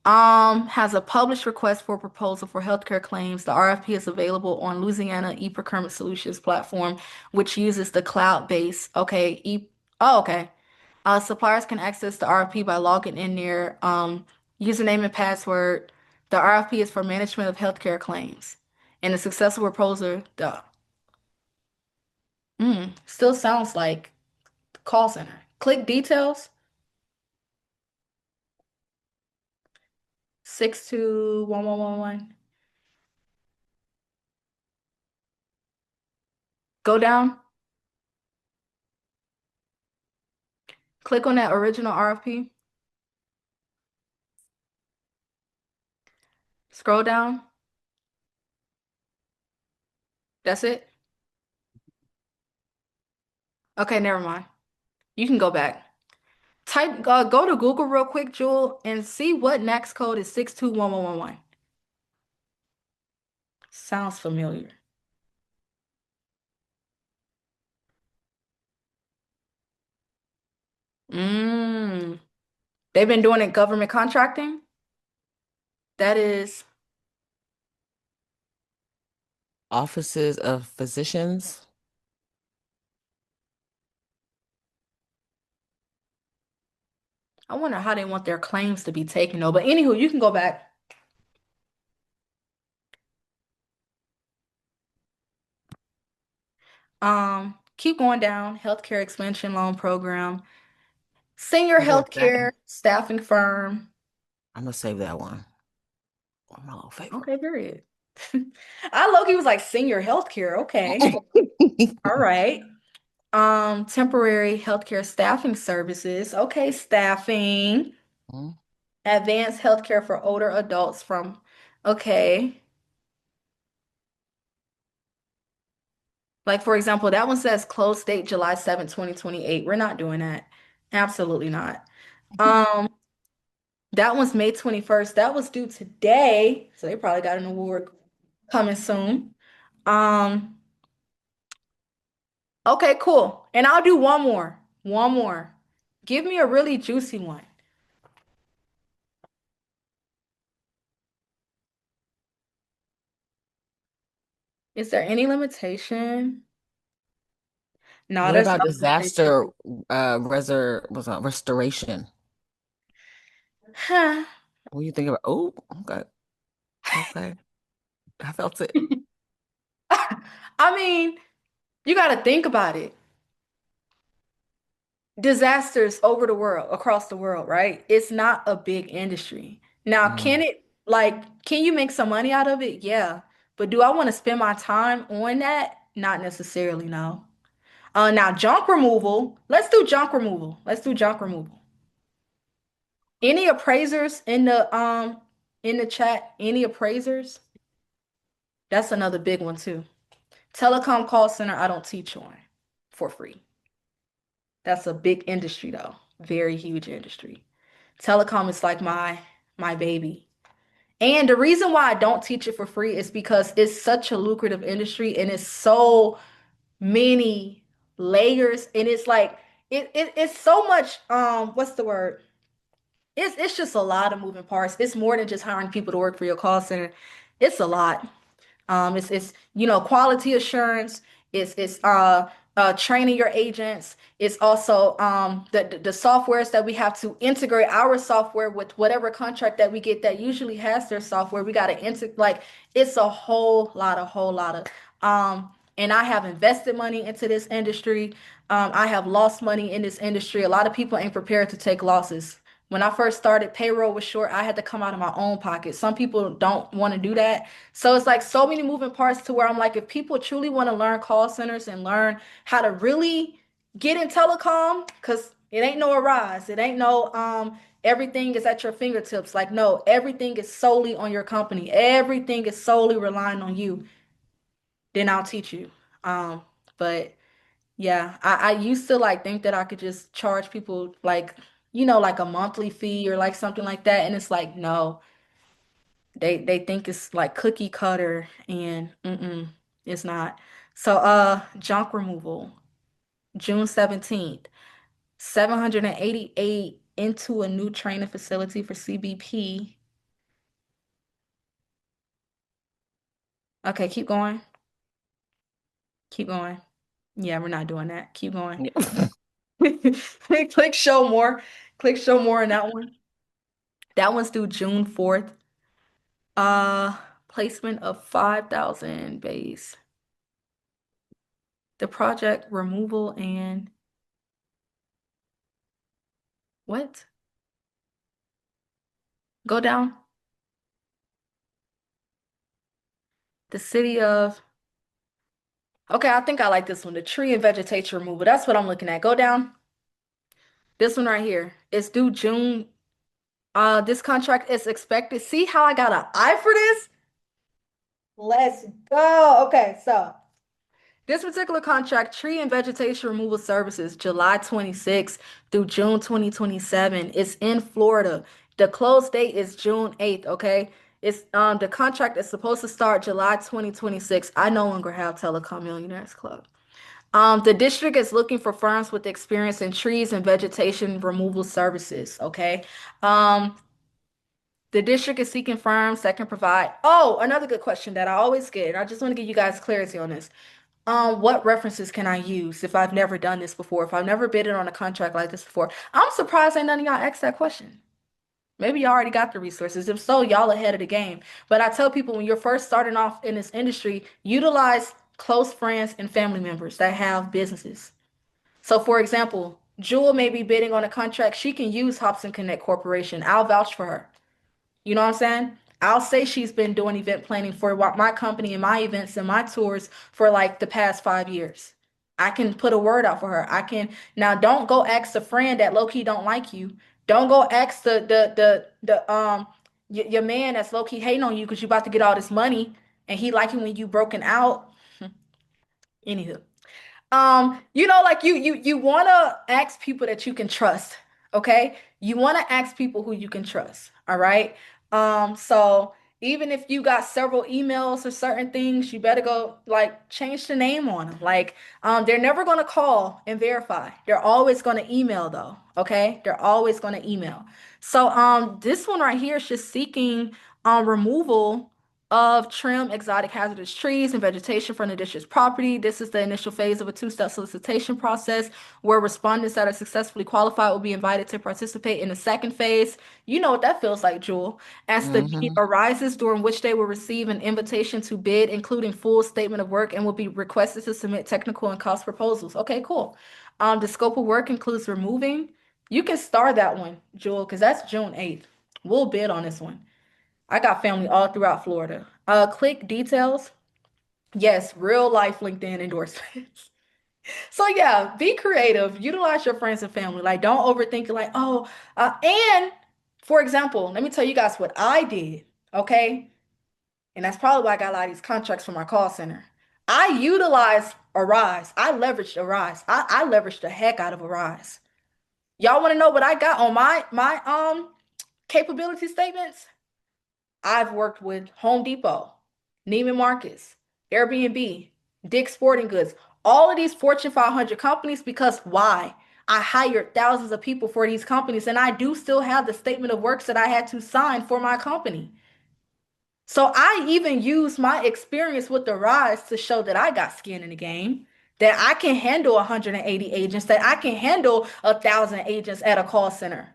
Has a published request for proposal for healthcare claims. The RFP is available on Louisiana e-procurement solutions platform, which uses the cloud-based, okay, okay. Suppliers can access the RFP by logging in their username and password. The RFP is for management of healthcare claims. And the successful proposal, still sounds like call center. Click details, 621111. Go down, click on that original RFP, scroll down. That's it? Okay, never mind. You can go back. Go to Google real quick, Jewel, and see what next code is 621111. Sounds familiar. Mm. They've been doing it government contracting? That is, Offices of physicians. I wonder how they want their claims to be taken though. But anywho, you can go back. Keep going down. Healthcare expansion loan program. Senior Oh, wait, healthcare staffing firm. I'm gonna save that one. One of my little favorite. Okay, period. I low-key was like senior healthcare. Okay. All right. Temporary healthcare staffing services. Okay, staffing. Mhm. Advanced healthcare for older adults from, okay. Like for example, that one says close date July 7th, 2028. We're not doing that. Absolutely not. Um, that one's May 21st. That was due today. So they probably got an award coming soon. Um, okay, cool. And I'll do one more. One more. Give me a really juicy one. Is there any limitation? No, What there's about no limitation. disaster restoration? Huh. What do you think about? Oh, okay. Okay. I felt it. I mean, you got to think about it. Disasters over the world, across the world, right? It's not a big industry. Now, Mm. can you make some money out of it? Yeah. But do I want to spend my time on that? Not necessarily, no. Now junk removal. Let's do junk removal. Let's do junk removal. Any appraisers in the chat? Any appraisers? That's another big one too. Telecom call center, I don't teach on for free. That's a big industry though. Very huge industry. Telecom is like my baby. And the reason why I don't teach it for free is because it's such a lucrative industry and it's so many layers and it's like it's so much what's the word? It's just a lot of moving parts. It's more than just hiring people to work for your call center. It's a lot. It's quality assurance. It's training your agents. It's also the softwares that we have to integrate our software with whatever contract that we get that usually has their software. We got to integrate. Like it's a whole lot of. And I have invested money into this industry. I have lost money in this industry. A lot of people ain't prepared to take losses. When I first started, payroll was short. I had to come out of my own pocket. Some people don't want to do that. So it's like so many moving parts to where I'm like, if people truly want to learn call centers and learn how to really get in telecom, because it ain't no arise, it ain't no everything is at your fingertips. Like, no, everything is solely on your company. Everything is solely relying on you. Then I'll teach you. Um, but yeah, I used to like think that I could just charge people like, like a monthly fee or like something like that. And it's like, no. They think it's like cookie cutter and it's not. So junk removal, June 17th, 788 into a new training facility for CBP. Okay, keep going. Keep going. Yeah, we're not doing that. Keep going. Click show more. Click show more on that one. That one's due June 4th. Uh Placement of 5,000 base. The project removal and what? Go down. The city of, okay, I think I like this one. The tree and vegetation removal. That's what I'm looking at. Go down. This one right here. It's due June. This contract is expected. See how I got an eye for this? Let's go. Okay, so this particular contract, tree and vegetation removal services, July 26th through June 2027. It's in Florida. The close date is June 8th, okay? It's the contract is supposed to start July 2026. I no longer have Telecom Millionaires Club. The district is looking for firms with experience in trees and vegetation removal services, okay? Um, the district is seeking firms that can provide. Oh, another good question that I always get, and I just want to give you guys clarity on this. What references can I use if I've never done this before, if I've never bid on a contract like this before? I'm surprised ain't none of y'all asked that question. Maybe y'all already got the resources. If so, y'all ahead of the game. But I tell people when you're first starting off in this industry, utilize close friends and family members that have businesses. So for example, Jewel may be bidding on a contract. She can use Hopson Connect Corporation. I'll vouch for her. You know what I'm saying? I'll say she's been doing event planning for my company and my events and my tours for like the past 5 years. I can put a word out for her. I can now don't go ask a friend that low key don't like you. Don't go ask your man that's low key hating on you because you about to get all this money and he liking when you broken out. Anywho. Like you wanna ask people that you can trust, okay? You wanna ask people who you can trust, all right? So even if you got several emails or certain things, you better go like change the name on them. Like, they're never gonna call and verify. They're always gonna email though, okay? They're always gonna email. So this one right here is just seeking removal of trim exotic hazardous trees and vegetation from the district's property. This is the initial phase of a two-step solicitation process where respondents that are successfully qualified will be invited to participate in the second phase. You know what that feels like, Jewel. As the need Mm-hmm. arises, during which they will receive an invitation to bid, including full statement of work, and will be requested to submit technical and cost proposals. Okay, cool. The scope of work includes removing. You can star that one, Jewel, because that's June 8th. We'll bid on this one. I got family all throughout Florida. Click details. Yes, real life LinkedIn endorsements. So yeah, be creative. Utilize your friends and family. Like, don't overthink it. Like, oh, and for example, let me tell you guys what I did. Okay, and that's probably why I got a lot of these contracts from my call center. I utilized Arise. I leveraged Arise. I leveraged the heck out of Arise. Y'all want to know what I got on my capability statements? I've worked with Home Depot, Neiman Marcus, Airbnb, Dick's Sporting Goods, all of these Fortune 500 companies because why? I hired thousands of people for these companies and I do still have the statement of works that I had to sign for my company. So I even use my experience with the Rise to show that I got skin in the game, that I can handle 180 agents, that I can handle 1,000 agents at a call center.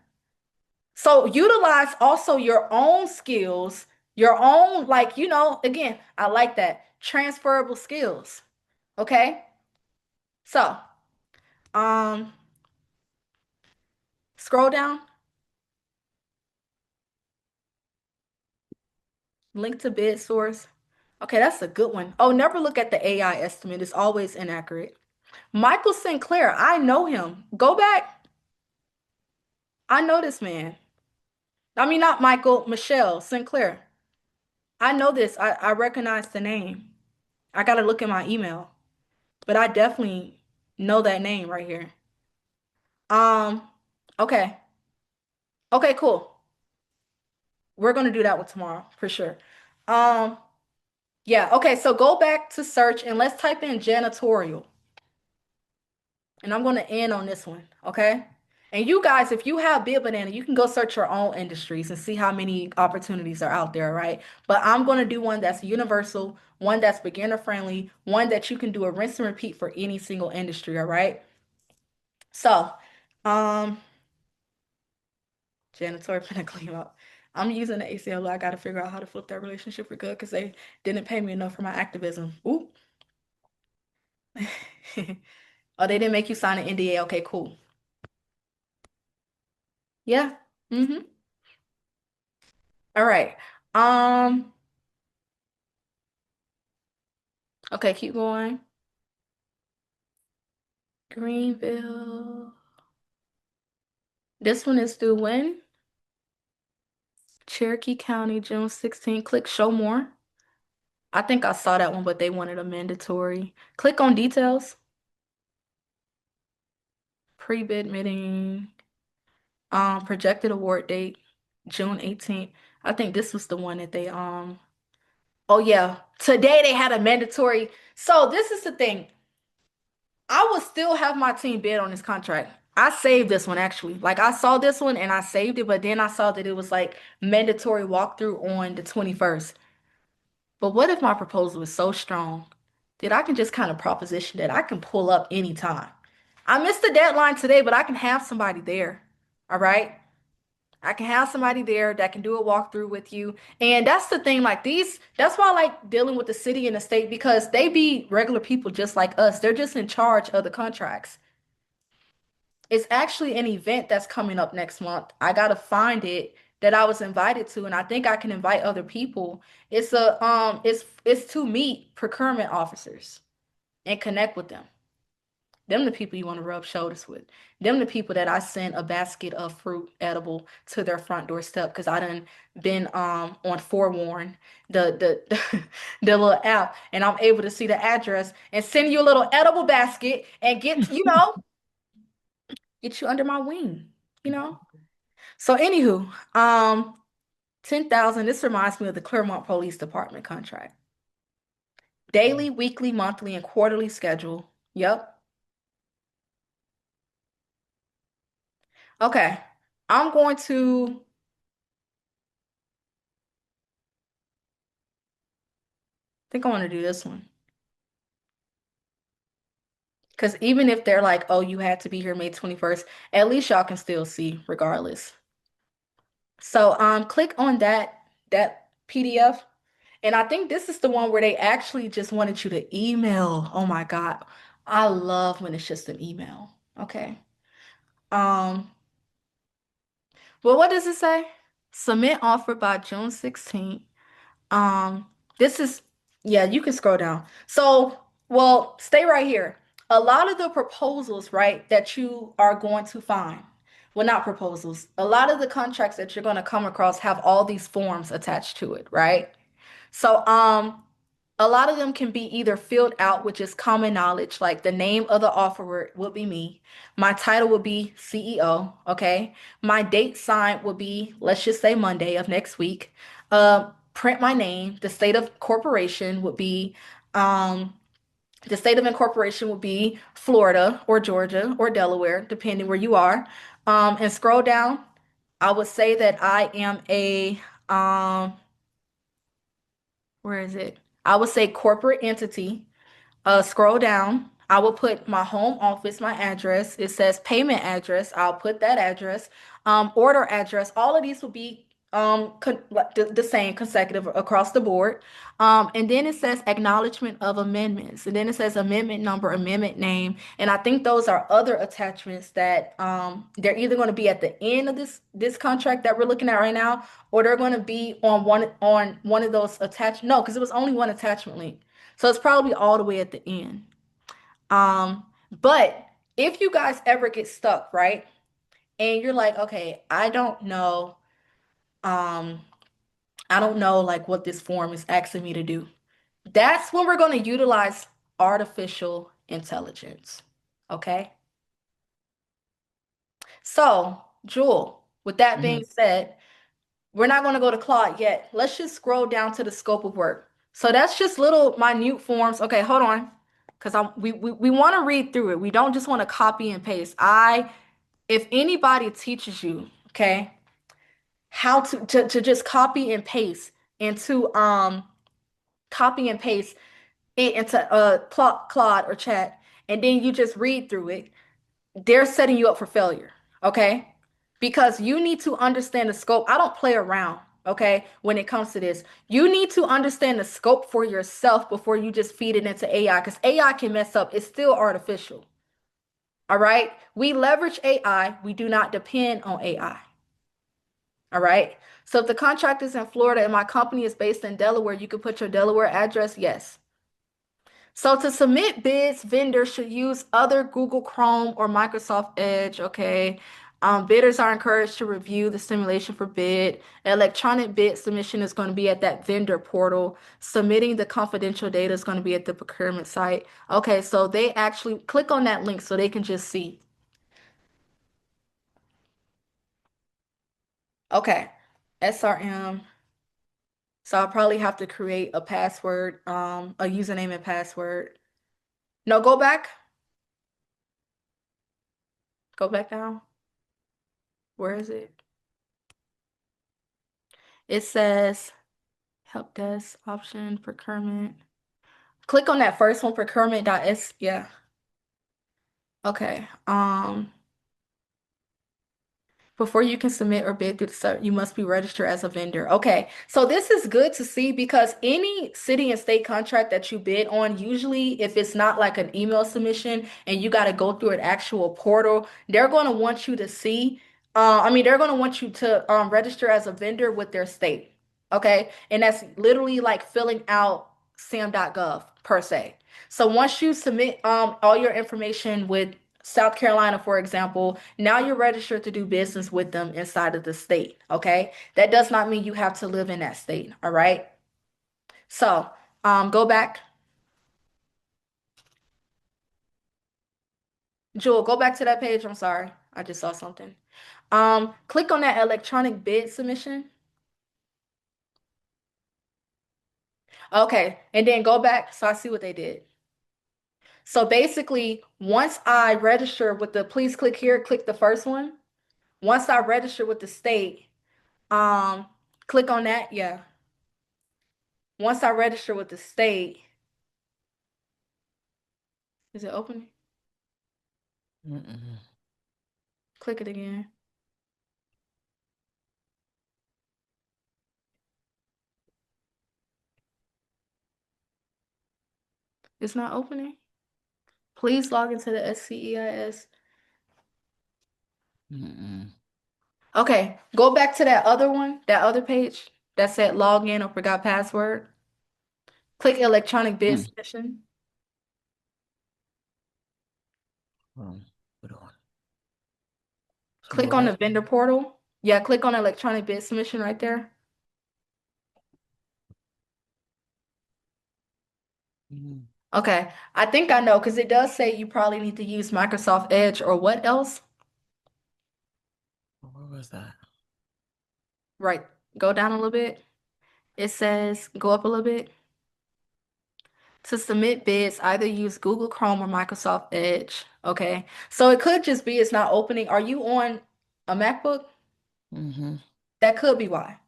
So utilize also your own skills, your own, like, again, I like that. Transferable skills. Okay? So, um, scroll down, link to bid source. Okay, that's a good one. Oh, never look at the AI estimate. It's always inaccurate. Michael Sinclair, I know him. Go back. I know this man. I mean, not Michael, Michelle Sinclair. I know this. I recognize the name. I got to look at my email, but I definitely know that name right here. Um, okay. Okay, cool. We're gonna do that one tomorrow for sure. Um, yeah, okay, so go back to search and let's type in janitorial. And I'm gonna end on this one, okay? And you guys, if you have Bid Banana, you can go search your own industries and see how many opportunities are out there, right? But I'm gonna do one that's universal, one that's beginner friendly, one that you can do a rinse and repeat for any single industry, all right? So, um, janitor finna clean up. I'm using the ACL. I got to figure out how to flip that relationship for good because they didn't pay me enough for my activism. Ooh. Oh, they didn't make you sign an NDA. Okay, cool. Yeah. Mm-hmm. All right. Um, okay, keep going. Greenville. This one is through when? Cherokee County, June 16. Click show more. I think I saw that one, but they wanted a mandatory. Click on details. Pre-bid meeting. Projected award date, June 18th. I think this was the one that they oh yeah, today they had a mandatory. So this is the thing. I will still have my team bid on this contract. I saved this one actually. Like I saw this one and I saved it, but then I saw that it was like mandatory walkthrough on the 21st. But what if my proposal is so strong that I can just kind of proposition that I can pull up anytime? I missed the deadline today, but I can have somebody there. All right. I can have somebody there that can do a walkthrough with you. And that's the thing, like that's why I like dealing with the city and the state because they be regular people just like us. They're just in charge of the contracts. It's actually an event that's coming up next month. I gotta find it that I was invited to, and I think I can invite other people. It's to meet procurement officers and connect with them. Them the people you want to rub shoulders with. Them the people that I send a basket of fruit edible to their front doorstep because I done been on Forewarn, the the little app, and I'm able to see the address and send you a little edible basket and get you under my wing, you know? So anywho, 10,000, this reminds me of the Claremont Police Department contract. Daily, weekly, monthly, and quarterly schedule. Yep. Okay. I'm going to think I want to do this one. Because even if they're like, oh, you had to be here May 21st, at least y'all can still see regardless. So click on that PDF. And I think this is the one where they actually just wanted you to email. Oh my God. I love when it's just an email. Okay. Um, well, what does it say? Submit offer by June 16th. Um, This is, yeah, you can scroll down. So, well, stay right here. A lot of the proposals, right, that you are going to find, well, not proposals, a lot of the contracts that you're going to come across have all these forms attached to it, right? So, a lot of them can be either filled out, which is common knowledge, like the name of the offerer would be me. My title would be CEO, okay? My date signed would be, let's just say Monday of next week. Print my name. The state of corporation would be, um, the state of incorporation would be Florida or Georgia or Delaware, depending where you are. And scroll down. I would say that I am a, where is it? I would say corporate entity. Scroll down. I will put my home office, my address. It says payment address. I'll put that address. Order address. All of these will be like the same consecutive across the board. And then it says acknowledgement of amendments. And then it says amendment number, amendment name. And I think those are other attachments that they're either going to be at the end of this contract that we're looking at right now, or they're going to be on one of those attached. No, because it was only one attachment link. So it's probably all the way at the end. But if you guys ever get stuck, right? And you're like, okay, um, I don't know like what this form is asking me to do. That's when we're going to utilize artificial intelligence. Okay? So, Jewel, with that Hmm. being said, we're not going to go to Claude yet. Let's just scroll down to the scope of work. So that's just little minute forms. Okay, hold on. Because we want to read through it. We don't just want to copy and paste. If anybody teaches you, okay, how to just copy and paste it into Claude or chat, and then you just read through it, they're setting you up for failure, okay? Because you need to understand the scope. I don't play around, okay, when it comes to this. You need to understand the scope for yourself before you just feed it into AI, because AI can mess up. It's still artificial, all right? We leverage AI. We do not depend on AI, all right? So if the contract is in Florida and my company is based in Delaware, you can put your Delaware address, yes. So to submit bids, vendors should use other Google Chrome or Microsoft Edge, okay? Bidders are encouraged to review the simulation for bid. Electronic bid submission is going to be at that vendor portal. Submitting the confidential data is going to be at the procurement site. Okay, so they actually click on that link so they can just see. Okay, SRM. So I'll probably have to create a password, a username and password. No, go back. Go back down. Where is it? It says help desk option procurement. Click on that first one, procurement.s. Yeah. Okay. Before you can submit or bid through the site, you must be registered as a vendor. Okay, so this is good to see because any city and state contract that you bid on, usually if it's not like an email submission and you got to go through an actual portal, they're going to want you to see, they're going to want you to register as a vendor with their state. Okay, and that's literally like filling out sam.gov per se. So once you submit all your information with South Carolina, for example, now you're registered to do business with them inside of the state, okay? That does not mean you have to live in that state, all right? So, go back. Jewel, go back to that page. I'm sorry. I just saw something. Click on that electronic bid submission. Okay, and then go back so I see what they did. So basically, once I register with the, please click here, click the first one. Once I register with the state, um, click on that, yeah. Once I register with the state, is it opening? Mm-mm. Click it again. It's not opening. Please log into the SCEIS. Mm-mm. Okay, go back to that other one, that other page that said log in or forgot password. Click electronic bid Mm. submission. Put on. Some Click more on the what? vendor portal. Yeah, click on electronic bid submission right there. Mm. Okay, I think I know because it does say you probably need to use Microsoft Edge or what else? Where was that? Right, go down a little bit. It says go up a little bit. To submit bids, either use Google Chrome or Microsoft Edge. Okay, so it could just be it's not opening. Are you on a MacBook? Mm-hmm. That could be why,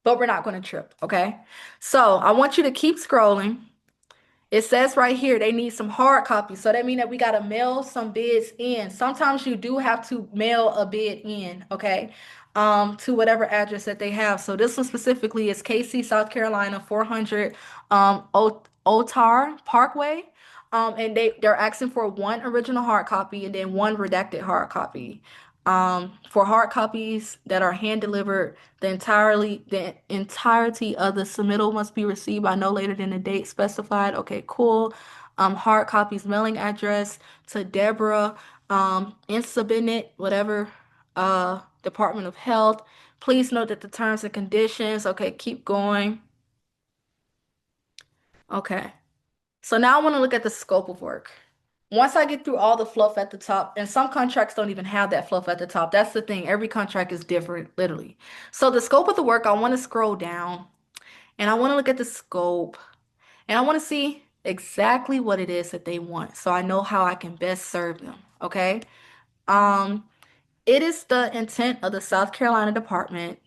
but we're not going to trip. Okay, so I want you to keep scrolling. It says right here they need some hard copies. So that means that we got to mail some bids in. Sometimes you do have to mail a bid in, okay? To whatever address that they have. So this one specifically is KC, South Carolina, 400 Otar Parkway. And they're asking for one original hard copy and then one redacted hard copy. For hard copies that are hand delivered, the entirety of the submittal must be received by no later than the date specified. Okay, cool. Hard copies mailing address to Deborah, in Subinit, whatever, Department of Health. Please note that the terms and conditions. Okay, keep going. Okay. So now I want to look at the scope of work. Once I get through all the fluff at the top, and some contracts don't even have that fluff at the top. That's the thing. Every contract is different, literally. So the scope of the work, I want to scroll down and I want to look at the scope and I want to see exactly what it is that they want so I know how I can best serve them. Okay. Um, it is the intent of the South Carolina Department.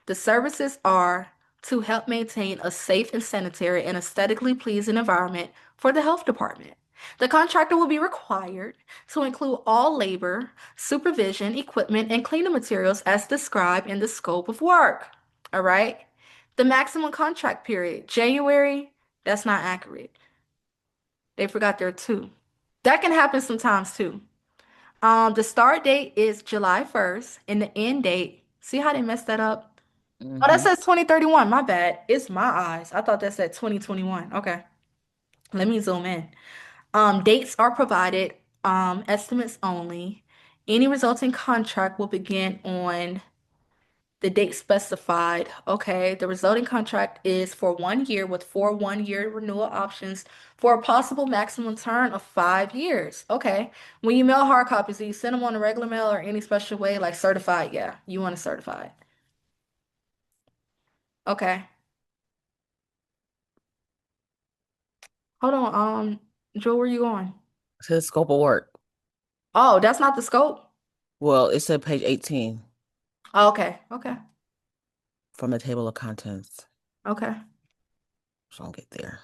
The services are to help maintain a safe and sanitary and aesthetically pleasing environment for the health department. The contractor will be required to include all labor, supervision, equipment, and cleaning materials as described in the scope of work. All right. The maximum contract period, January, that's not accurate. They forgot there two. That can happen sometimes too. The start date is July 1st and the end date, see how they messed that up? Oh, that Mm-hmm. says 2031. My bad. It's my eyes. I thought that said 2021. Okay. Let me zoom in. Dates are provided, estimates only. Any resulting contract will begin on the date specified. Okay. The resulting contract is for 1 year with 4 1-year renewal options for a possible maximum term of 5 years. Okay. When you mail hard copies, do you send them on a regular mail or any special way, like certified? Yeah, you want it certified. Okay. Hold on, Joe, where you going? To the scope of work. Oh, that's not the scope? Well, it said page 18 Oh, okay, okay, from the table of contents. okay. So I'll get there.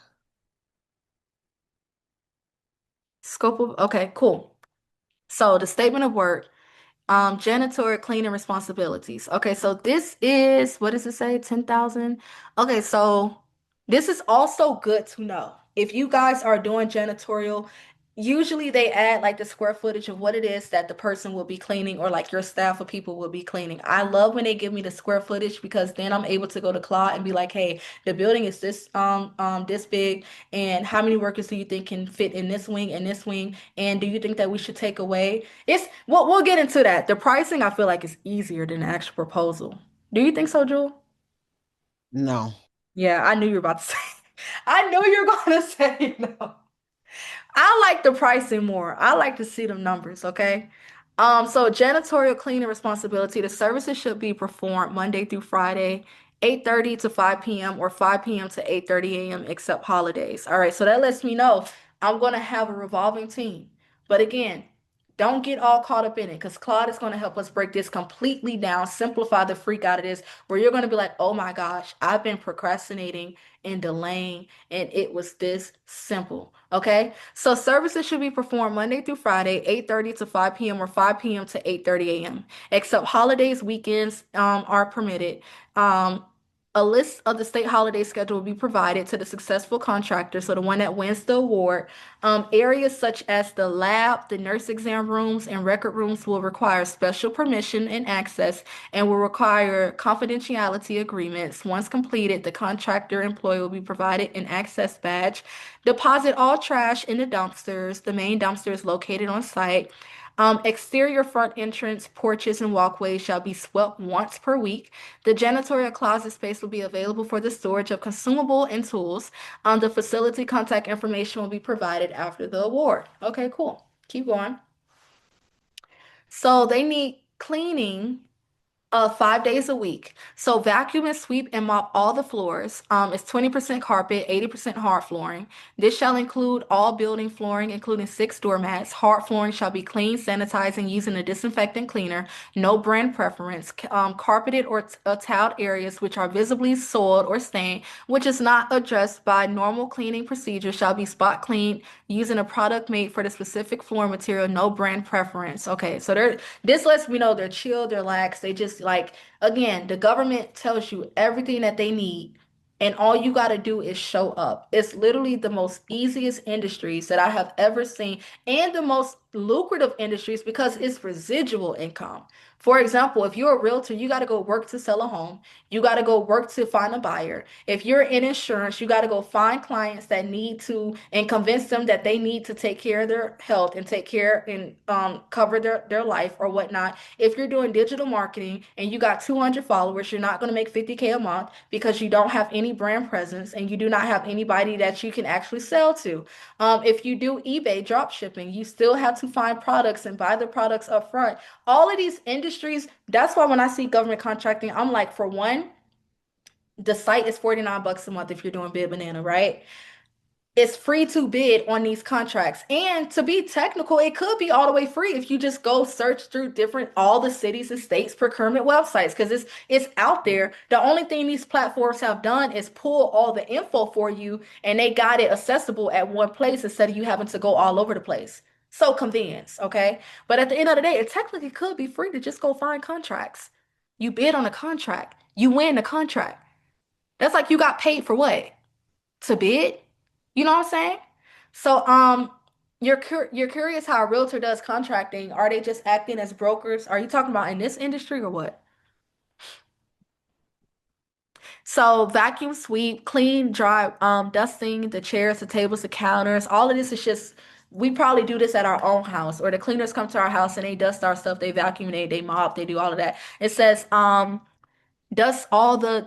Scope of, okay, cool. So the statement of work. Janitorial cleaning responsibilities. Okay, so this is, what does it say? 10,000. Okay, so this is also good to know. If you guys are doing janitorial, usually they add like the square footage of what it is that the person will be cleaning or like your staff of people will be cleaning. I love when they give me the square footage because then I'm able to go to Claude and be like, hey, the building is this big, and how many workers do you think can fit in this wing and this wing? And do you think that we should take away? It's we'll get into that. The pricing I feel like is easier than the actual proposal. Do you think so, Jewel? No. Yeah, I knew you were about to say. I knew you were gonna say no. I like the pricing more. I like to see them numbers, okay? So janitorial cleaning responsibility, the services should be performed Monday through Friday, 8:30 to 5 p.m. or 5 p.m. to 8:30 a.m. except holidays. All right, so that lets me know I'm gonna have a revolving team. But again, don't get all caught up in it because Claude is going to help us break this completely down, simplify the freak out of this, where you're going to be like, oh my gosh, I've been procrastinating and delaying, and it was this simple. Okay. So services should be performed Monday through Friday, 8:30 to 5 p.m. or 5 p.m. to 8:30 a.m. Except holidays, weekends are permitted. Um, A list of the state holiday schedule will be provided to the successful contractor, so the one that wins the award. Areas such as the lab, the nurse exam rooms, and record rooms will require special permission and access and will require confidentiality agreements. Once completed, the contractor employee will be provided an access badge. Deposit all trash in the dumpsters. The main dumpster is located on site. Exterior front entrance, porches, and walkways shall be swept once per week. The janitorial closet space will be available for the storage of consumable and tools. The facility contact information will be provided after the award. Okay, cool. Keep going. So they need cleaning 5 days a week. So vacuum and sweep and mop all the floors. It's 20% carpet, 80% hard flooring. This shall include all building flooring, including 6 doormats. Hard flooring shall be cleaned, sanitizing using a disinfectant cleaner. No brand preference. Carpeted or tiled areas which are visibly soiled or stained, which is not addressed by normal cleaning procedures, shall be spot cleaned using a product made for the specific floor material. No brand preference. Okay, so this lets me know they're chill, they're lax. They just like, again, the government tells you everything that they need, and all you got to do is show up. It's literally the most easiest industries that I have ever seen, and the most lucrative industries because it's residual income. For example, if you're a realtor, you got to go work to sell a home. You got to go work to find a buyer. If you're in insurance, you got to go find clients that need to and convince them that they need to take care of their health and take care and cover their life or whatnot. If you're doing digital marketing and you got 200 followers, you're not going to make 50K a month because you don't have any brand presence and you do not have anybody that you can actually sell to. If you do eBay drop shipping, you still have to find products and buy the products up front. All of these industries, that's why when I see government contracting, I'm like, for one, the site is 49 bucks a month if you're doing Bid Banana, right? It's free to bid on these contracts. And to be technical, it could be all the way free if you just go search through different all the cities and states procurement websites because it's out there. The only thing these platforms have done is pull all the info for you and they got it accessible at one place instead of you having to go all over the place. So convenience, okay? But at the end of the day, it technically could be free to just go find contracts. You bid on a contract, you win the contract. That's like you got paid for what? To bid? You know what I'm saying? So, you're curious how a realtor does contracting. Are they just acting as brokers? Are you talking about in this industry or what? So, vacuum sweep, clean, dry, dusting the chairs, the tables, the counters. All of this is just we probably do this at our own house, or the cleaners come to our house and they dust our stuff, they vacuum, they mop, they do all of that. It says, dust all the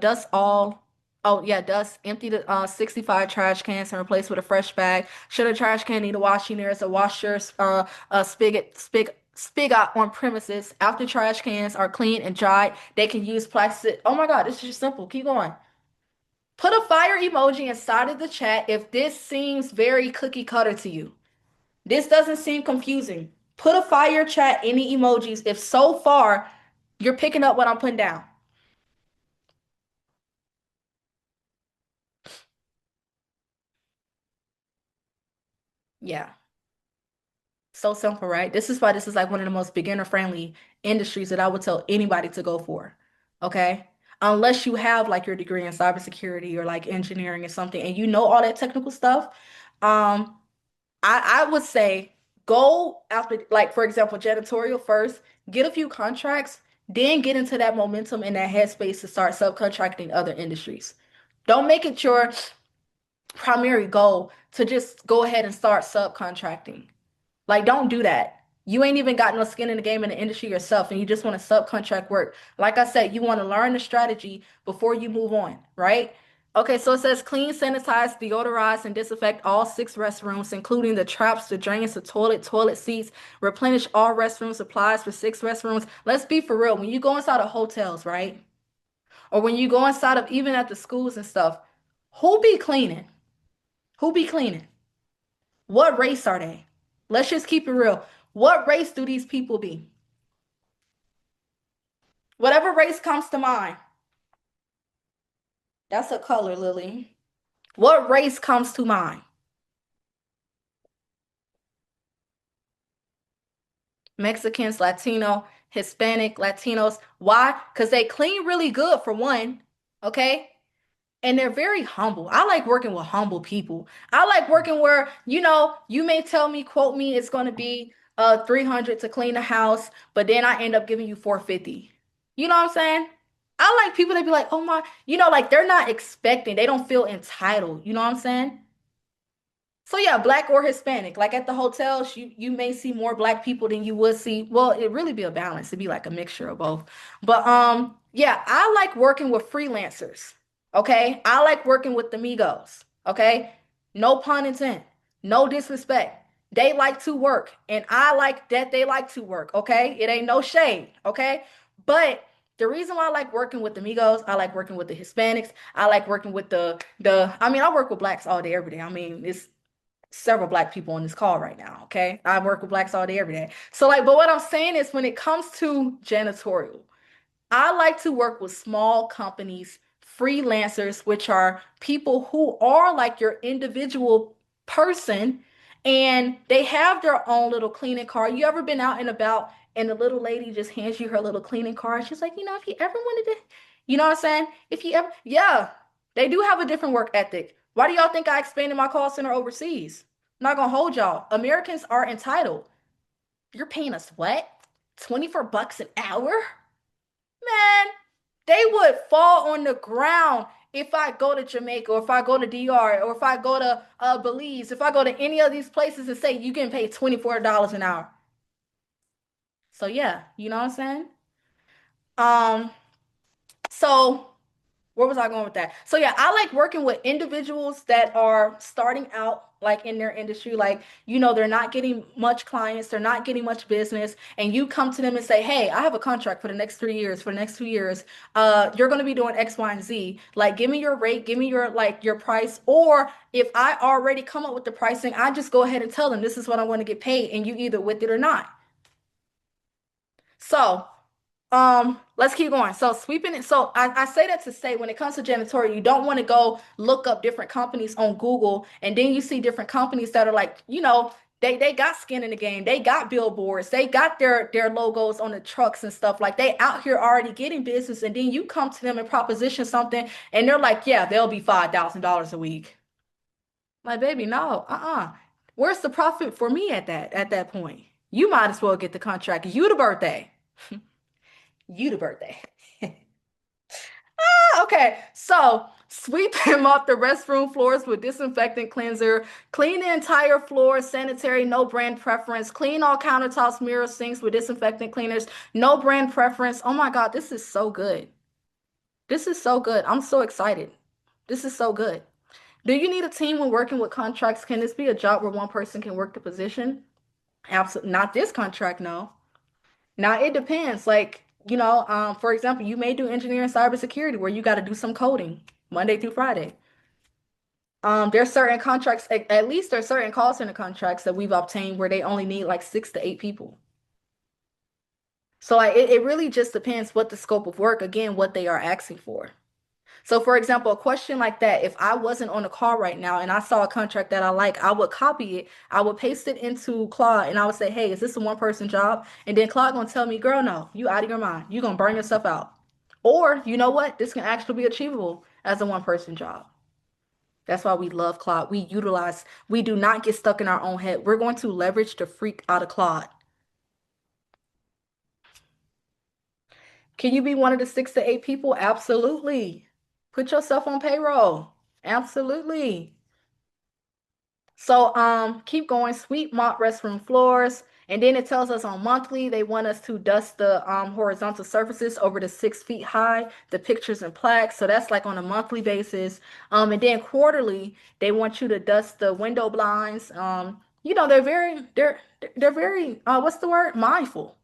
dust all oh yeah, dust empty the 65 trash cans and replace with a fresh bag. Should a trash can need a washing, there is a washer spigot on premises. After trash cans are cleaned and dried, they can use plastic. Oh my God, this is just simple. Keep going. Put a fire emoji inside of the chat if this seems very cookie cutter to you. This doesn't seem confusing. Put a fire chat, any emojis if so far you're picking up what I'm putting down. Yeah. So simple, right? This is why this is like one of the most beginner-friendly industries that I would tell anybody to go for. Okay? Unless you have like your degree in cybersecurity or like engineering or something and you know all that technical stuff, um, I would say go after like for example, janitorial first, get a few contracts, then get into that momentum and that headspace to start subcontracting other industries. Don't make it your primary goal to just go ahead and start subcontracting. Like, don't do that. You ain't even got no skin in the game in the industry yourself, and you just want to subcontract work. Like I said, you want to learn the strategy before you move on, right? Okay, so it says clean, sanitize, deodorize, and disinfect all 6 restrooms, including the traps, the drains, the toilet seats. Replenish all restroom supplies for 6 restrooms. Let's be for real. When you go inside of hotels, right? Or when you go inside of even at the schools and stuff, who be cleaning? Who be cleaning? What race are they? Let's just keep it real. What race do these people be? Whatever race comes to mind. That's a color, Lily. What race comes to mind? Mexicans, Latino, Hispanic, Latinos. Why? Because they clean really good for one. Okay? And they're very humble. I like working with humble people. I like working where, you may tell me, quote me, it's going to be 300 to clean the house, but then I end up giving you 450. You know what I'm saying? I like people that be like, "Oh my," like they're not expecting. They don't feel entitled. You know what I'm saying? So yeah, black or Hispanic. Like at the hotels, you may see more black people than you would see. Well, it really be a balance. It'd be like a mixture of both. But yeah, I like working with freelancers. Okay? I like working with the Migos. Okay? No pun intended. No disrespect. They like to work, and I like that they like to work. Okay? It ain't no shade. Okay? But the reason why I like working with the Migos, I like working with the Hispanics, I like working with the I mean, I work with blacks all day, every day. I mean, it's several black people on this call right now. Okay. I work with blacks all day, every day. So, like, but what I'm saying is when it comes to janitorial, I like to work with small companies, freelancers, which are people who are like your individual person and they have their own little cleaning card. You ever been out and about and the little lady just hands you her little cleaning card? She's like, if you ever wanted to, you know what I'm saying? If you ever, yeah, they do have a different work ethic. Why do y'all think I expanded my call center overseas? I'm not gonna hold y'all. Americans are entitled. You're paying us what? 24 bucks an hour? Man, they would fall on the ground if I go to Jamaica or if I go to DR or if I go to Belize, if I go to any of these places and say you can pay $24 an hour. So yeah, you know what I'm saying? Um, so where was I going with that? So yeah, I like working with individuals that are starting out like in their industry, like they're not getting much clients, they're not getting much business, and you come to them and say, "Hey, I have a contract for the next 3 years, for the next 2 years. You're going to be doing X, Y, and Z. Like, give me your rate, give me your price, or if I already come up with the pricing, I just go ahead and tell them this is what I want to get paid, and you either with it or not." So let's keep going. So sweeping it. So I say that to say when it comes to janitorial, you don't want to go look up different companies on Google and then you see different companies that are like, they got skin in the game. They got billboards. They got their logos on the trucks and stuff. Like they out here already getting business. And then you come to them and proposition something and they're like, yeah, they'll be $5,000 a week. Like, baby, no, Where's the profit for me at that point? You might as well get the contract. You the birthday. You the birthday. Okay, so sweep him off the restroom floors with disinfectant cleanser. Clean the entire floor, sanitary, no brand preference. Clean all countertops, mirrors, sinks with disinfectant cleaners, no brand preference. Oh my God, this is so good. This is so good. I'm so excited. This is so good. Do you need a team when working with contracts? Can this be a job where one person can work the position? Absolutely. Not this contract, no. Now it depends. Like, for example, you may do engineering cybersecurity where you got to do some coding Monday through Friday. There's certain contracts, at least there's certain call center contracts that we've obtained where they only need like 6 to 8 people. So like it really just depends what the scope of work, again, what they are asking for. So for example, a question like that, if I wasn't on the call right now and I saw a contract that I like, I would copy it, I would paste it into Claude and I would say, hey, is this a one-person job? And then Claude gonna tell me, girl, no, you out of your mind. You're gonna burn yourself out. Or you know what? This can actually be achievable as a one-person job. That's why we love Claude. We do not get stuck in our own head. We're going to leverage the freak out of Claude. Can you be one of the 6 to 8 people? Absolutely. Put yourself on payroll. Absolutely. So keep going, sweep mop restroom floors. And then it tells us on monthly, they want us to dust the horizontal surfaces over the 6 feet high, the pictures and plaques. So that's like on a monthly basis. And then quarterly, they want you to dust the window blinds. They're very what's the word? Mindful.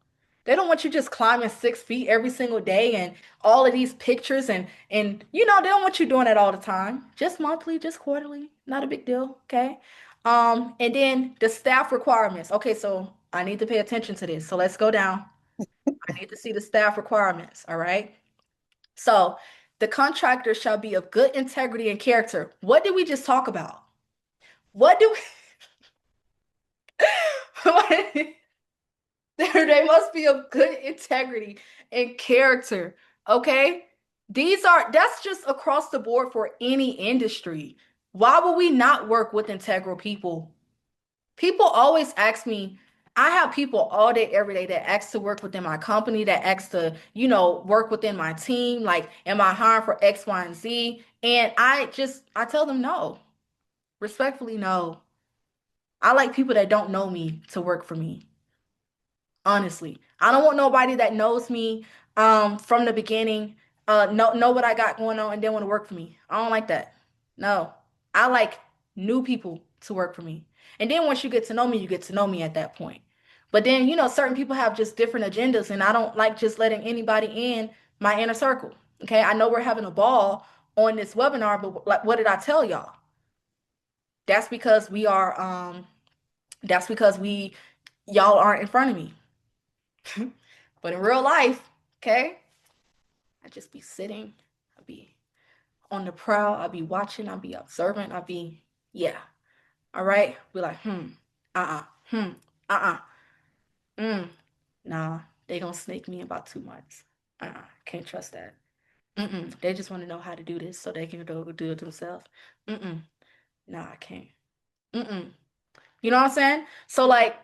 They don't want you just climbing 6 feet every single day and all of these pictures they don't want you doing that all the time. Just monthly, just quarterly, not a big deal. Okay. And then the staff requirements. Okay, so I need to pay attention to this. So let's go down. I need to see the staff requirements. All right. So the contractor shall be of good integrity and character. What did we just talk about? What do we they must be of good integrity and character. Okay. That's just across the board for any industry. Why would we not work with integral people? People always ask me, I have people all day, every day that ask to work within my company, that ask to, work within my team. Like, am I hiring for X, Y, and Z? And I tell them no. Respectfully, no. I like people that don't know me to work for me. Honestly, I don't want nobody that knows me from the beginning, know what I got going on and then want to work for me. I don't like that. No. I like new people to work for me. And then once you get to know me, you get to know me at that point. But then, certain people have just different agendas and I don't like just letting anybody in my inner circle. Okay? I know we're having a ball on this webinar, but like what did I tell y'all? That's because we y'all aren't in front of me. But in real life, okay, I just be sitting, I be on the prowl, I be watching, I be observant, yeah. All right. Be like, uh-uh, hmm, uh-uh, mm, nah, they gonna snake me in about 2 months. Can't trust that. They just want to know how to do this so they can go do it themselves. Mm-mm, nah, I can't. Mm-mm. You know what I'm saying? So like,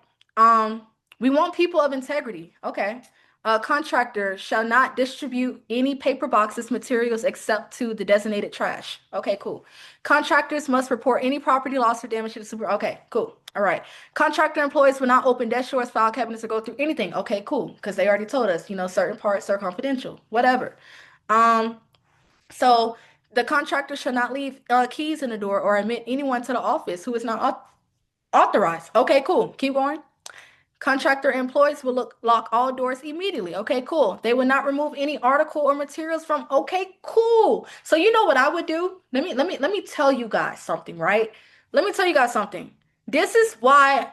we want people of integrity. Okay. A contractor shall not distribute any paper boxes, materials except to the designated trash. Okay, cool. Contractors must report any property loss or damage to the super. Okay, cool. All right. Contractor employees will not open desk drawers, file cabinets, or go through anything. Okay, cool. Because they already told us, certain parts are confidential. Whatever. Um, so the contractor shall not leave keys in the door or admit anyone to the office who is not authorized. Okay, cool. Keep going. Contractor employees will lock all doors immediately. Okay, cool. They will not remove any article or materials from. Okay, cool. So you know what I would do? Let me tell you guys something, right? Let me tell you guys something. This is why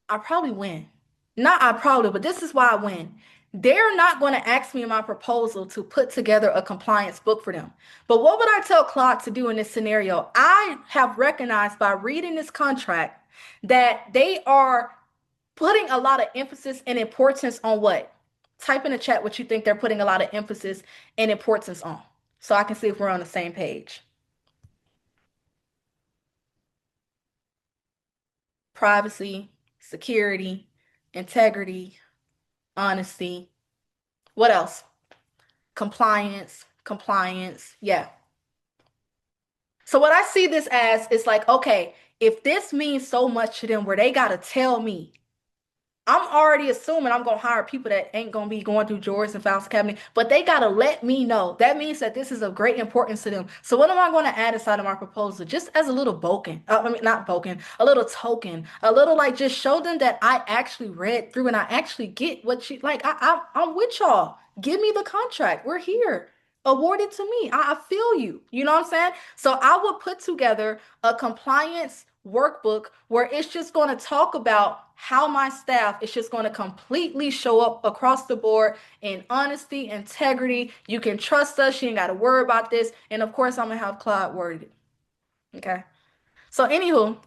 I probably win. Not I probably, but this is why I win. They're not going to ask me in my proposal to put together a compliance book for them. But what would I tell Claude to do in this scenario? I have recognized by reading this contract that they are putting a lot of emphasis and importance on what? Type in the chat what you think they're putting a lot of emphasis and importance on so I can see if we're on the same page. Privacy, security, integrity, honesty. What else? Compliance. Yeah. So what I see this as is like, okay, if this means so much to them where they got to tell me, I'm already assuming I'm gonna hire people that ain't gonna be going through drawers and files cabinet, but they gotta let me know. That means that this is of great importance to them. So what am I gonna add inside of my proposal? Just as a little boken, not boken, a little token, a little like just show them that I actually read through and I actually get what you like. I'm with y'all. Give me the contract. We're here. Award it to me. I feel you. You know what I'm saying? So I would put together a compliance workbook where it's just going to talk about how my staff is just going to completely show up across the board in honesty, integrity. You can trust us. You ain't got to worry about this. And of course, I'm going to have Claude worded it. Okay. So, anywho,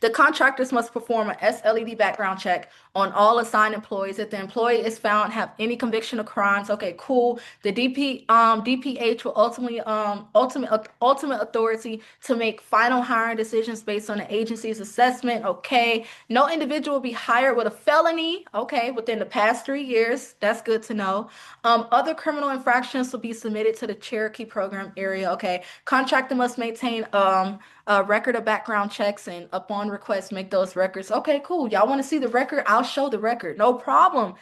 the contractors must perform a SLED background check on all assigned employees. If the employee is found have any conviction of crimes, okay, cool. The DPH will ultimate authority to make final hiring decisions based on the agency's assessment. Okay, no individual will be hired with a felony. Okay, within the past 3 years. That's good to know. Other criminal infractions will be submitted to the Cherokee program area. Okay, contractor must maintain a record of background checks and upon request make those records. Okay, cool. Y'all want to see the record? I'll show the record. No problem.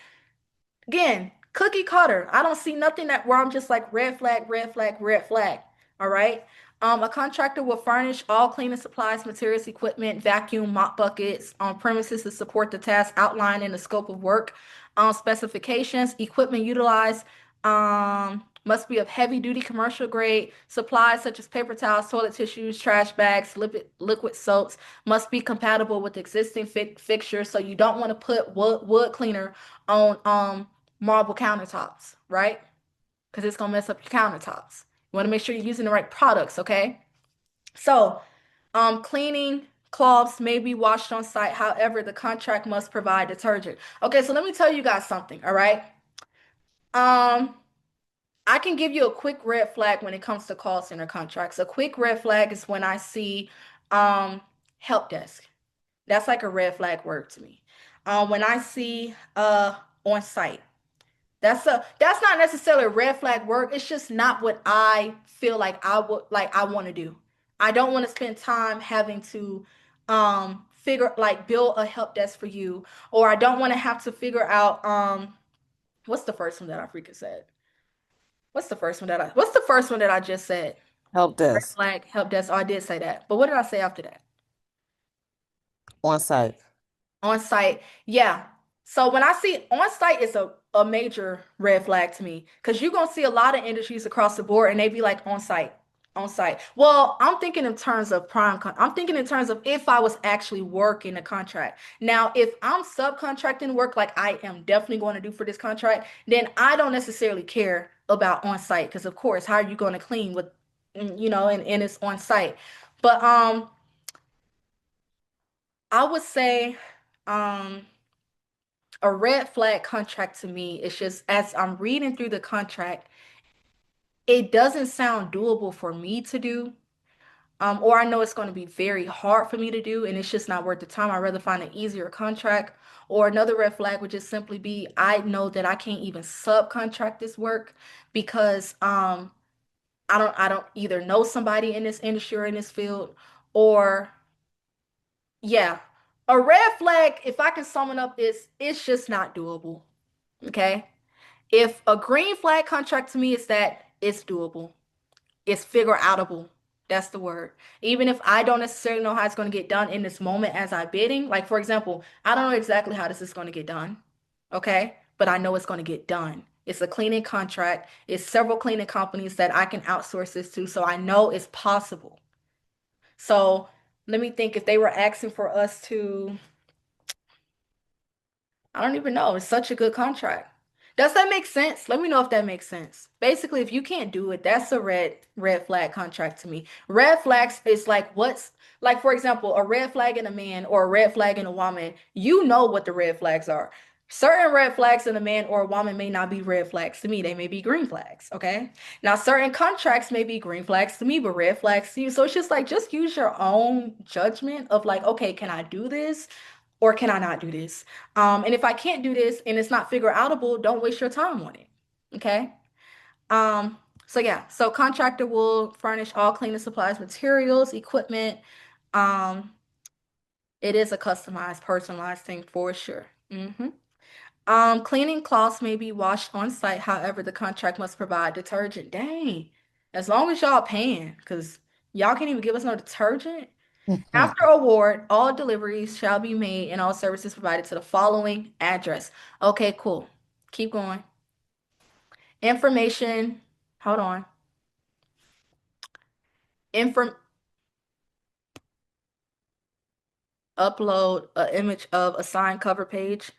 Again, cookie cutter. I don't see nothing that where I'm just like red flag, red flag, red flag. All right. A contractor will furnish all cleaning supplies, materials, equipment, vacuum, mop buckets on premises to support the task outlined in the scope of work. Specifications, equipment utilized must be of heavy duty commercial grade. Supplies such as paper towels, toilet tissues, trash bags, liquid soaps must be compatible with existing fixtures. So you don't want to put wood cleaner on marble countertops, right? Because it's gonna mess up your countertops. You want to make sure you're using the right products, okay? So, cleaning cloths may be washed on site. However, the contract must provide detergent. Okay, so let me tell you guys something, all right? Um, I can give you a quick red flag when it comes to call center contracts. A quick red flag is when I see help desk. That's like a red flag word to me. When I see on site, that's not necessarily a red flag word. It's just not what I feel like I want to do. I don't want to spend time having to figure like build a help desk for you, or I don't want to have to figure out what's the first one that I freaking said? What's the first one that I just said? Help Red desk flag, help desk. Oh, I did say that. But what did I say after that? on site. On site. Yeah. So when I see on site is a major red flag to me because you're gonna see a lot of industries across the board and they be like on site, on site. Well, I'm thinking in terms of I'm thinking in terms of if I was actually working a contract. Now, if I'm subcontracting work like I am definitely going to do for this contract, then I don't necessarily care about on site because of course, how are you going to clean with and it's on site. But I would say um a red flag contract to me is just as I'm reading through the contract, it doesn't sound doable for me to do. Or I know it's going to be very hard for me to do, and it's just not worth the time. I'd rather find an easier contract. Or another red flag would just simply be I know that I can't even subcontract this work because I don't either know somebody in this industry or in this field, or yeah. A red flag, if I can sum it up, is it's just not doable. Okay. If a green flag contract to me is that it's doable, it's figure outable. That's the word. Even if I don't necessarily know how it's going to get done in this moment as I'm bidding, like for example, I don't know exactly how this is going to get done. Okay. But I know it's going to get done. It's a cleaning contract. It's several cleaning companies that I can outsource this to. So I know it's possible. So let me think if they were asking for us to I don't even know. It's such a good contract. Does that make sense? Let me know if that makes sense. Basically, if you can't do it, that's a red flag contract to me. Red flags is like what's like for example, a red flag in a man or a red flag in a woman. You know what the red flags are. Certain red flags in a man or a woman may not be red flags to me. They may be green flags, okay? Now, certain contracts may be green flags to me, but red flags to you. So it's just like just use your own judgment of like, okay, can I do this? Or can I not do this? And if I can't do this and it's not figure outable, don't waste your time on it. Okay. Um, so yeah, so contractor will furnish all cleaning supplies, materials, equipment. Um, it is a customized, personalized thing for sure. Cleaning cloths may be washed on site. However, the contract must provide detergent. Dang, as long as y'all paying, because y'all can't even give us no detergent. After award, all deliveries shall be made and all services provided to the following address. Okay, cool. Keep going. Information. Hold on. Inform Upload an image of a signed cover page.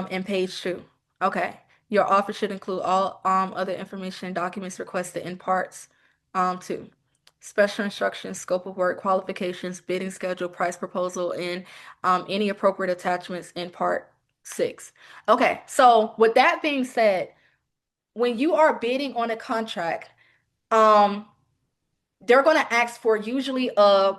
In page 2. Okay. Your offer should include all other information and documents requested in parts 2. Special instructions, scope of work, qualifications, bidding schedule, price proposal, and any appropriate attachments in part 6. Okay, so with that being said, when you are bidding on a contract, um, they're going to ask for usually a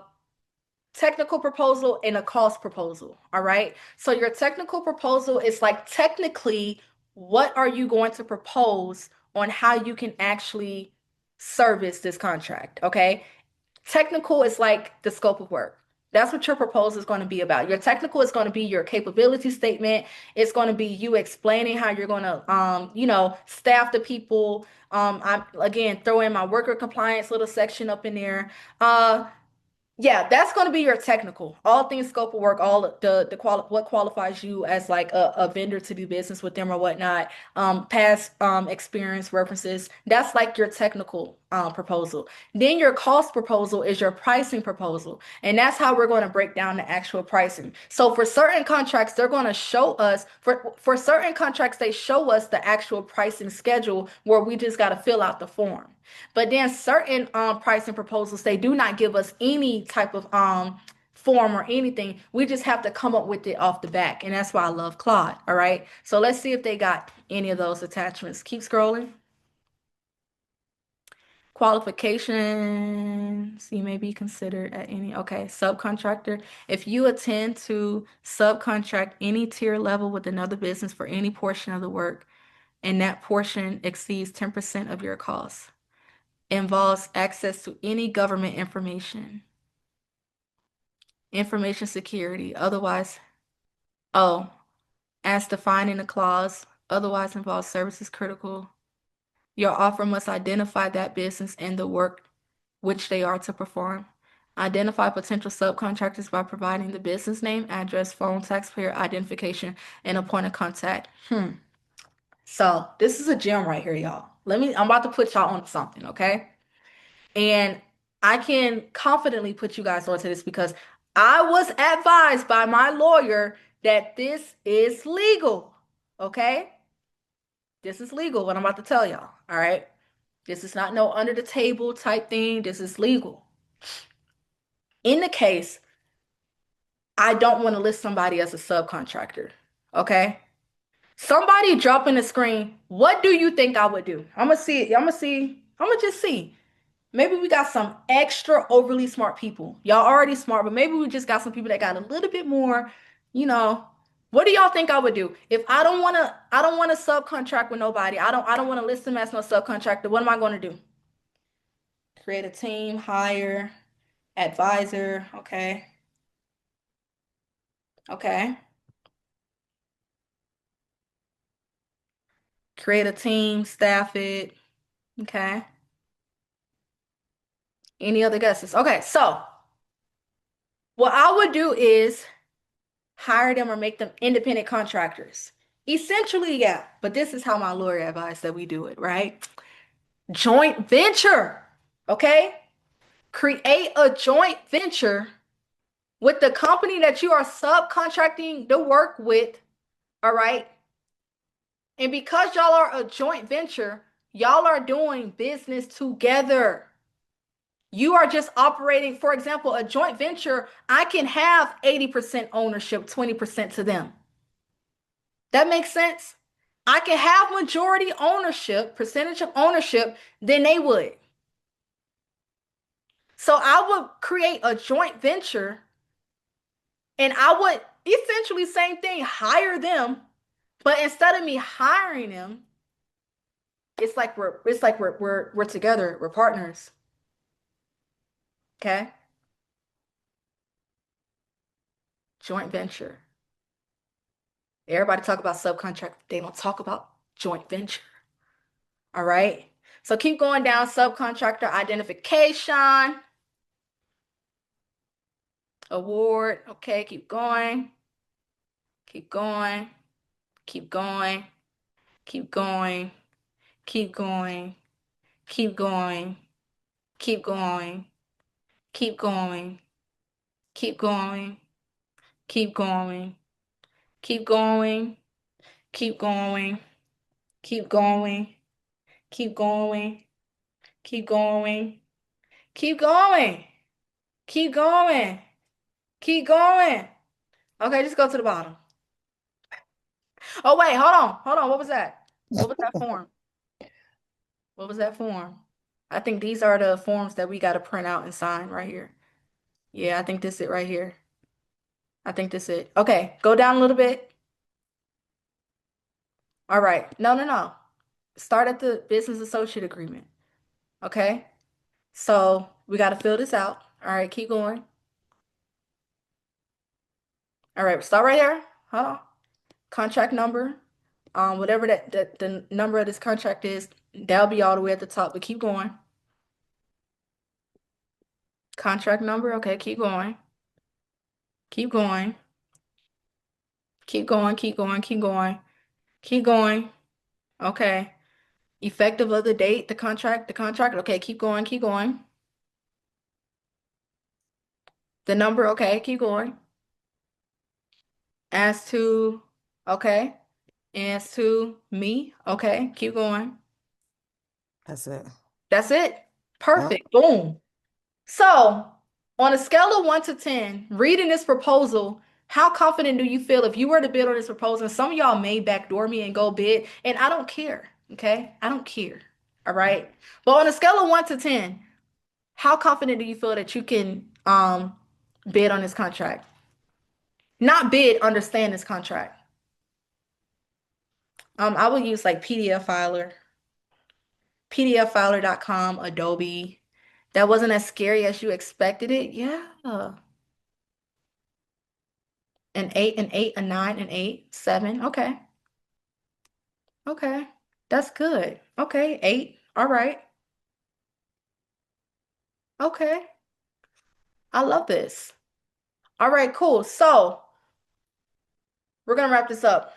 technical proposal and a cost proposal. All right. So your technical proposal is like technically, what are you going to propose on how you can actually service this contract? Okay. Technical is like the scope of work. That's what your proposal is going to be about. Your technical is going to be your capability statement. It's going to be you explaining how you're going to, staff the people. I again throw in my worker compliance little section up in there. Yeah, that's going to be your technical. All things scope of work, all what qualifies you as like a vendor to do business with them or whatnot. Past experience references. That's like your technical proposal. Then your cost proposal is your pricing proposal, and that's how we're going to break down the actual pricing. So for certain contracts, they're going to show us for certain contracts they show us the actual pricing schedule where we just got to fill out the form. But then certain pricing proposals, they do not give us any type of form or anything. We just have to come up with it off the back. And that's why I love Claude. All right. So let's see if they got any of those attachments. Keep scrolling. Qualifications, you may be considered at any, okay, subcontractor. If you intend to subcontract any tier level with another business for any portion of the work, and that portion exceeds 10% of your costs, involves access to any government information security, otherwise, oh, as defined in the clause, otherwise involves services critical. Your offer must identify that business and the work which they are to perform. Identify potential subcontractors by providing the business name, address, phone, taxpayer identification, and a point of contact. So this is a gem right here, y'all. I'm about to put y'all on something, okay? And I can confidently put you guys onto this because I was advised by my lawyer that this is legal, okay? This is legal, what I'm about to tell y'all, all right? This is not no under the table type thing. This is legal. In the case, I don't want to list somebody as a subcontractor, okay? Somebody drop in the screen, what do you think I would do? I'm gonna see it. I'm gonna just see. Maybe we got some extra overly smart people. Y'all already smart, but maybe we just got some people that got a little bit more, you know. What do y'all think I would do? If I don't want to subcontract with nobody. I don't want to list them as no subcontractor. What am I going to do? Create a team, hire, advisor, okay. Okay. Create a team, staff it. Okay. Any other guesses? Okay, so what I would do is hire them or make them independent contractors. Essentially, yeah, but this is how my lawyer advised that we do it, right? Joint venture, okay? Create a joint venture with the company that you are subcontracting the work with, all right? And because y'all are a joint venture, y'all are doing business together. You are just operating, for example, a joint venture, I can have 80% ownership, 20% to them. That makes sense? I can have majority ownership, percentage of ownership, than they would. So I would create a joint venture and I would essentially same thing, hire them, but instead of me hiring them, it's like we're together, we're partners. Okay? Joint venture. Everybody talk about subcontract, they don't talk about joint venture. All right? So keep going down, subcontractor identification. Award. Okay, keep going. Keep going. Keep going. Keep going. Keep going. Keep going. Keep going. Keep going. Keep going. Keep going. Keep going. Keep going. Keep going. Keep going. Keep going. Keep going. Keep going. Keep going. Okay, just go to the bottom. Oh, wait, hold on. Hold on. What was that? What was that form? What was that form? I think these are the forms that we got to print out and sign right here. Yeah, I think this is it right here. I think this is it. Okay, go down a little bit. All right. No, no, no. Start at the business associate agreement. Okay. So we got to fill this out. All right, keep going. All right, start right here. Hold on. Contract number. Whatever that the number of this contract is, that'll be all the way at the top, but keep going. Contract number. Okay, keep going. Keep going. Keep going, keep going, keep going. Keep going. Okay. Effective of the date, the contract. Okay, keep going, keep going. The number, okay, keep going. As to, okay. As to me, okay, keep going. That's it. That's it. Yep. Perfect. Boom. So, on a scale of 1 to 10, reading this proposal, how confident do you feel if you were to bid on this proposal? And some of y'all may backdoor me and go bid, and I don't care, okay? I don't care. All right. But on a scale of 1 to 10, how confident do you feel that you can bid on this contract? Not bid, understand this contract. I will use like PDF Filer, PDFfiler.com, Adobe. That wasn't as scary as you expected it. Yeah. An 8, an 8, a 9, an 8, 7. Okay. Okay. That's good. Okay. 8. All right. Okay. I love this. All right, cool. So we're gonna wrap this up.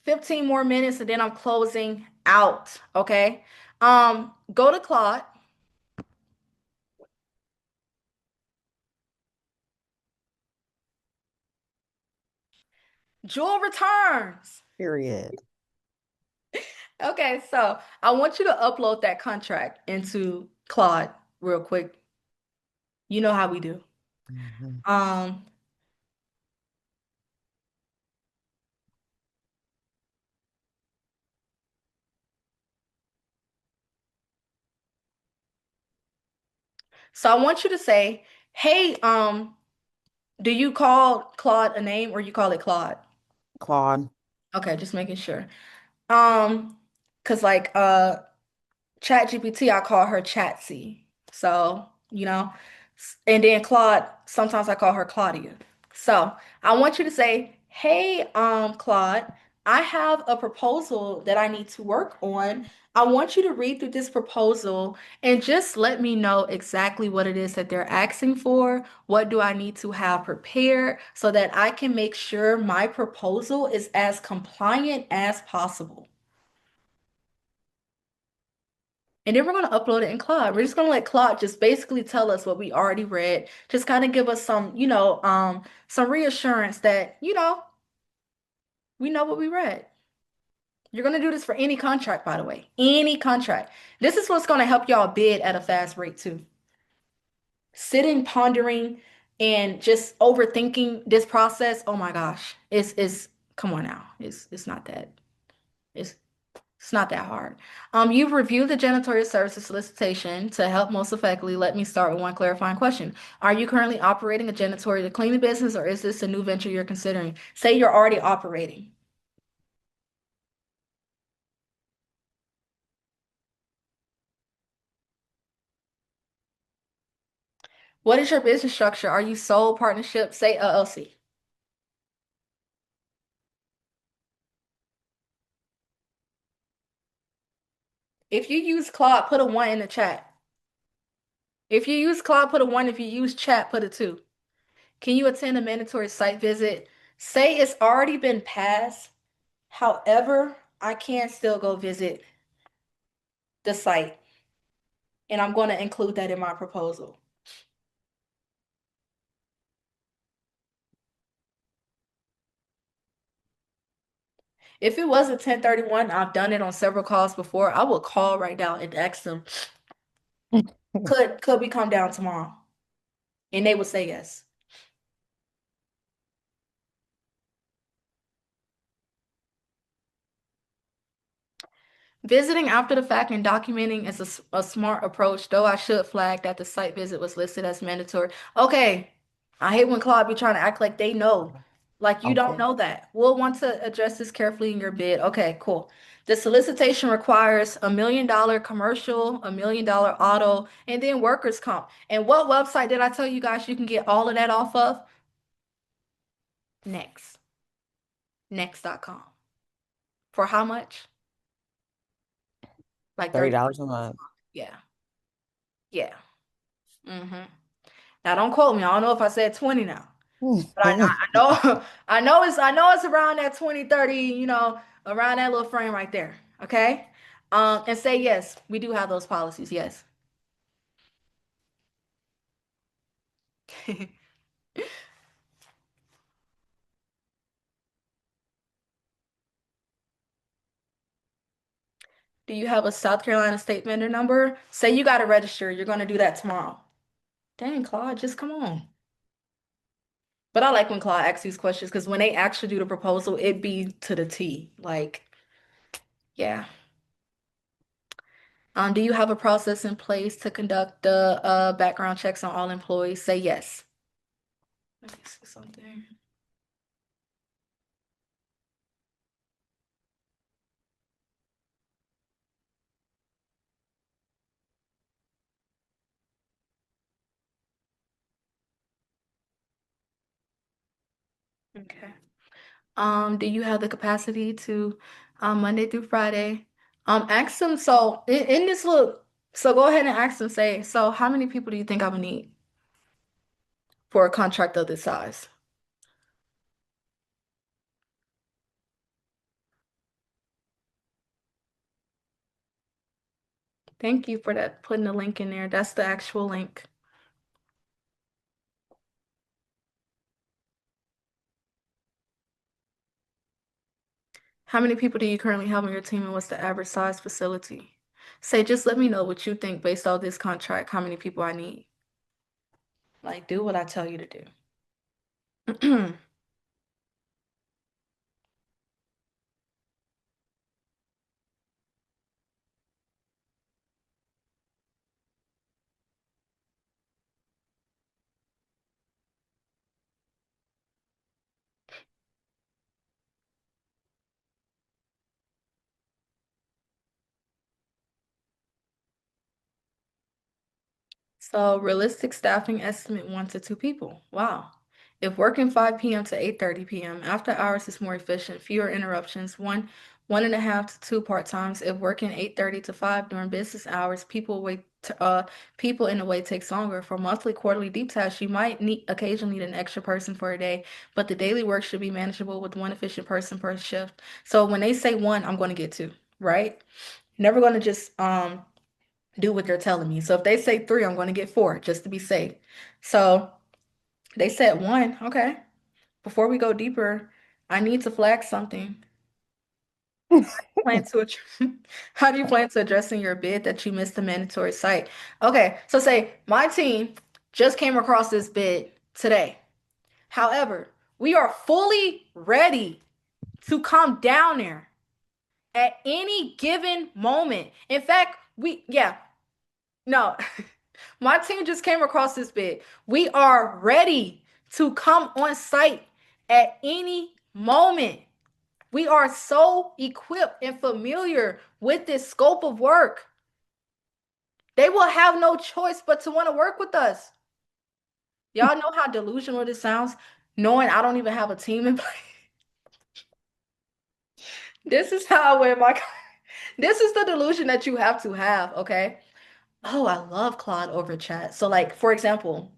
15 more minutes and then I'm closing out. Okay. Go to Claude. Jewel returns. Period. Okay, so I want you to upload that contract into Claude real quick. You know how we do. Mhm. Um, so I want you to say, hey, do you call Claude a name or you call it Claude? Claude. Okay, just making sure. Um, because like Chat GPT, I call her Chatsy. So, and then Claude, sometimes I call her Claudia. So I want you to say, hey, Claude, I have a proposal that I need to work on. I want you to read through this proposal and just let me know exactly what it is that they're asking for. What do I need to have prepared so that I can make sure my proposal is as compliant as possible. And then we're going to upload it in Claude. We're just going to let Claude just basically tell us what we already read. Just kind of give us some, some reassurance that, we know what we read. You're going to do this for any contract, by the way. Any contract. This is what's going to help y'all bid at a fast rate, too. Sitting, pondering, and just overthinking this process. Oh my gosh. Come on now. It's not that. It's It's not that hard. You've reviewed the janitorial services solicitation to help most effectively. Let me start with one clarifying question. Are you currently operating a janitorial cleaning business or is this a new venture you're considering? Say you're already operating. What is your business structure? Are you sole partnership? Say LLC. If you use Claude, put a 1 in the chat. If you use Claude, put a 1. If you use chat, put a 2. Can you attend a mandatory site visit? Say it's already been passed. However, I can still go visit the site, and I'm going to include that in my proposal. If it was a 1031, I've done it on several calls before. I would call right now and ask them, could we come down tomorrow? And they would say yes. Visiting after the fact and documenting is a smart approach, though I should flag that the site visit was listed as mandatory. Okay, I hate when Claude be trying to act like they know. Like you don't Okay. know that. We'll want to address this carefully in your bid. Okay, cool. The solicitation requires $1 million commercial, $1 million auto, and then workers' comp. And what website did I tell you guys you can get all of that off of? Next. Next.com. For how much? Like $30 $30 a a month. month. Yeah. Yeah. Mm-hmm. Now don't quote me. I don't know if I said 20 now. But I know I know it's around that 20, 30, around that little frame right there. Okay? And say yes, we do have those policies, yes. Do you have a South Carolina state vendor number? Say you got to register. You're going to do that tomorrow. Dang, Claude, just come on. But I like when Claude asks these questions because when they actually do the proposal, it be to the T. Like, yeah. Do you have a process in place to conduct the background checks on all employees? Say yes. Let me see something. Okay. Do you have the capacity to Monday through Friday? Ask them, so in this look, so go ahead and ask them, say, so how many people do you think I would need for a contract of this size? Thank you for that, putting the link in there. That's the actual link. How many people do you currently have on your team and what's the average size facility? Say, just let me know what you think based on this contract, how many people I need. Like, do what I tell you to do. So realistic staffing estimate 1 to 2 people. Wow. If working 5 p.m. to 8:30 p.m. after hours is more efficient, fewer interruptions, one and a half to two part-times. If working 8:30 to 5 during business hours, people in the wait takes longer. For monthly, quarterly deep tasks, you might occasionally need an extra person for a day, but the daily work should be manageable with one efficient person per shift. So when they say one, I'm going to get two, right? Never going to just do what they're telling me. So if they say three, I'm going to get four just to be safe. So they said one. Okay. Before we go deeper, I need to flag something. Plan to How do you plan to address in your bid that you missed the mandatory site? Okay, so say my team just came across this bid today. However, we are fully ready to come down there at any given moment. In fact, no, my team just came across this bid. We are ready to come on site at any moment. We are so equipped and familiar with this scope of work. They will have no choice but to want to work with us. Y'all know how delusional this sounds, knowing I don't even have a team in place. This is how I wear my. This is the delusion that you have to have, okay? Oh, I love Claude over chat. So, like, for example,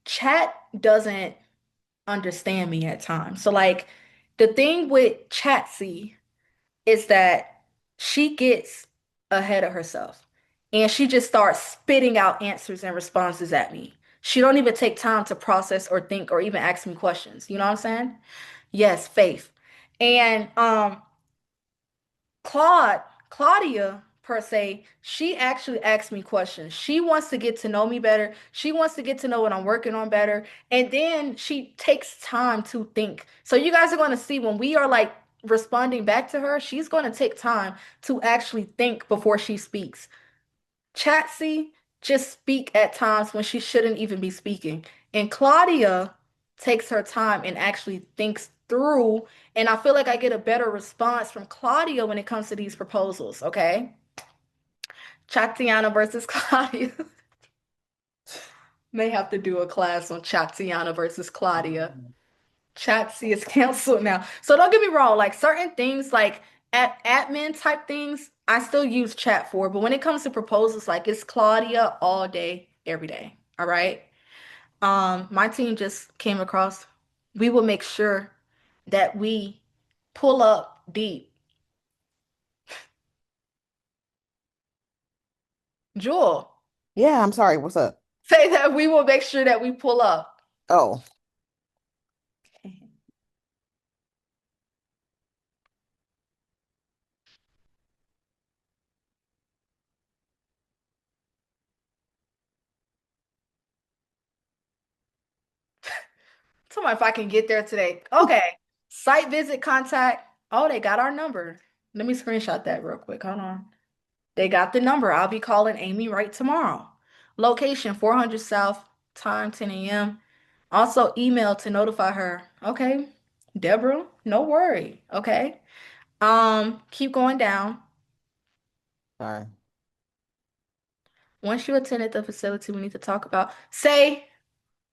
chat doesn't understand me at times. So, like, the thing with Chatsy is that she gets ahead of herself and she just starts spitting out answers and responses at me. She don't even take time to process or think or even ask me questions. You know what I'm saying? Yes, faith. And Claudia per se, she actually asks me questions. She wants to get to know me better. She wants to get to know what I'm working on better. And then she takes time to think. So you guys are going to see when we are like responding back to her, she's going to take time to actually think before she speaks. Chatsy just speak at times when she shouldn't even be speaking. And Claudia takes her time and actually thinks through. And I feel like I get a better response from Claudia when it comes to these proposals, okay? Chatiana versus Claudia. May have to do a class on Chatiana versus Claudia. Chatsy is canceled now. So don't get me wrong, like certain things like at admin type things, I still use chat for, but when it comes to proposals, like it's Claudia all day, every day. All right. My team just came across, we will make sure that we pull up deep. Jewel, Yeah, I'm sorry. What's up? say that we will make sure that we pull up. Oh, Tell me if I can get there today. Okay. Site visit contact. Oh, they got our number. Let me screenshot that real quick. Hold on. They got the number. I'll be calling Amy right tomorrow. Location 400 South, time 10 a.m. Also email to notify her. Okay, Deborah, no worry. Okay. Keep going down. Sorry. Once you attended the facility, we need to talk about, say,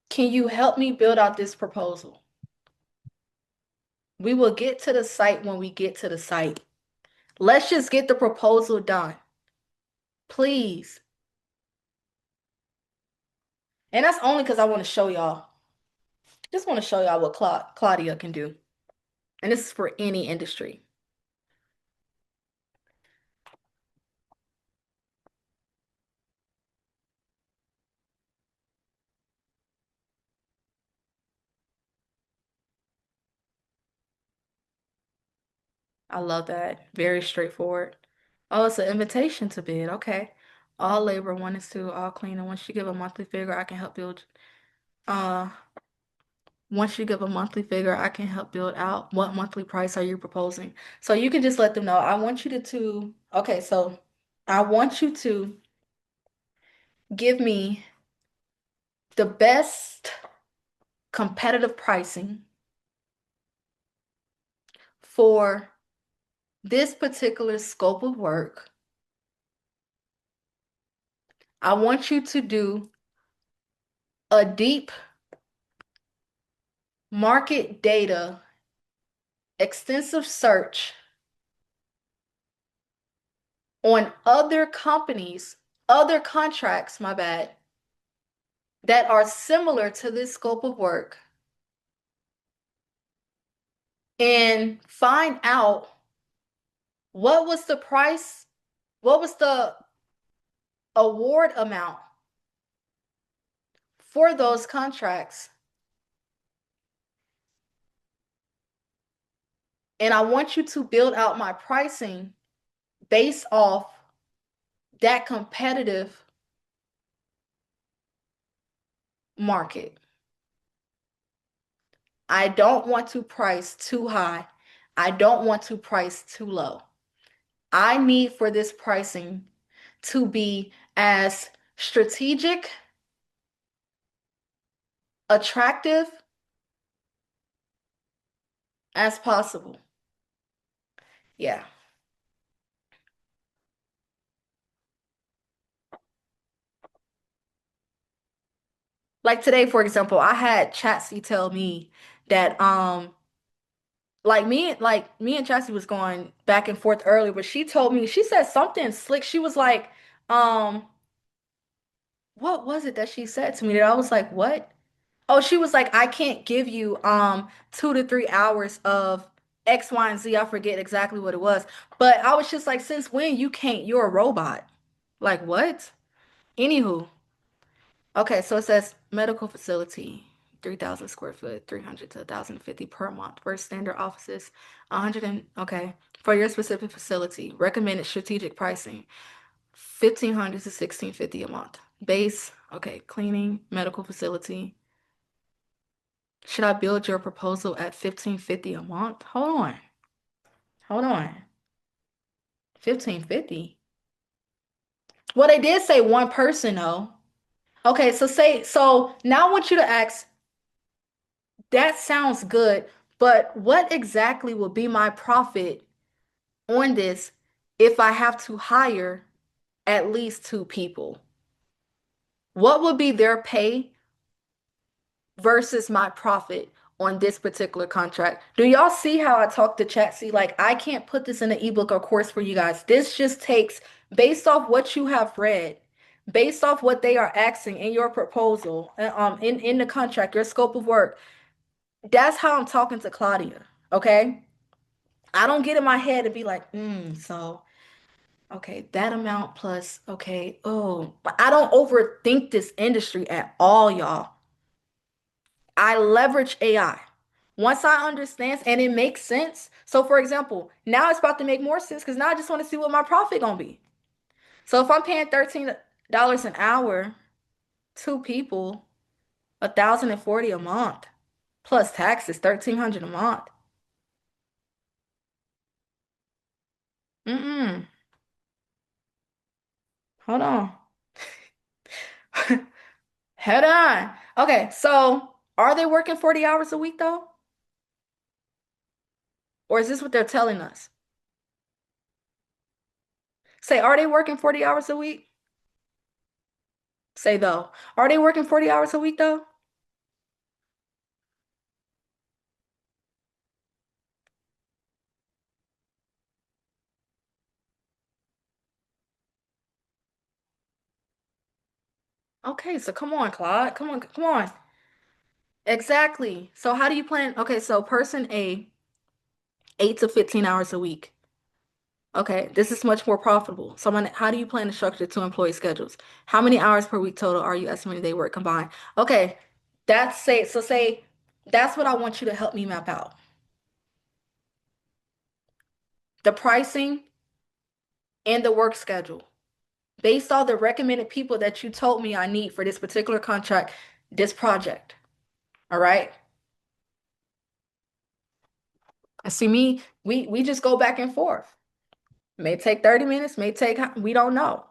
can you help me build out this proposal? We will get to the site when we get to the site. Let's just get the proposal done. Please. And that's only because I want to show y'all. Just want to show y'all what Claudia can do. And this is for any industry. I love that. Very straightforward. Oh, it's an invitation to bid. Okay. All labor, 1 is 2, all clean. And once you give a monthly figure, I can help build. Uh, Once you give a monthly figure, I can help build out. What monthly price are you proposing? So you can just let them know. I want you to okay, so I want you to give me the best competitive pricing for this particular scope of work. I want you to do a deep market data, extensive search on other companies, other contracts, my bad, that are similar to this scope of work and find out what was the price, what was the award amount for those contracts. And I want you to build out my pricing based off that competitive market. I don't want to price too high. I don't want to price too low. I need for this pricing to be as strategic, attractive as possible. Yeah. Like today, for example, I had Chatsy tell me that like me and Chatsy was going back and forth earlier, but she told me, she said something slick. She was like, um, what was it that she said to me that I was like, what? Oh, she was like, I can't give you 2 to 3 hours of X, Y, and Z. I forget exactly what it was. But I was just like, since when you can't, you're a robot. Like what? Anywho. Okay, so it says medical facility, 3,000 square foot, 300 to 1,050 per month. For standard offices, 100 and okay. For your specific facility, recommended strategic pricing, 1,500 to 1,650 a month. Base, okay, cleaning, medical facility. Should I build your proposal at 1,550 a month? Hold on. Hold on. 1,550. Well, they did say one person though. Okay, so now I want you to ask, that sounds good, but what exactly will be my profit on this if I have to hire at least 2 people? What would be their pay versus my profit on this particular contract? Do y'all see how I talk to chat? See, like I can't put this in an ebook or course for you guys. This just takes based off what you have read, based off what they are asking in your proposal, in the contract, your scope of work. That's how I'm talking to Claudia. Okay. I don't get in my head and be like, so okay, that amount plus, okay, oh, but I don't overthink this industry at all, y'all. I leverage AI. Once I understand and it makes sense. So for example, now it's about to make more sense because now I just want to see what my profit gonna be. So if I'm paying $13 an hour, 2 people, 1,040 a month, plus taxes, 1,300 a month. Mm-mm. Hold on. Head on. Okay, so are they working 40 hours a week though? Or is this what they're telling us? Say, are they working 40 hours a week? Say though. Are they working 40 hours a week though? Okay, so come on, Claude. Come on, come on. Exactly. So how do you plan? Okay, so person A, 8 to 15 hours a week. Okay, this is much more profitable. So how do you plan to structure two employee schedules? How many hours per week total are you estimating they work combined? Okay, say that's what I want you to help me map out. The pricing and the work schedule. Based on the recommended people that you told me I need for this particular contract, this project. All right? And see me, we just go back and forth. May take 30 minutes, may take, we don't know.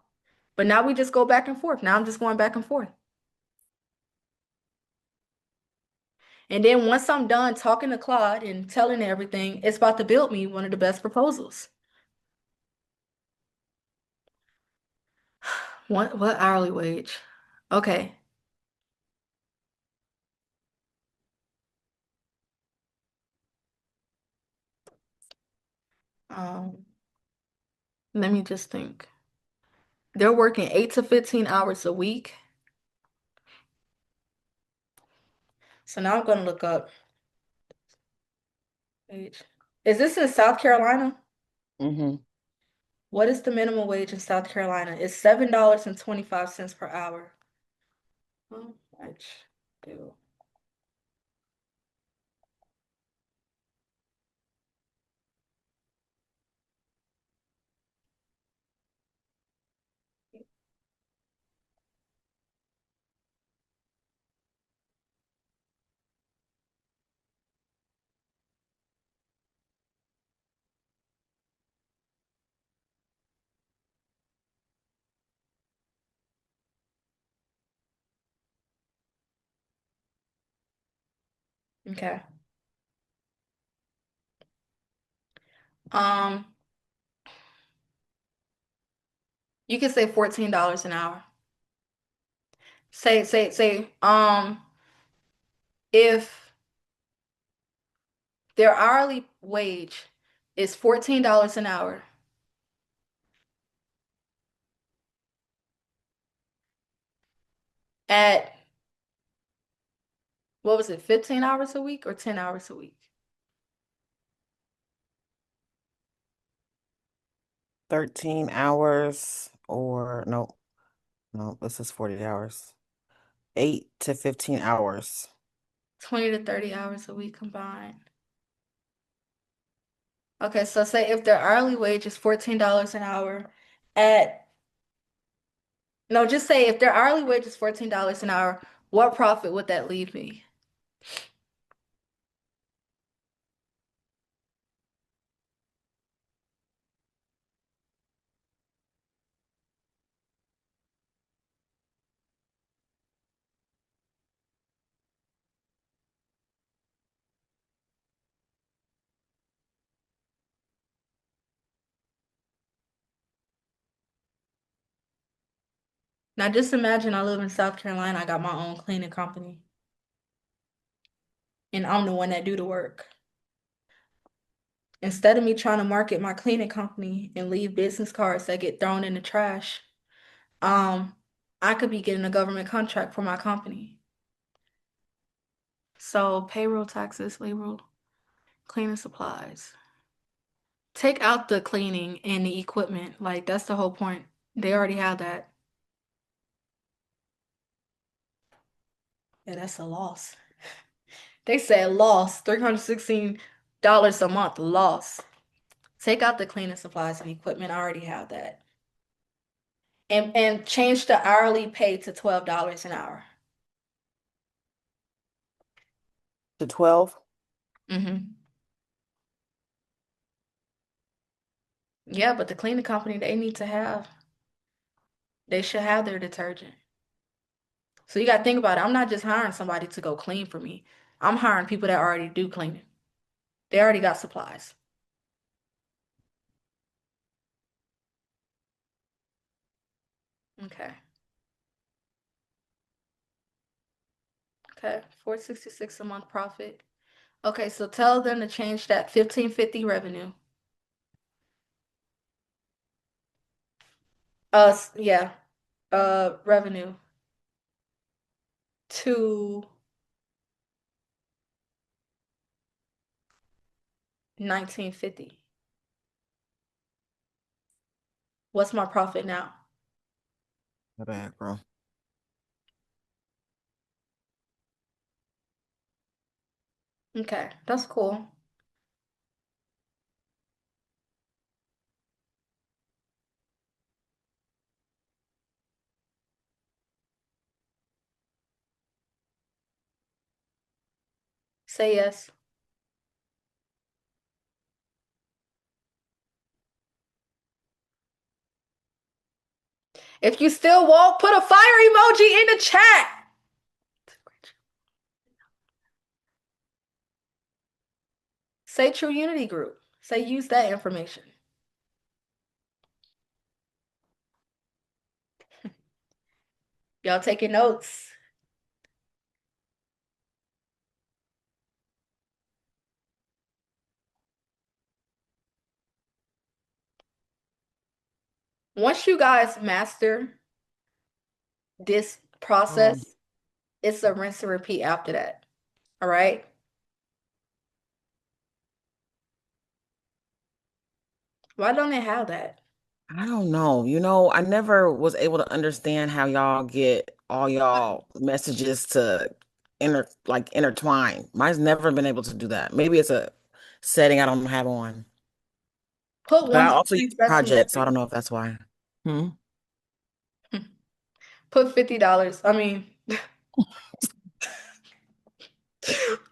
But now we just go back and forth. Now I'm just going back and forth. And then once I'm done talking to Claude and telling everything, it's about to build me one of the best proposals. What hourly wage? Okay. Um, Let me just think. They're working 8 to 15 hours a week. So now I'm gonna look up wage. Is this in South Carolina? Mm-hmm. What is the minimum wage in South Carolina? It's $7.25 per hour. How much do okay. Um, you can say $14 an hour. Say, if their hourly wage is $14 an hour at, what was it, 15 hours a week or 10 hours a week? 13 hours or no, no, this is 40 hours. 8 to 15 hours. 20 to 30 hours a week combined. Okay, so say if their hourly wage is $14 an hour at, no, just say if their hourly wage is $14 an hour, what profit would that leave me? Now just imagine I live in South Carolina, I got my own cleaning company, and I'm the one that do the work. Instead of me trying to market my cleaning company and leave business cards that get thrown in the trash, um, I could be getting a government contract for my company. So payroll taxes, labor, cleaning supplies. Take out the cleaning and the equipment. Like that's the whole point. They already have that. Yeah, that's a loss. They said loss, $316 a month loss. Take out the cleaning supplies and equipment. I already have that. And change the hourly pay to $12 an hour. To 12? Mm-hmm. Yeah, but the cleaning company, they need to have They should have their detergent. So you got to think about it. I'm not just hiring somebody to go clean for me. I'm hiring people that already do cleaning. They already got supplies. Okay. Okay. 466 a month profit. Okay, so tell them to change that 1550 revenue. Yeah. Revenue to 1950. What's my profit now? My bad, bro. Okay, that's cool. Say yes. If you still won't, put a fire emoji in the chat. Say True Unity Group. Say use that information. Y'all taking notes. Once you guys master this Um, process, it's a rinse and repeat after that. All right? Why don't they have that? I don't know. I never was able to understand how y'all get all y'all messages to intertwine. Mine's never been able to do that. Maybe it's a setting I don't have on. Put But I one, two, also three use Sesame project, so I Street. don't know if that's why. Hmm. Put $50. I mean,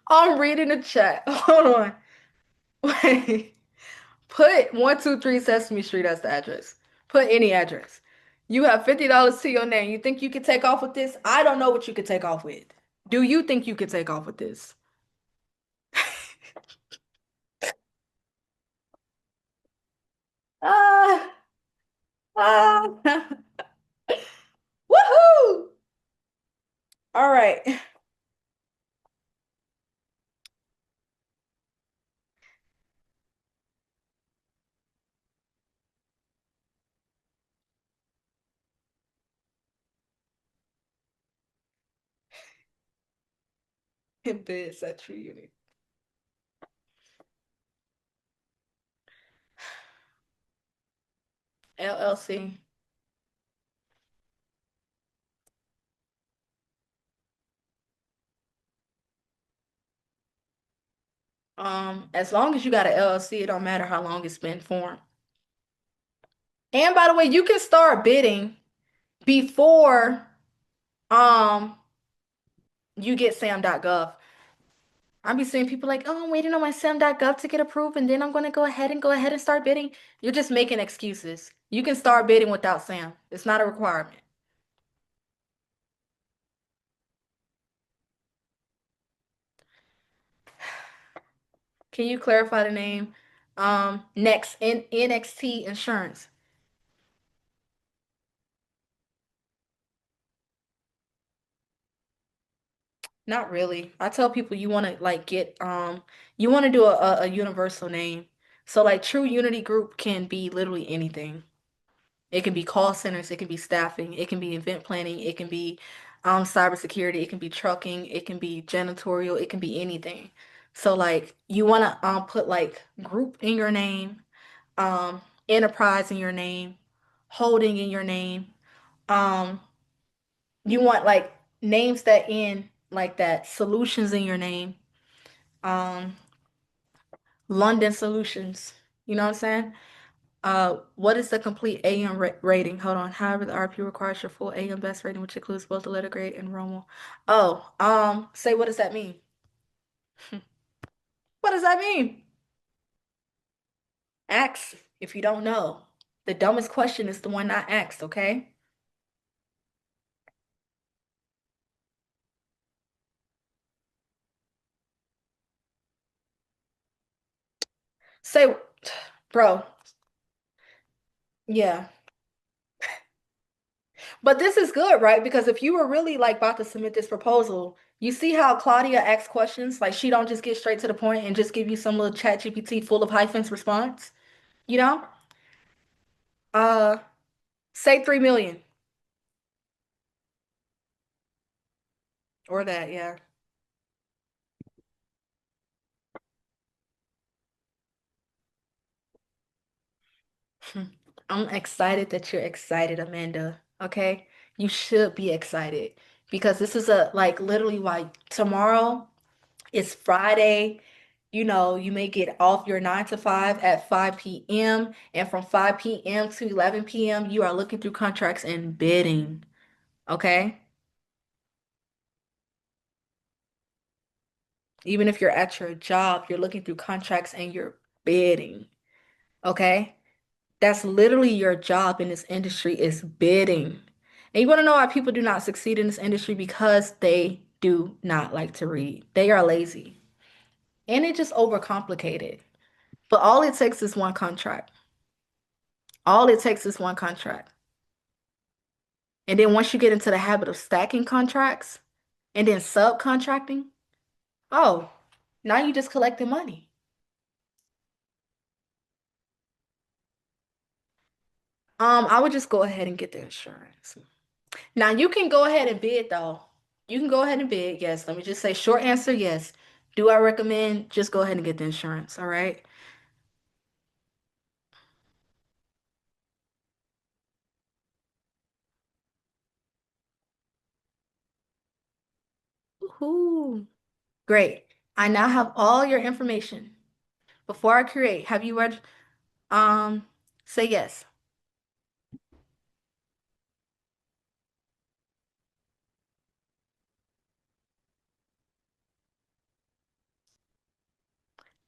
I'm reading the chat. Hold on. Wait. Put 123 Sesame Street as the address. Put any address. You have $50 to your name. You think you could take off with this? I don't know what you could take off with. Do you think you could take off with this? Ah, ah. Woohoo! All right. In bed, that true unit. LLC. As long as you got an LLC, it don't matter how long it's been formed. And by the way, you can start bidding before um you get sam.gov. I be seeing people like, oh, I'm waiting on my sam.gov to get approved, and then I'm gonna go ahead and start bidding. You're just making excuses. You can start bidding without Sam. It's not a requirement. Can you clarify the name? Next, NXT Insurance. Not really. I tell people you want to like get you want to do a universal name. So like True Unity Group can be literally anything. It can be call centers, it can be staffing, it can be event planning, it can be cybersecurity, it can be trucking, it can be janitorial, it can be anything. So like you want to put like group in your name, enterprise in your name, holding in your name. Um you want like names that end like that, solutions in your name. Um London Solutions. You know what I'm saying? What is the complete AM rating? Hold on. However, the RP requires your full AM best rating, which includes both the letter grade and Romo. Oh, say what does that mean? What does that mean? Ask if you don't know. The dumbest question is the one not asked, okay? Say, bro, yeah. But this is good, right? Because if you were really like about to submit this proposal, you see how Claudia asks questions, like she don't just get straight to the point and just give you some little chat GPT full of hyphens response, you know? Uh, say 3 million or that, yeah. I'm excited that you're excited, Amanda. Okay? You should be excited because this is a like literally like tomorrow is Friday. You know, you may get off your 9 to 5 at 5 p.m. And from 5 p.m. to 11 p.m., you are looking through contracts and bidding. Okay? Even if you're at your job, you're looking through contracts and you're bidding. Okay? That's literally your job in this industry is bidding. And you want to know why people do not succeed in this industry? Because they do not like to read. They are lazy. And it just overcomplicated. But all it takes is one contract. All it takes is one contract. And then once you get into the habit of stacking contracts and then subcontracting, oh, now you just collecting money. I would just go ahead and get the insurance. Now you can go ahead and bid though. You can go ahead and bid. Yes. Let me just say short answer, yes. Do I recommend just go ahead and get the insurance? All right. Woohoo. Great. I now have all your information. Before I create, have you read say yes.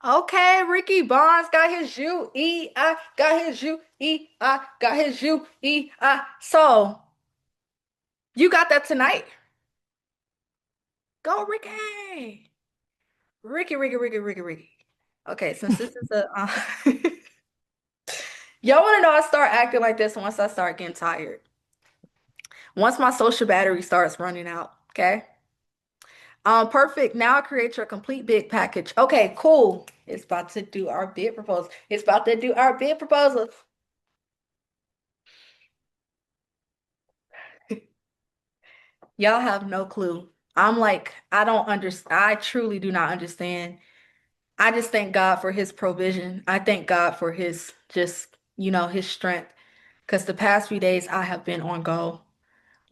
Okay, Ricky Barnes got his U-E-I, got his U-E-I, got his U-E-I. So you got that tonight. Go, Ricky. Ricky. Okay, since this is a y'all want to know I start acting like this once I start getting tired. Once my social battery starts running out, okay? Perfect. Now create your complete bid package. Okay, cool. It's about to do our bid proposal. It's about to do our bid proposal. Y'all have no clue. I'm like, I don't understand. I truly do not understand. I just thank God for his provision. I thank God for his just, his strength. Because the past few days I have been on go.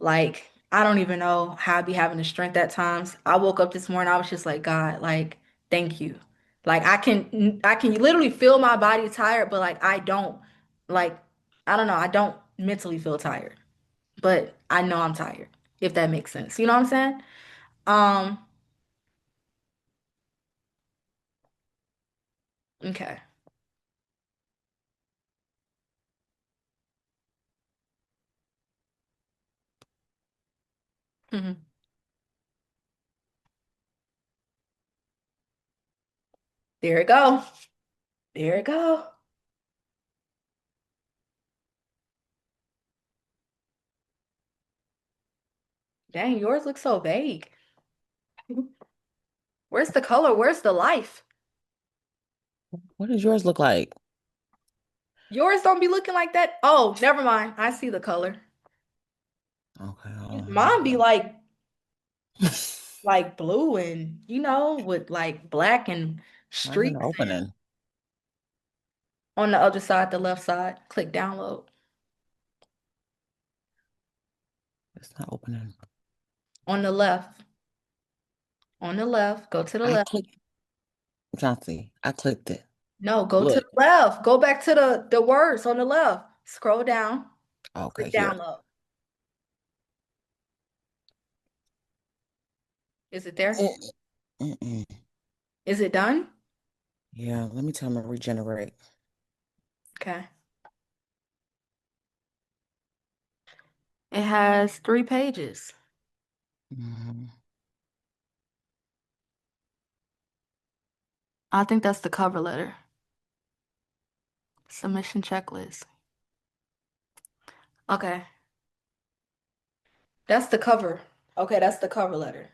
Like, I don't even know how I be having the strength at times. I woke up this morning, I was just like, God, like, thank you. Like I can literally feel my body tired, but like like I don't know, I don't mentally feel tired. But I know I'm tired, if that makes sense. You know what I'm saying? Um, okay. Mhm. There it go. There it go. Dang, yours looks so vague. Where's the color? Where's the life? What does yours look like? Yours don't be looking like that. Oh, never mind. I see the color. Okay, hold Mine be on. like blue and with like black and Why isn't it streaks and opening? on the other side, the left side, click download. It's not opening. On the left. On the left. Go to the I left. clicked, Chauncey, I clicked it. No, go to the Look. left. Go back to the words on the left. Scroll down. Okay, Click here. download. Is it there? Mm, mm-mm. Is it done? Yeah, let me tell him to regenerate. Okay. It has 3 pages. Mhm. I think that's the cover letter. Submission checklist. Okay. That's the cover. Okay, that's the cover letter.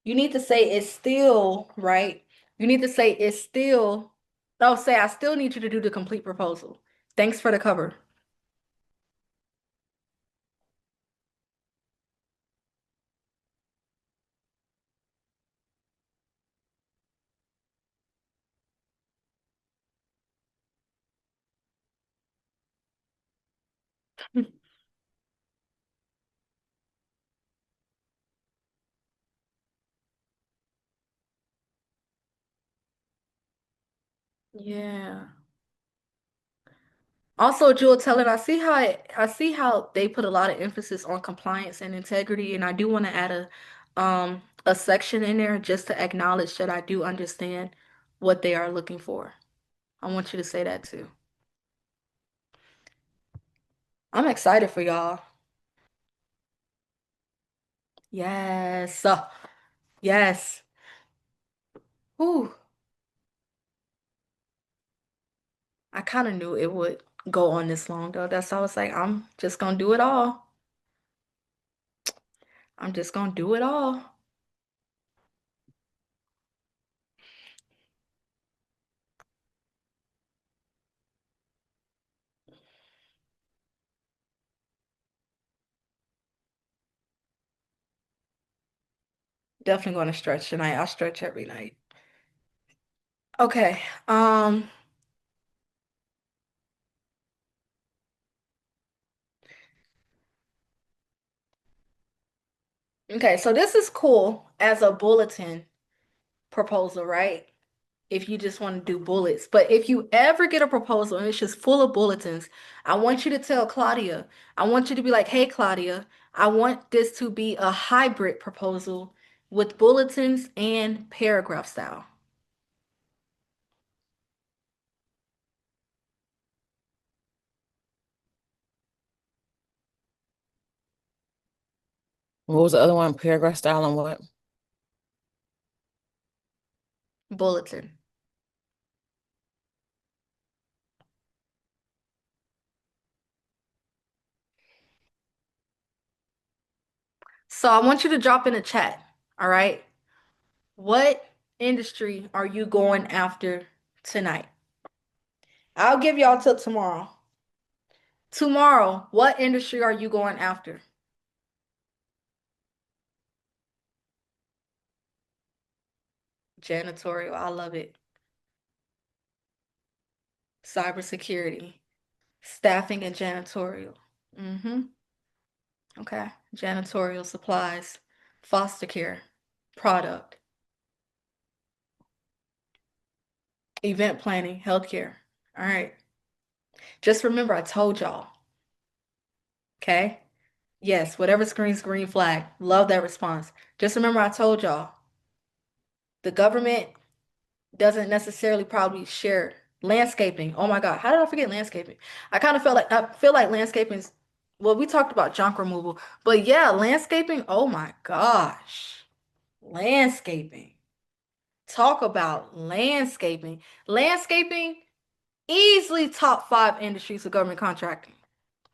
You need to say it's still, right? You need to say it's still. No, say I still need you to do the complete proposal. Thanks for the cover. Yeah. Also, Jewel, tell it I see how they put a lot of emphasis on compliance and integrity, and I do want to add a section in there just to acknowledge that I do understand what they are looking for. I want you to say that too. I'm excited for y'all. Yes. Yes. Whew. I kind of knew it would go on this long though. That's why I was like, I'm just gonna do it all. I'm just gonna do it all. Definitely gonna stretch tonight. I stretch every night. Okay. Okay, so this is cool as a bulletin proposal, right? If you just want to do bullets. But if you ever get a proposal and it's just full of bulletins, I want you to tell Claudia, I want you to be like, hey, Claudia, I want this to be a hybrid proposal with bulletins and paragraph style. What was the other one? Paragraph style and what? Bulletin. So I want you to drop in a chat, all right? What industry are you going after tonight? I'll give y'all till tomorrow. Tomorrow, what industry are you going after? Janitorial, I love it. Cybersecurity, staffing and janitorial. Mm-hmm. Okay. Janitorial supplies, foster care, product, event planning, healthcare. All right. Just remember, I told y'all. Okay. Yes, whatever screams green flag. Love that response. Just remember, I told y'all. The government doesn't necessarily probably share landscaping. Oh my God, how did I forget landscaping? I feel like landscaping's well, we talked about junk removal, but yeah, landscaping, oh my gosh. Landscaping. Talk about landscaping. Landscaping, easily top five industries of government contracting.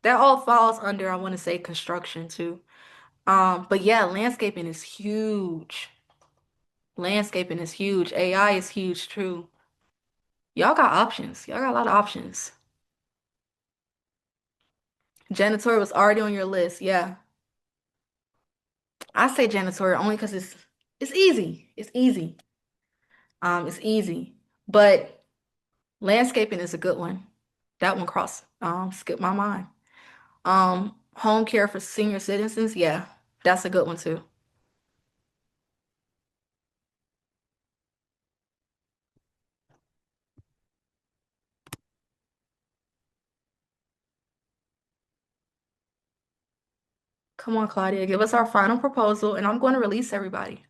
That all falls under, I want to say, construction too. But yeah, landscaping is huge. Landscaping is huge. AI is huge too. Y'all got options. Y'all got a lot of options. Janitorial was already on your list. Yeah. I say janitorial only because it's easy. It's easy. It's easy. But landscaping is a good one. That one skipped my mind. Home care for senior citizens, yeah, that's a good one too. Come on, Claudia, give us our final proposal, and I'm going to release everybody.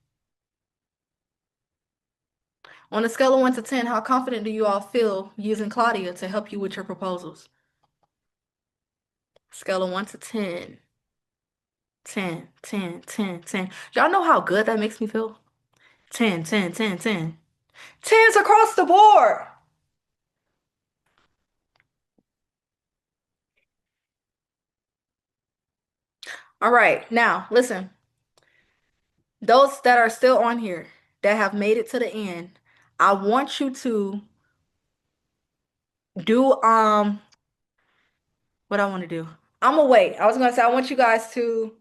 On a scale of 1 to 10, how confident do you all feel using Claudia to help you with your proposals? Scale of 1 to 10. 10, 10, 10, 10. Y'all know how good that makes me feel? 10, 10, 10, 10. 10s across the board. All right. Now, listen. Those that are still on here that have made it to the end, I want you to do what I want to do. I'm gonna wait. I was gonna say I want you guys to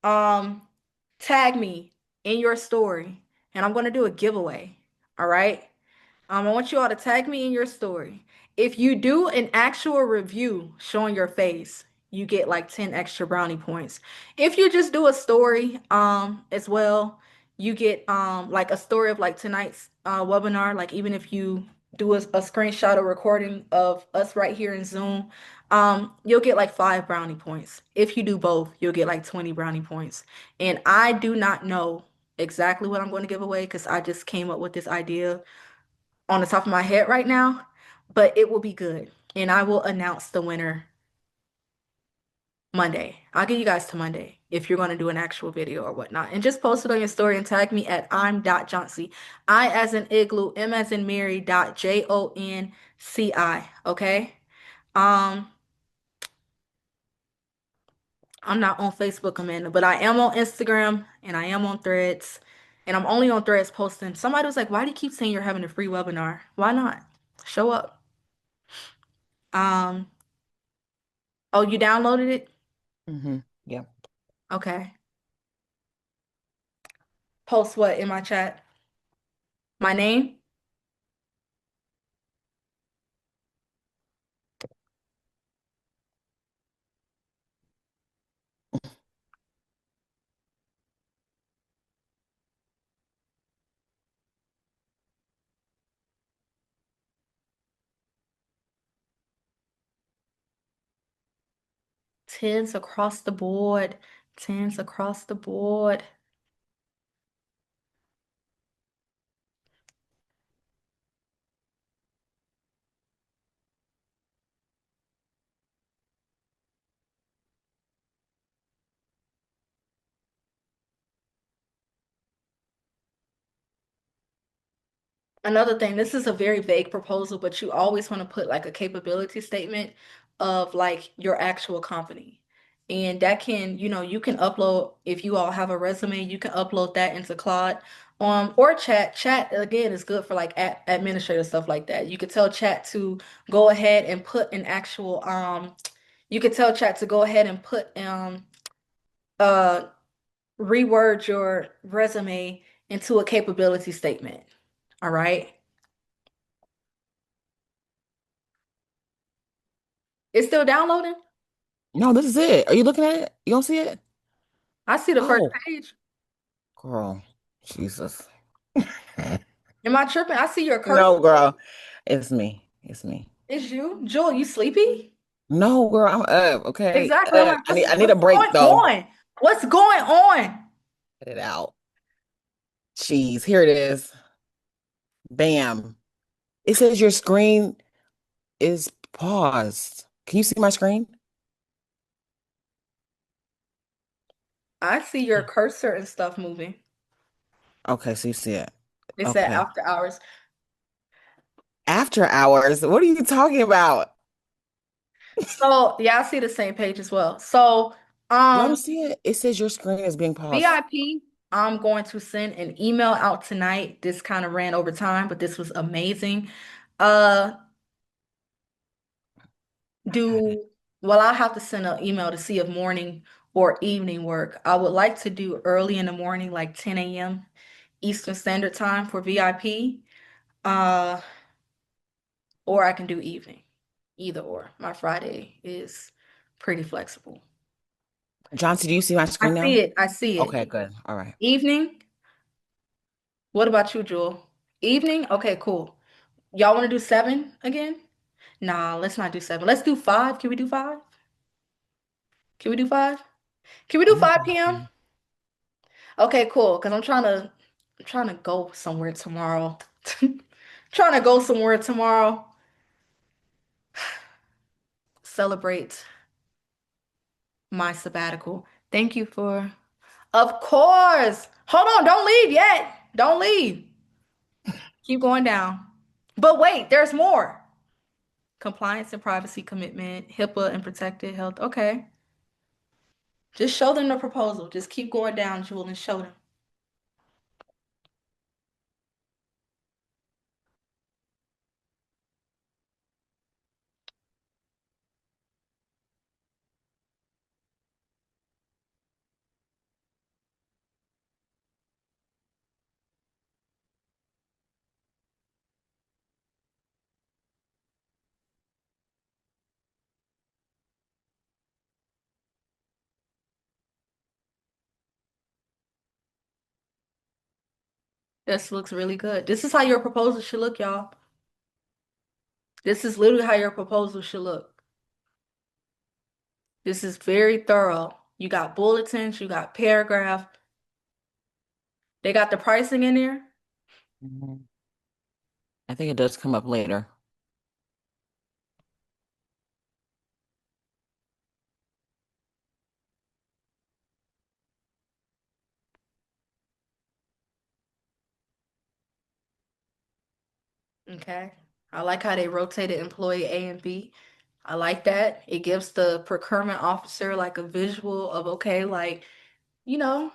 um tag me in your story and I'm gonna do a giveaway. All right. I want you all to tag me in your story. If you do an actual review showing your face, you get like 10 extra brownie points. If you just do a story, as well, you get like a story of like tonight's webinar. Like even if you do a screenshot or recording of us right here in Zoom, you'll get like 5 brownie points. If you do both, you'll get like 20 brownie points. And I do not know exactly what I'm going to give away because I just came up with this idea on the top of my head right now, but it will be good. And I will announce the winner Monday. I'll get you guys to Monday if you're going to do an actual video or whatnot. And just post it on your story and tag me at I'm.Johncy. I as in igloo, M as in Mary, .JONCI. Okay. Um, I'm not on Facebook, Amanda, but I am on Instagram and I am on Threads. And I'm only on Threads posting. Somebody was like, why do you keep saying you're having a free webinar? Why not? Show up. Um, oh, you downloaded it? Yeah. Okay. Post what in my chat? My name? 10s across the board. 10s across the board. Another thing, this is a very vague proposal, but you always want to put like a capability statement of like your actual company. And that can, you can upload, if you all have a resume, you can upload that into Claude. Or chat. Chat again is good for like administrative stuff like that. You could tell chat to go ahead and put an actual you could tell chat to go ahead and put uh reword your resume into a capability statement. All right. It's still downloading. No, this is it. Are you looking at it? You don't see it? I see the first Oh, page. girl. Jesus. Am I tripping? I see your cursor. No, girl. It's me. It's me. It's you. Jewel, you sleepy? No, girl, I'm up. Okay. Exactly. I'm like, I what's need a what's break going though. on? What's going on? Get it out. Jeez, here it is. Bam. It says your screen is paused. Can you see my screen? I see your cursor and stuff moving. Okay, so you see it. It said Okay. after hours. After hours. What are you talking about? So yeah, I see the same page as well. So You don't um see it? It says your screen is being paused. VIP, I'm going to send an email out tonight. This kind of ran over time, but this was amazing. Uh, do well, I'll have to send an email to see if morning or evening work. I would like to do early in the morning, like 10 a.m. Eastern Standard Time for VIP. Uh, or I can do evening. Either or. My Friday is pretty flexible. Johnson, do you see my I screen see now? it. I see it. Okay, good. All right. Evening. What about you, Jewel? Evening? Okay, cool. Y'all want to do 7 again? Nah, let's not do 7. Let's do 5. Can we do 5? Can we do 5? Can we do I'm not 5 gonna p.m.? see. Okay, cool. Because I'm trying to go somewhere tomorrow. Trying to go somewhere tomorrow. Celebrate my sabbatical. Thank you for, of course. Hold on, don't leave yet. Don't leave. Keep going down. But wait, there's more. Compliance and privacy commitment, HIPAA and protected health. Okay. Just show them the proposal. Just keep going down, Jewel, and show them. This looks really good. This is how your proposal should look, y'all. This is literally how your proposal should look. This is very thorough. You got bulletins, you got paragraph. They got the pricing in there. Mhm. I think it does come up later. Okay. I like how they rotated employee A and B. I like that. It gives the procurement officer like a visual of, okay, like, you know,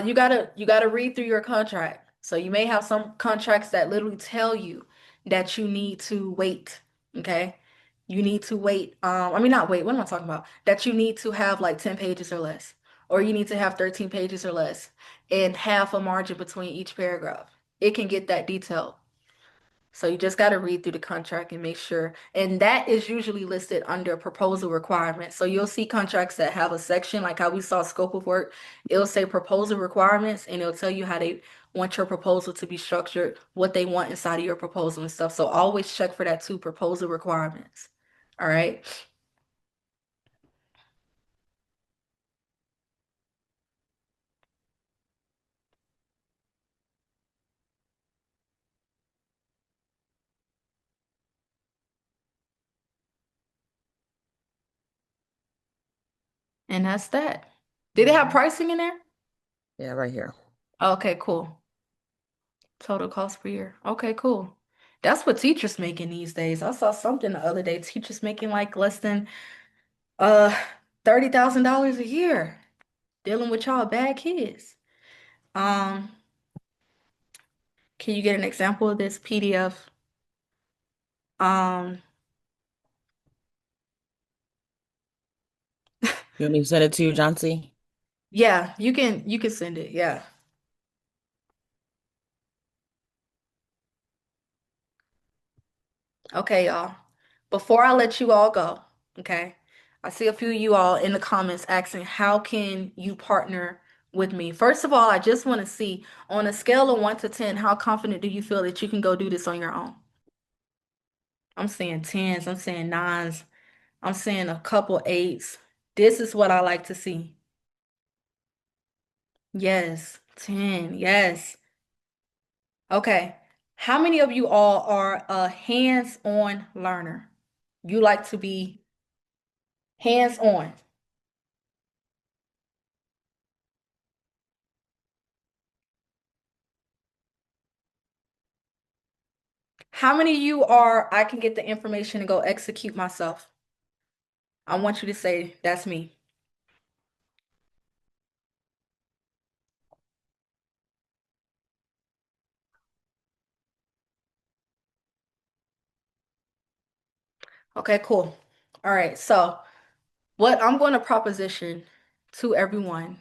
you gotta read through your contract. So you may have some contracts that literally tell you that you need to wait. Okay. You need to wait. I mean not wait, what am I talking about? That you need to have like 10 pages or less, or you need to have 13 pages or less, and half a margin between each paragraph. It can get that detailed. So you just got to read through the contract and make sure. And that is usually listed under proposal requirements. So you'll see contracts that have a section, like how we saw scope of work. It'll say proposal requirements, and it'll tell you how they want your proposal to be structured, what they want inside of your proposal and stuff. So always check for that too, proposal requirements. All right. And that's that. Did it have pricing in there? Yeah, right here. Okay, cool. Total cost per year. Okay, cool. That's what teachers making these days. I saw something the other day. Teachers making like less than uh $30,000 a year dealing with y'all bad kids. Um, can you get an example of this PDF? Um, You want me to send it to you, John C? yeah, you can send it. Yeah. Okay, y'all. Before I let you all go, okay? I see a few of you all in the comments asking, how can you partner with me? First of all, I just want to see on a scale of 1 to 10, how confident do you feel that you can go do this on your own? I'm saying tens, I'm saying nines, I'm saying a couple eights. This is what I like to see. Yes, 10, yes. Okay. How many of you all are a hands-on learner? You like to be hands-on. How many of you are, I can get the information and go execute myself? I want you to say, that's me. Okay, cool. All right, so what I'm going to proposition to everyone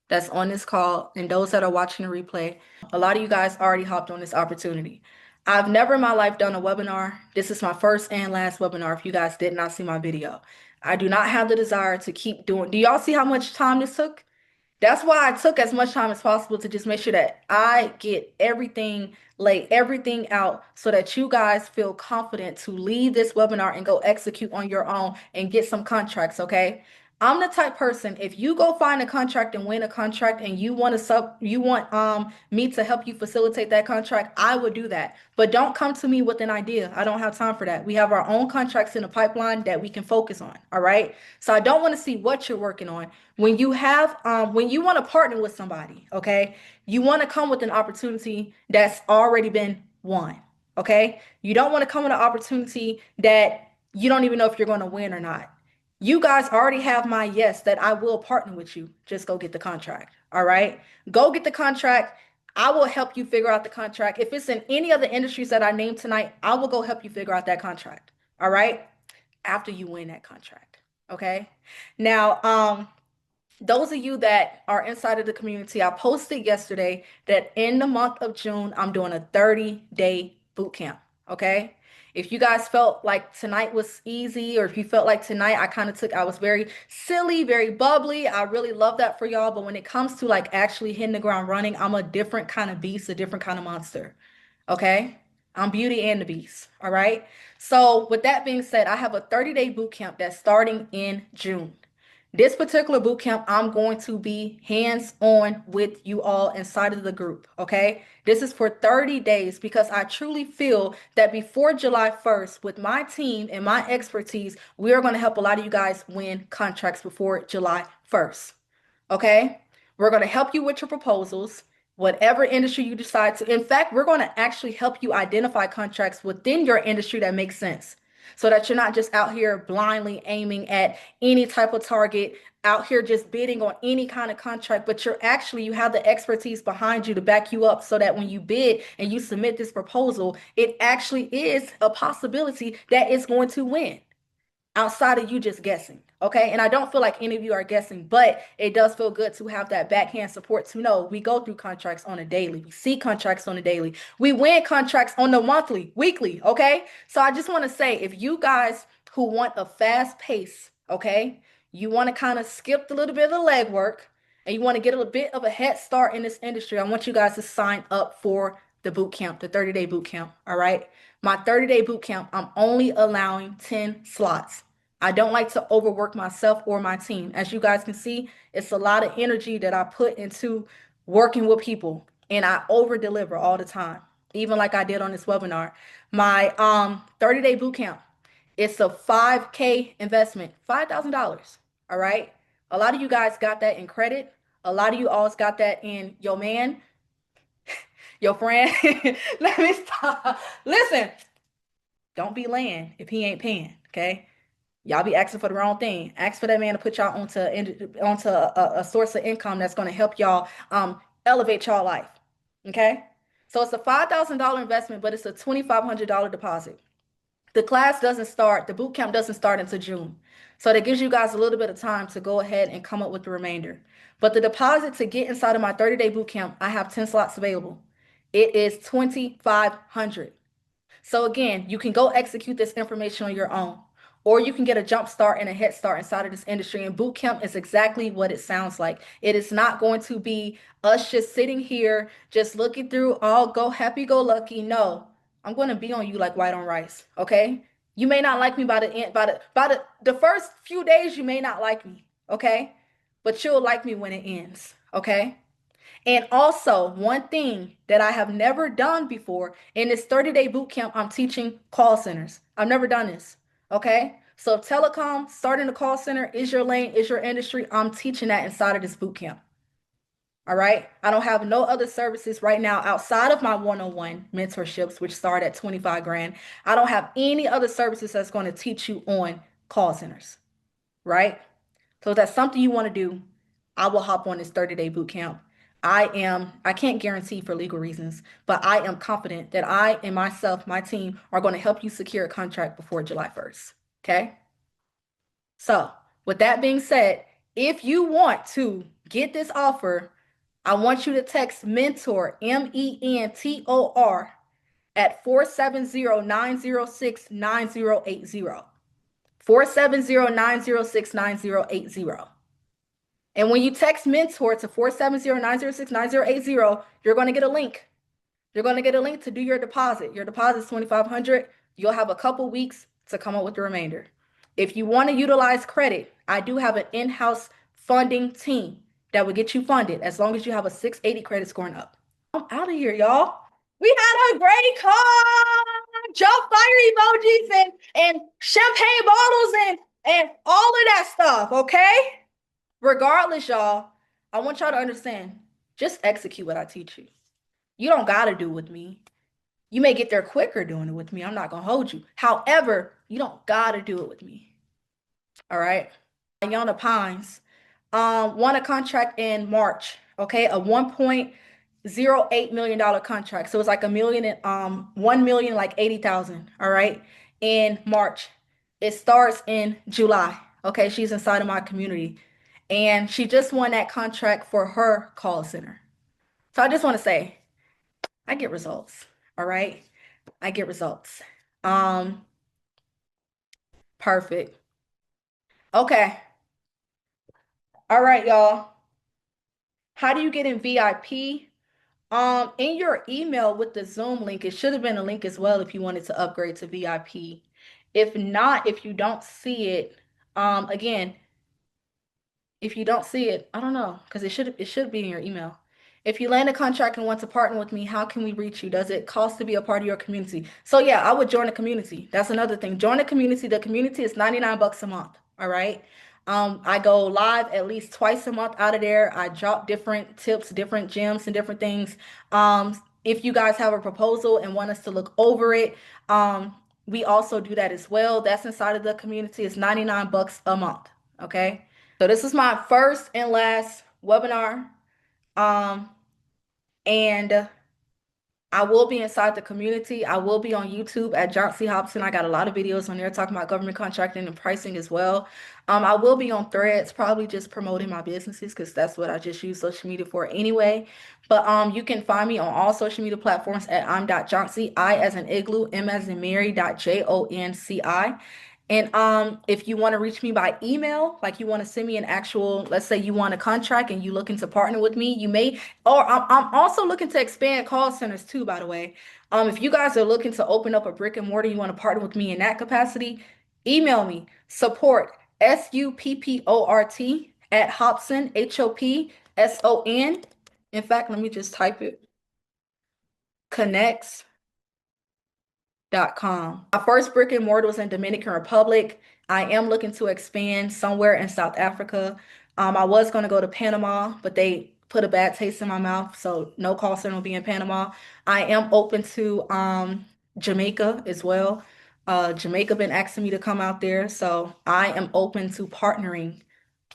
that's on this call and those that are watching the replay, a lot of you guys already hopped on this opportunity. I've never in my life done a webinar. This is my first and last webinar if you guys did not see my video. I do not have the desire to keep doing. Do y'all see how much time this took? That's why I took as much time as possible to just make sure that I get everything, lay everything out so that you guys feel confident to leave this webinar and go execute on your own and get some contracts, okay? I'm the type person, if you go find a contract and win a contract and you want me to help you facilitate that contract, I would do that. But don't come to me with an idea. I don't have time for that. We have our own contracts in the pipeline that we can focus on, all right? So I don't want to see what you're working on. When you want to partner with somebody, okay, you want to come with an opportunity that's already been won. Okay? You don't want to come with an opportunity that you don't even know if you're going to win or not. You guys already have my yes that I will partner with you. Just go get the contract. All right? Go get the contract. I will help you figure out the contract. If it's in any of the industries that I named tonight, I will go help you figure out that contract. All right? After you win that contract. Okay? Now, those of you that are inside of the community, I posted yesterday that in the month of June, I'm doing a 30-day boot camp. Okay. If you guys felt like tonight was easy, or if you felt like tonight I was very silly, very bubbly. I really love that for y'all. But when it comes to like actually hitting the ground running, I'm a different kind of beast, a different kind of monster. Okay. I'm Beauty and the Beast. All right. So, with that being said, I have a 30-day boot camp that's starting in June. This particular boot camp, I'm going to be hands-on with you all inside of the group, okay? This is for 30 days because I truly feel that before July 1st, with my team and my expertise, we are going to help a lot of you guys win contracts before July 1st, okay? We're going to help you with your proposals, whatever industry you decide to. In fact, we're going to actually help you identify contracts within your industry that makes sense so that you're not just out here blindly aiming at any type of target, out here just bidding on any kind of contract, but you have the expertise behind you to back you up so that when you bid and you submit this proposal, it actually is a possibility that it's going to win outside of you just guessing. Okay. And I don't feel like any of you are guessing, but it does feel good to have that backhand support to know we go through contracts on a daily. We see contracts on a daily. We win contracts on the monthly, weekly. Okay. So I just want to say, if you guys who want a fast pace, okay, you want to kind of skip a little bit of the legwork and you want to get a little bit of a head start in this industry, I want you guys to sign up for the boot camp, the 30-day boot camp. All right. My 30-day boot camp, I'm only allowing 10 slots. I don't like to overwork myself or my team. As you guys can see, it's a lot of energy that I put into working with people, and I over deliver all the time, even like I did on this webinar. My 30-day boot camp, it's a 5K investment, $5,000. All right. A lot of you guys got that in credit. A lot of you all got that in your man, your friend. Let me stop. Listen, don't be laying if he ain't paying. Okay. Y'all be asking for the wrong thing. Ask for that man to put y'all onto a source of income that's going to help y'all elevate y'all life. Okay? So it's a $5,000 investment, but it's a $2,500 deposit. The boot camp doesn't start until June. So that gives you guys a little bit of time to go ahead and come up with the remainder. But the deposit to get inside of my 30-day boot camp, I have 10 slots available. It is $2,500. So again, you can go execute this information on your own, or you can get a jump start and a head start inside of this industry. And boot camp is exactly what it sounds like. It is not going to be us just sitting here, just looking through all go happy go lucky. No, I'm going to be on you like white on rice. Okay. You may not like me by the end, the first few days, you may not like me. Okay. But you'll like me when it ends. Okay. And also, one thing that I have never done before in this 30-day boot camp, I'm teaching call centers. I've never done this. Okay. So, if telecom, starting a call center is your lane, is your industry, I'm teaching that inside of this boot camp. All right. I don't have no other services right now outside of my one-on-one mentorships, which start at 25 grand. I don't have any other services that's going to teach you on call centers. Right. So, if that's something you want to do, I will hop on this 30-day boot camp. I can't guarantee for legal reasons, but I am confident that I and myself, my team, are going to help you secure a contract before July 1st. Okay. So, with that being said, if you want to get this offer, I want you to text mentor, MENTOR, at 470-906-9080. 470-906-9080. And when you text mentor to 470-906-9080, you're going to get a link. You're going to get a link to do your deposit. Your deposit is $2,500. You'll have a couple weeks to come up with the remainder. If you want to utilize credit, I do have an in-house funding team that will get you funded as long as you have a 680 credit score and up. I'm out of here, y'all. We had a great call. Jump fire emojis and champagne bottles and all of that stuff, okay? Regardless, y'all, I want y'all to understand, just execute what I teach you. You don't got to do with me. You may get there quicker doing it with me. I'm not gonna hold you. However, you don't gotta do it with me. All right. Yana Pines won a contract in March. Okay, a $1.08 million contract. So it's like a million and 1,000,000 like 80,000. All right, in March. It starts in July. Okay, she's inside of my community, and she just won that contract for her call center. So I just want to say, I get results. All right, I get results. Um, Perfect. Okay. All right, y'all. How do you get in VIP? In your email with the Zoom link, it should have been a link as well if you wanted to upgrade to VIP. If not, if you don't see it, again, if you don't see it, I don't know, because it should be in your email. If you land a contract and want to partner with me, how can we reach you? Does it cost to be a part of your community? So yeah, I would join the community. That's another thing. Join the community. The community is 99 bucks a month. All right. I go live at least twice a month out of there. I drop different tips, different gems, and different things. If you guys have a proposal and want us to look over it, we also do that as well. That's inside of the community. It's 99 bucks a month. Okay. So this is my first and last webinar. Um, and I will be inside the community. I will be on YouTube at Johnson Hopson. I got a lot of videos on there talking about government contracting and pricing as well. I will be on Threads, probably just promoting my businesses because that's what I just use social media for anyway. But you can find me on all social media platforms at I'm.Jonci, I as in igloo, M as in Mary, .JONCI. And if you want to reach me by email, like you want to send me an actual, let's say you want a contract and you looking to partner with me, you may, or I'm also looking to expand call centers too, by the way. If you guys are looking to open up a brick and mortar, you want to partner with me in that capacity, email me support SUPPORT at Hopson HOPSON. In fact, let me just type it. Connects.com. My first brick and mortar was in Dominican Republic. I am looking to expand somewhere in South Africa. I was going to go to Panama, but they put a bad taste in my mouth, so no call center will be in Panama. I am open to Jamaica as well. Jamaica been asking me to come out there, so I am open to partnering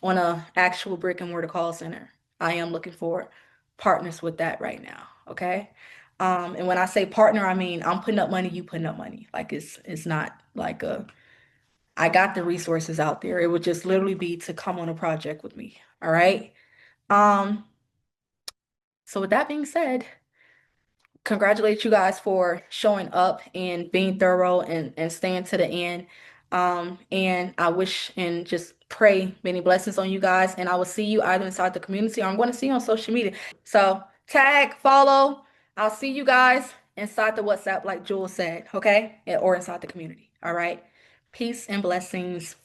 on a actual brick and mortar call center. I am looking for partners with that right now. Okay. And when I say partner, I mean I'm putting up money, you putting up money. Like it's not like I got the resources out there. It would just literally be to come on a project with me. All right. Um, so with that being said, congratulate you guys for showing up and being thorough and staying to the end. And I wish and just pray many blessings on you guys. And I will see you either inside the community or I'm going to see you on social media. So tag, follow. I'll see you guys inside the WhatsApp, like Jewel said, okay? Or inside the community. All right. Peace and blessings.